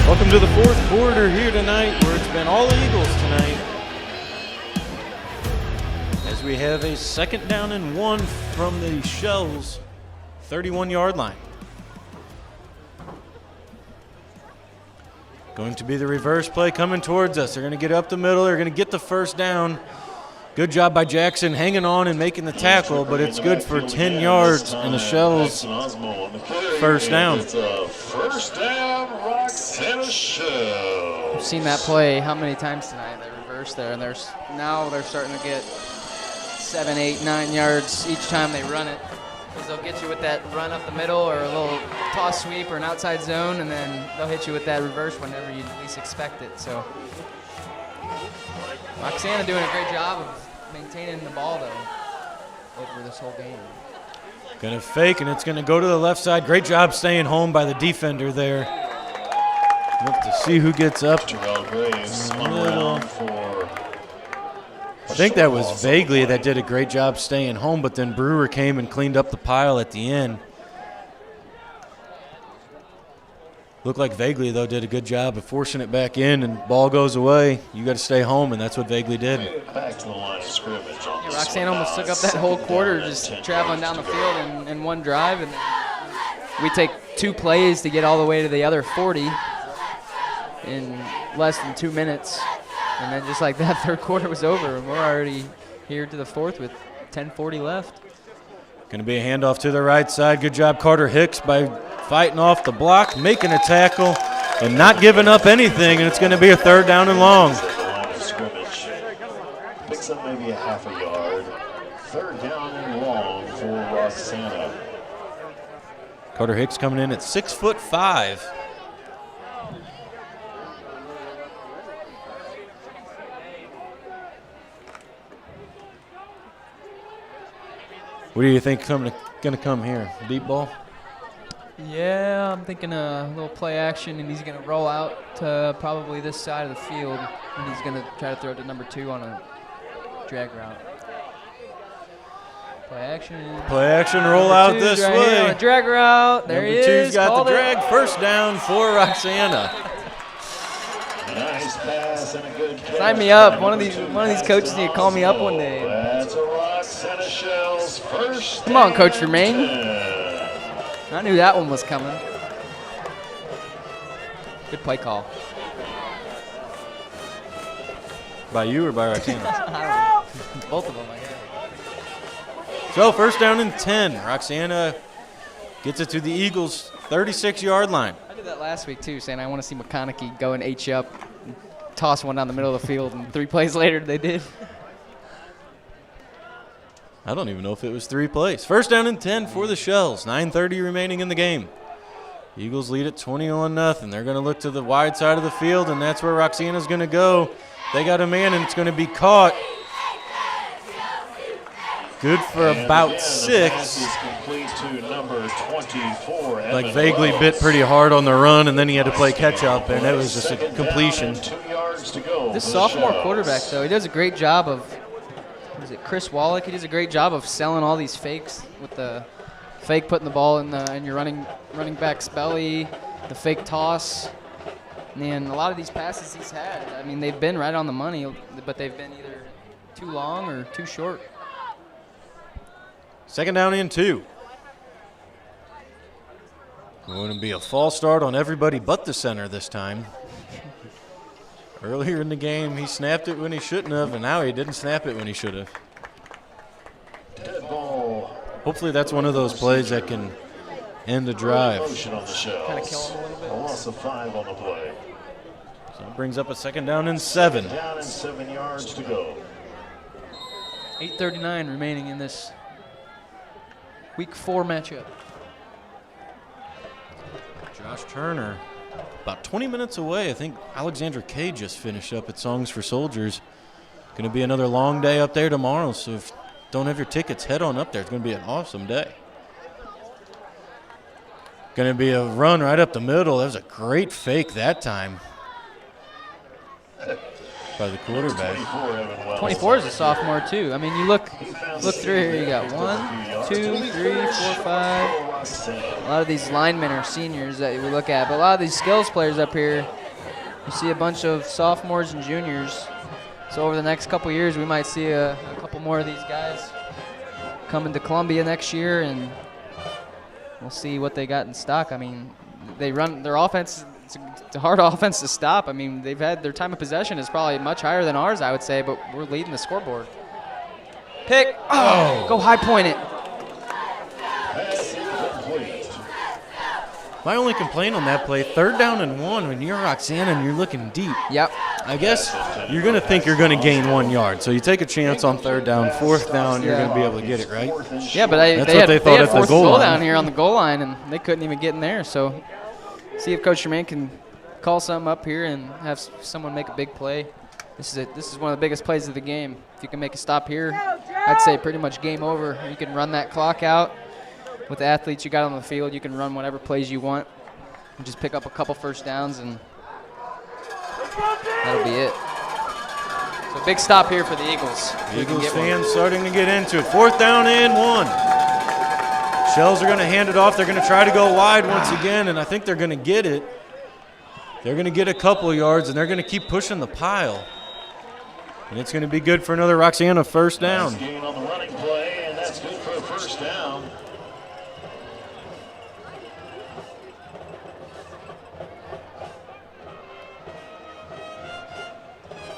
Welcome to the fourth quarter here tonight, where it's been all Eagles tonight. As we have a second down and 1 from the Shells, 31-yard line. Going to be the reverse play coming towards us. They're going to get up the middle. They're going to get the first down. Good job by Jackson hanging on and making the tackle, but it's good for 10 yards and the Shells first down. It's a first down, Roxana Shells. I've seen that play how many times tonight? They reverse there, and now they're starting to get 7, 8, 9 yards each time they run it. Because they'll get you with that run up the middle or a little toss sweep or an outside zone, and then they'll hit you with that reverse whenever you least expect it. So Roxana doing a great job of maintaining the ball, though, over this whole game. Going to fake, and it's going to go to the left side. Great job staying home by the defender there. We'll have to see who gets up. I think that was Vagley that did a great job staying home, but then Brewer came and cleaned up the pile at the end. Looked like Vagley, though, did a good job of forcing it back in, and ball goes away. You got to stay home, and that's what Vagley did. Back to the line of scrimmage. Yeah, Roxana almost took up that whole quarter just traveling down the field in one drive, and we take 2 plays to get all the way to the other 40 in less than 2 minutes. And then just like that, third quarter was over, and we're already here to the fourth with 10:40 left. Going to be a handoff to the right side. Good job, Carter Hicks, by fighting off the block, making a tackle, and not giving up anything, and it's going to be a 3rd down and long. Picks up maybe a half a yard. 3rd down and long for Roxana. Carter Hicks coming in at 6'5". What do you think going to come here? Deep ball? Yeah, I'm thinking a little play action, and he's going to roll out to probably this side of the field, and he's going to try to throw it to number 2 on a drag route. Play action. Play action, roll out this right way. On a drag route. There he is. Number 2's got the drag. 1st down for Roxana. Nice pass and a good catch. Sign me up. One of these coaches need to call me up one day. That's a Roxana Shells 1st. Come on, Coach Romaine. I knew that one was coming. Good play call. By you or by Roxana? Both of them, I guess. So 1st down and 10. Roxana gets it to the Eagles' 36-yard line. I did that last week, too, saying I want to see McConaughey go and H up, and toss one down the middle of the field, and 3 plays later they did. I don't even know if it was 3 plays. 1st down and 10 for the Shells. 9:30 remaining in the game. Eagles lead at 21-0. They're going to look to the wide side of the field, and that's where Roxana's going to go. They got a man, and it's going to be caught. Good for about 6. Like Vagley bit pretty hard on the run, and then he had to play catch-up, and it was just a completion. This sophomore quarterback, though, he does a great job of – is it Chris Wallach? He does a great job of selling all these fakes with the fake putting the ball in your running back's belly, the fake toss. And a lot of these passes he's had, I mean, they've been right on the money, but they've been either too long or too short. 2nd down and 2. Going to be a false start on everybody but the center this time. Earlier in the game, he snapped it when he shouldn't have, and now he didn't snap it when he should have. Hopefully that's one of those plays that can end the drive. Kind of kill him a little bit. Loss of 5 on the play. So it brings up a 2nd down and 7. Down and 7 yards to go. 8:39 remaining in this Week 4 matchup. Josh Turner, about 20 minutes away. I think Alexandra Kay just finished up at Songs for Soldiers. Going to be another long day up there tomorrow, so if you don't have your tickets, head on up there. It's going to be an awesome day. Going to be a run right up the middle. That was a great fake that time by the quarterback. 24 is a sophomore, too. I mean, you look through here. You got 1, 2, 3, 4, 5. A lot of these linemen are seniors that we look at, but a lot of these skills players up here, you see a bunch of sophomores and juniors. So over the next couple years, we might see a couple more of these guys coming to Columbia next year, and we'll see what they got in stock. I mean, they run their offense. It's a hard offense to stop. I mean, they've had their time of possession is probably much higher than ours, I would say, but we're leading the scoreboard. Pick. Oh, go high point it. My only complaint on that play, 3rd down and 1 when you're Roxana and you're looking deep. Yep. I guess you're going to think you're going to gain 1 yard. So you take a chance on 3rd down, 4th down, you're going to be able to get it, right? Yeah, but That's they what had they thought at the 4th goal goal line. down here on the goal line, and they couldn't even get in there. So see if Coach Tremaine can call something up here and have someone make a big play. This is one of the biggest plays of the game. If you can make a stop here, I'd say pretty much game over. You can run that clock out. With the athletes you got on the field, you can run whatever plays you want and just pick up a couple 1st downs, and that'll be it. So big stop here for the Eagles. Eagles fans starting to get into it. 4th down and 1. Shells are going to hand it off. They're going to try to go wide once again, and I think they're going to get it. They're going to get a couple yards, and they're going to keep pushing the pile. And it's going to be good for another Roxana 1st down. Nice gain on the running play, and that's good for a 1st down.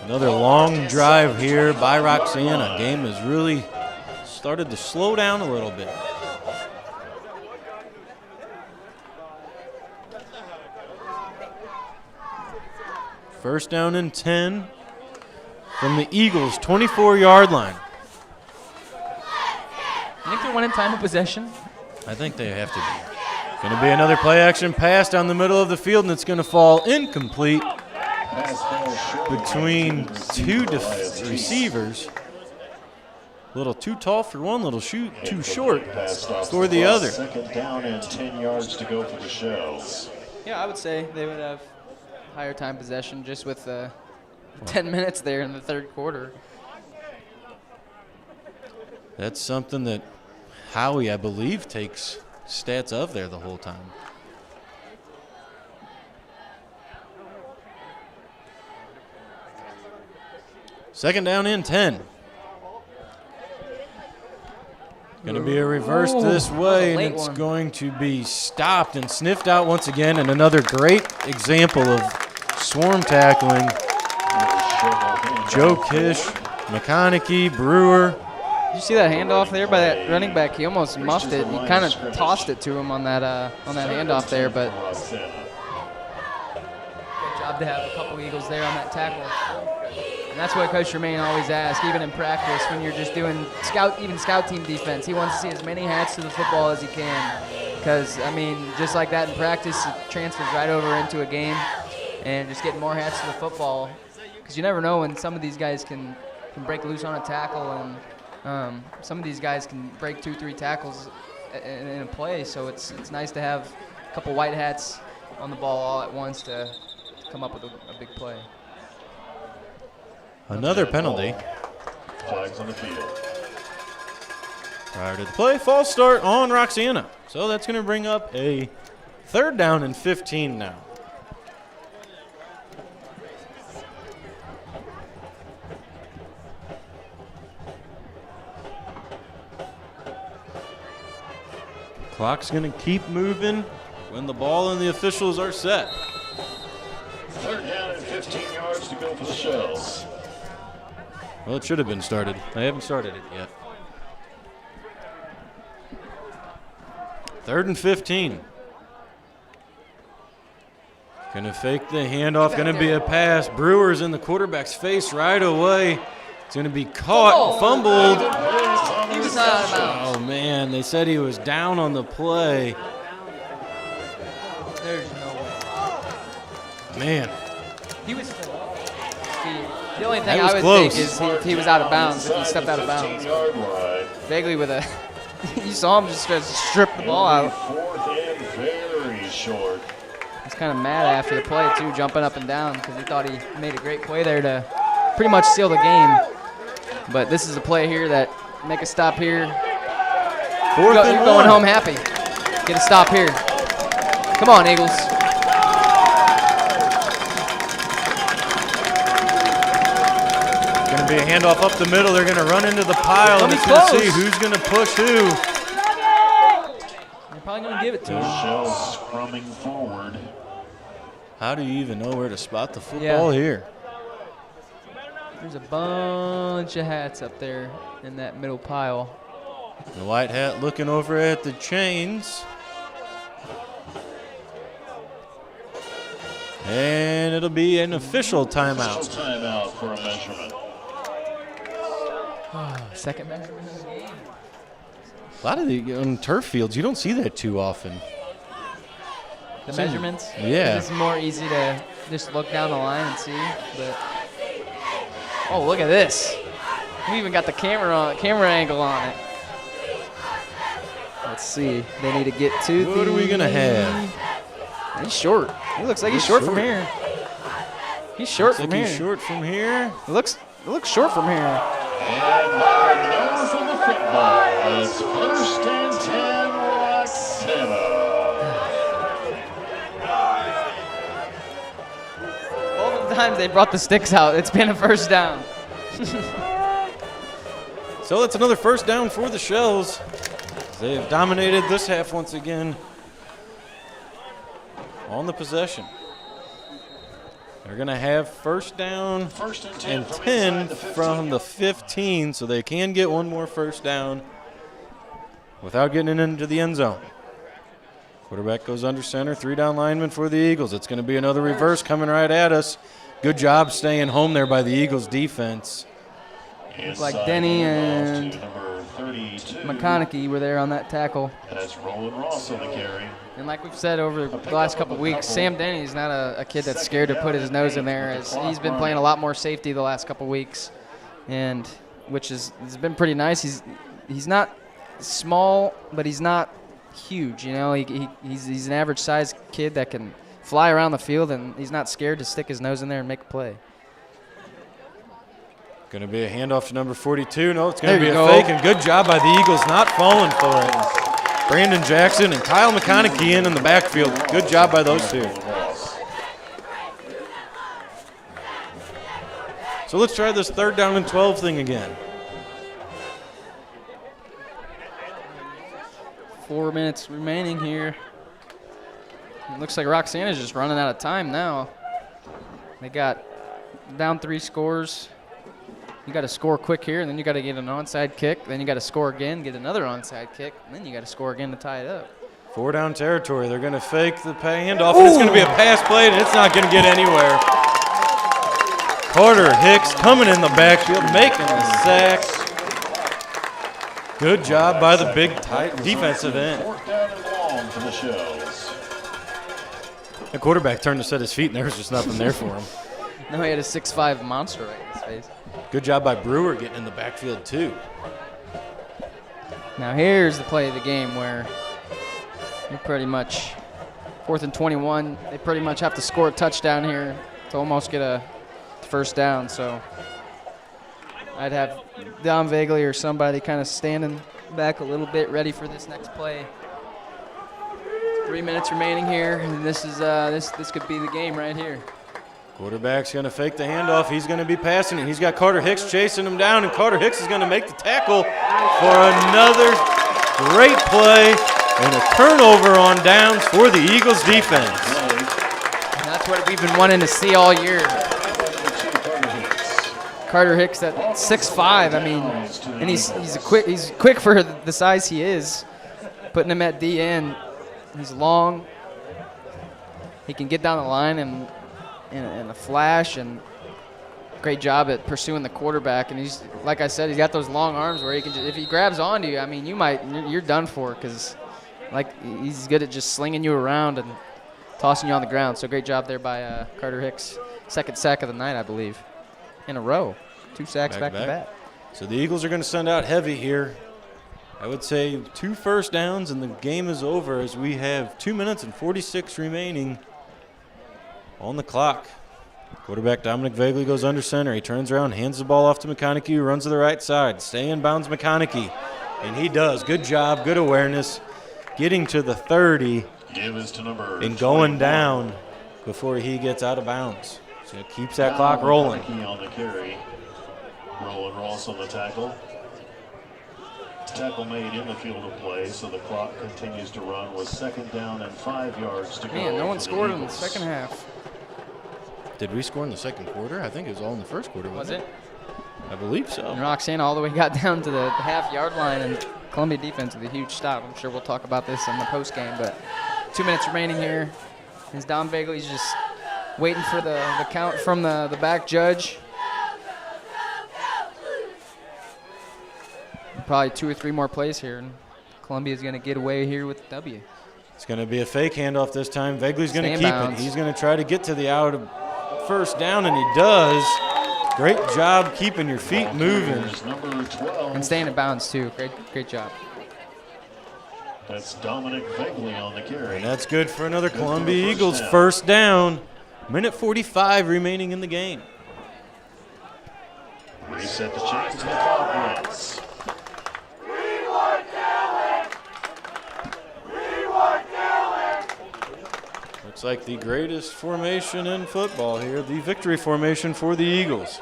Another long drive here by Roxana. Game has really started to slow down a little bit. First down and 10 from the Eagles' 24-yard line. I think they're winning time of possession. I think they have to be. Going to be another play-action pass down the middle of the field, and it's going to fall incomplete between 2 receivers. A little too tall for one, little too short for the other. 2nd down and 10 yards to go for the Shells. Yeah, I would say they would have higher time possession just with 10 minutes there in the 3rd quarter. That's something that Howie, I believe, takes stats of there the whole time. Second down and 10. Going to be a reverse this way, and it's going to be stopped and sniffed out once again, and another great example of swarm tackling. Joe Kish, McConaughey, Brewer. Did you see that handoff there by that running back? He almost muffed it. He kind of tossed it to him on that handoff there, but Good job to have a couple Eagles there on that tackle. And that's what Coach Tremaine always asks, even in practice, when you're just doing scout team defense. He wants to see as many hats to the football as he can. Because, I mean, just like that in practice, it transfers right over into a game. And just getting more hats to the football. Because you never know when some of these guys can break loose on a tackle. And some of these guys can break 2-3 tackles in a play. So it's nice to have a couple white hats on the ball all at once to come up with a big play. Another penalty. Flags on the field. Prior to the play, false start on Roxana. So that's going to bring up a 3rd down and 15 now. Clock's going to keep moving when the ball and the officials are set. 3rd down and 15 yards to go for the Shells. Well, it should have been started. They haven't started it yet. 3rd and 15. Going to fake the handoff. Going to be a pass. Brewer's in the quarterback's face right away. It's going to be caught, fumbled. He was not out of bounds. Oh, man. They said he was down on the play. There's no way. Man. He was. The only thing That was I would close. think is if he was out of bounds, if he stepped out of bounds. 15-yard line. vaguely with a – you saw him just strip the ball out. 4th and very short. He's kind of mad after the play, too, jumping up and down because he thought he made a great play there to pretty much seal the game. But this is a play here that make a stop here. You're going home happy. Get a stop here. Come on, Eagles. Going to be a handoff up the middle. They're going to run into the pile, and it's going to see who's going to push who. They're probably going to give it to The him. Shells scrumming forward. How do you even know where to spot the football here? There's a bunch of hats up there in that middle pile. The white hat looking over at the chains. And it'll be an official timeout. Timeout for a measurement. Second measurement of the game. A lot of the on turf fields, you don't see that too often. The measurements? Yeah. It's more easy to just look down the line and see. But oh, look at this. We even got the camera angle on it. Let's see. They need to get to What are we going to have? He's short. He looks like he's short from here. He's short from here. He's short from here. It looks short from here. And number from the football is 1st and 10, Roxana. Both of the times they brought the sticks out, it's been a first down. So that's another first down for the Shells. They have dominated this half once again on the possession. They're going to have first down and 10 from the 15, so they can get one more first down without getting into the end zone. Quarterback goes under center, 3-down lineman for the Eagles. It's going to be another reverse coming right at us. Good job staying home there by the Eagles defense. Looks like Denny and McConaughey were there on that tackle. That's Roland Ross on the carry. And like we've said over the last couple of weeks, Sam Denny's not a kid that's scared to put his nose in there, as he's been playing a lot more safety the last couple of weeks, and which has been pretty nice. He's not small, but he's not huge. You know, he's an average sized kid that can fly around the field, and he's not scared to stick his nose in there and make a play. Going to be a handoff to number 42. No, it's going to be a fake, and good job by the Eagles not falling for it. Brandon Jackson and Kyle McConaughey in the backfield. Good job by those two. So let's try this 3rd down and 12 thing again. 4 minutes remaining here. It looks like Roxana's just running out of time now. They got down 3 scores. You got to score quick here, and then you got to get an onside kick. Then you got to score again, get another onside kick, and then you got to score again to tie it up. 4-down territory. They're going to fake the handoff, and it's going to be a pass play, and it's not going to get anywhere. Carter Hicks coming in the backfield, making the sack. Good job by the big tight defensive end. 4th down and long for the Shells. The quarterback turned to set his feet, and there was just nothing there for him. No, he had a 6'5" monster right in his face. Good job by Brewer getting in the backfield, too. Now here's the play of the game where you're pretty much 4th and 21. They pretty much have to score a touchdown here to almost get a first down. So I'd have Don Vagley or somebody kind of standing back a little bit, ready for this next play. 3 minutes remaining here, and this is this could be the game right here. Quarterback's going to fake the handoff. He's going to be passing it. He's got Carter Hicks chasing him down, and Carter Hicks is going to make the tackle for another great play and a turnover on downs for the Eagles defense. And that's what we've been wanting to see all year. Carter Hicks at 6'5", I mean, and he's quick for the size he is. Putting him at the end, he's long. He can get down the line and in a flash, and great job at pursuing the quarterback. And he's, like I said, he's got those long arms where he can just, if he grabs onto you, I mean, you're done for, because like he's good at just slinging you around and tossing you on the ground. So great job there by Carter Hicks. 2nd sack of the night, I believe, in a row. 2 sacks back to back. So the Eagles are going to send out heavy here. I would say 2 first downs and the game is over, as we have 2 minutes and 46 remaining on the clock. Quarterback Dominic Vagley goes under center. He turns around, hands the ball off to McConaughey, who runs to the right side. Stay in bounds, McConaughey. And he does. Good job, good awareness, getting to the 30 and going down before he gets out of bounds. So it keeps that clock rolling. On the carry. Roland Ross on the tackle. Tackle made in the field of play, so the clock continues to run with 2nd down and 5 yards to go. Man, no one scored in the second half. Did we score in the second quarter? I think it was all in the first quarter, Was wasn't it? I believe so. And Roxana all the way got down to the half-yard line, and Columbia defense with a huge stop. I'm sure we'll talk about this in the post game, but 2 minutes remaining here. As Don Vagley's just waiting for the count from the back judge. Probably 2 or 3 more plays here, and Columbia's going to get away here with the W. It's going to be a fake handoff this time. Vegley's going to keep bounds. it. He's going to try to get to the out of first down, and he does. Great job keeping your feet moving. Number 12. And staying in bounds, too. Great job. That's Dominic Vegley on the carry. And that's good for another Columbia Eagles first down. Minute 45 remaining in the game. Reset the chains, the clock runs. Looks like the greatest formation in football here, the victory formation for the Eagles.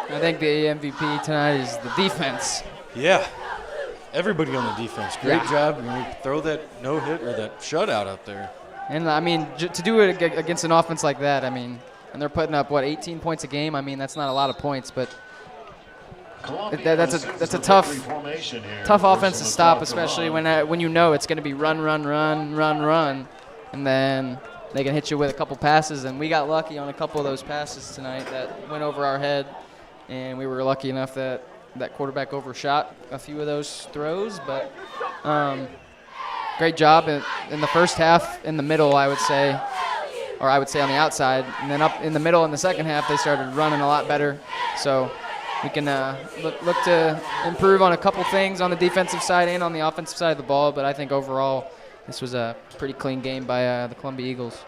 I think the MVP tonight is the defense. Yeah, everybody on the defense. Great Yeah. job. You throw that no-hit or that shutout up there. And, I mean, to do it against an offense like that, I mean, and they're putting up, 18 points a game? I mean, that's not a lot of points, but that's a tough offense to stop, especially when you know it's going to be run, and then they can hit you with a couple passes. And we got lucky on a couple of those passes tonight that went over our head, and we were lucky enough that quarterback overshot a few of those throws. But great job in the first half, in the middle, I would say, or I would say on the outside, and then up in the middle in the second half, they started running a lot better. So we can look to improve on a couple things on the defensive side and on the offensive side of the ball, but I think overall this was a pretty clean game by the Columbia Eagles.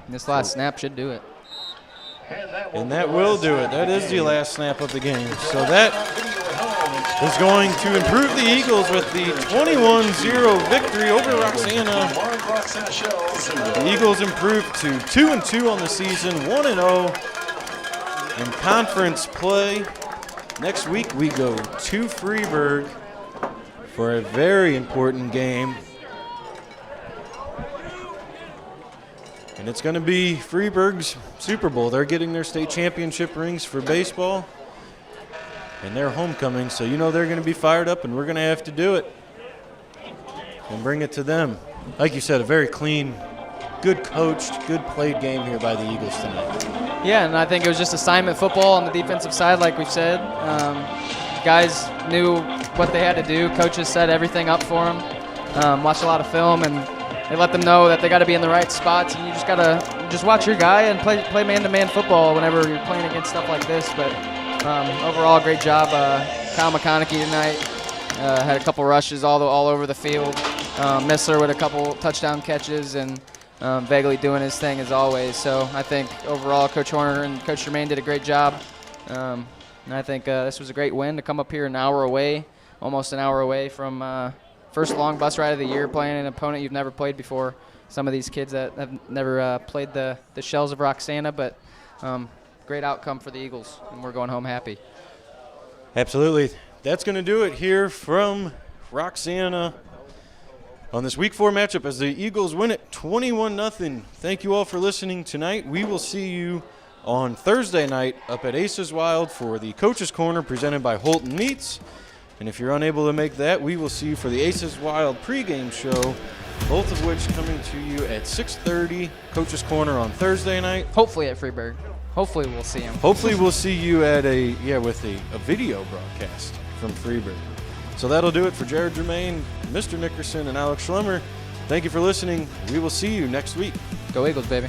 And this last snap should do it. And that will do it. That is the last snap of the game. So that is going to improve the Eagles with the 21-0 victory over Roxana. The Eagles improved to 2-2 on the season, 1-0 in conference play. Next week we go to Freeburg for a very important game. And it's going to be Freeburg's Super Bowl. They're getting their state championship rings for baseball and their homecoming, so you know they're going to be fired up, and we're going to have to do it and bring it to them. Like you said, a very clean, good coached, good played game here by the Eagles tonight. Yeah, and I think it was just assignment football on the defensive side, like we've said. Guys knew what they had to do. Coaches set everything up for them. Watched a lot of film, and they let them know that they got to be in the right spots, and you just got to watch your guy and play man-to-man football whenever you're playing against stuff like this. But overall, great job. Kyle McConaughey tonight had a couple rushes all over the field. Missler with a couple touchdown catches, and Vegley doing his thing as always. So I think overall, Coach Horner and Coach Germain did a great job. And I think this was a great win to come up here almost an hour away from first long bus ride of the year, playing an opponent you've never played before. Some of these kids that have never played the Shells of Roxana, but great outcome for the Eagles, and we're going home happy. Absolutely. That's going to do it here from Roxana on this Week 4 matchup as the Eagles win it 21-0. Thank you all for listening tonight. We will see you on Thursday night up at Aces Wild for the Coach's Corner presented by Holton Meats. And if you're unable to make that, we will see you for the Aces Wild pregame show, both of which coming to you at 6:30, Coach's Corner on Thursday night. Hopefully at Freeburg. Hopefully we'll see him. Hopefully we'll see you at with a video broadcast from Freeburg. So that'll do it for Jared Germain, Mr. Nickerson, and Alex Schlemmer. Thank you for listening. We will see you next week. Go Eagles, baby.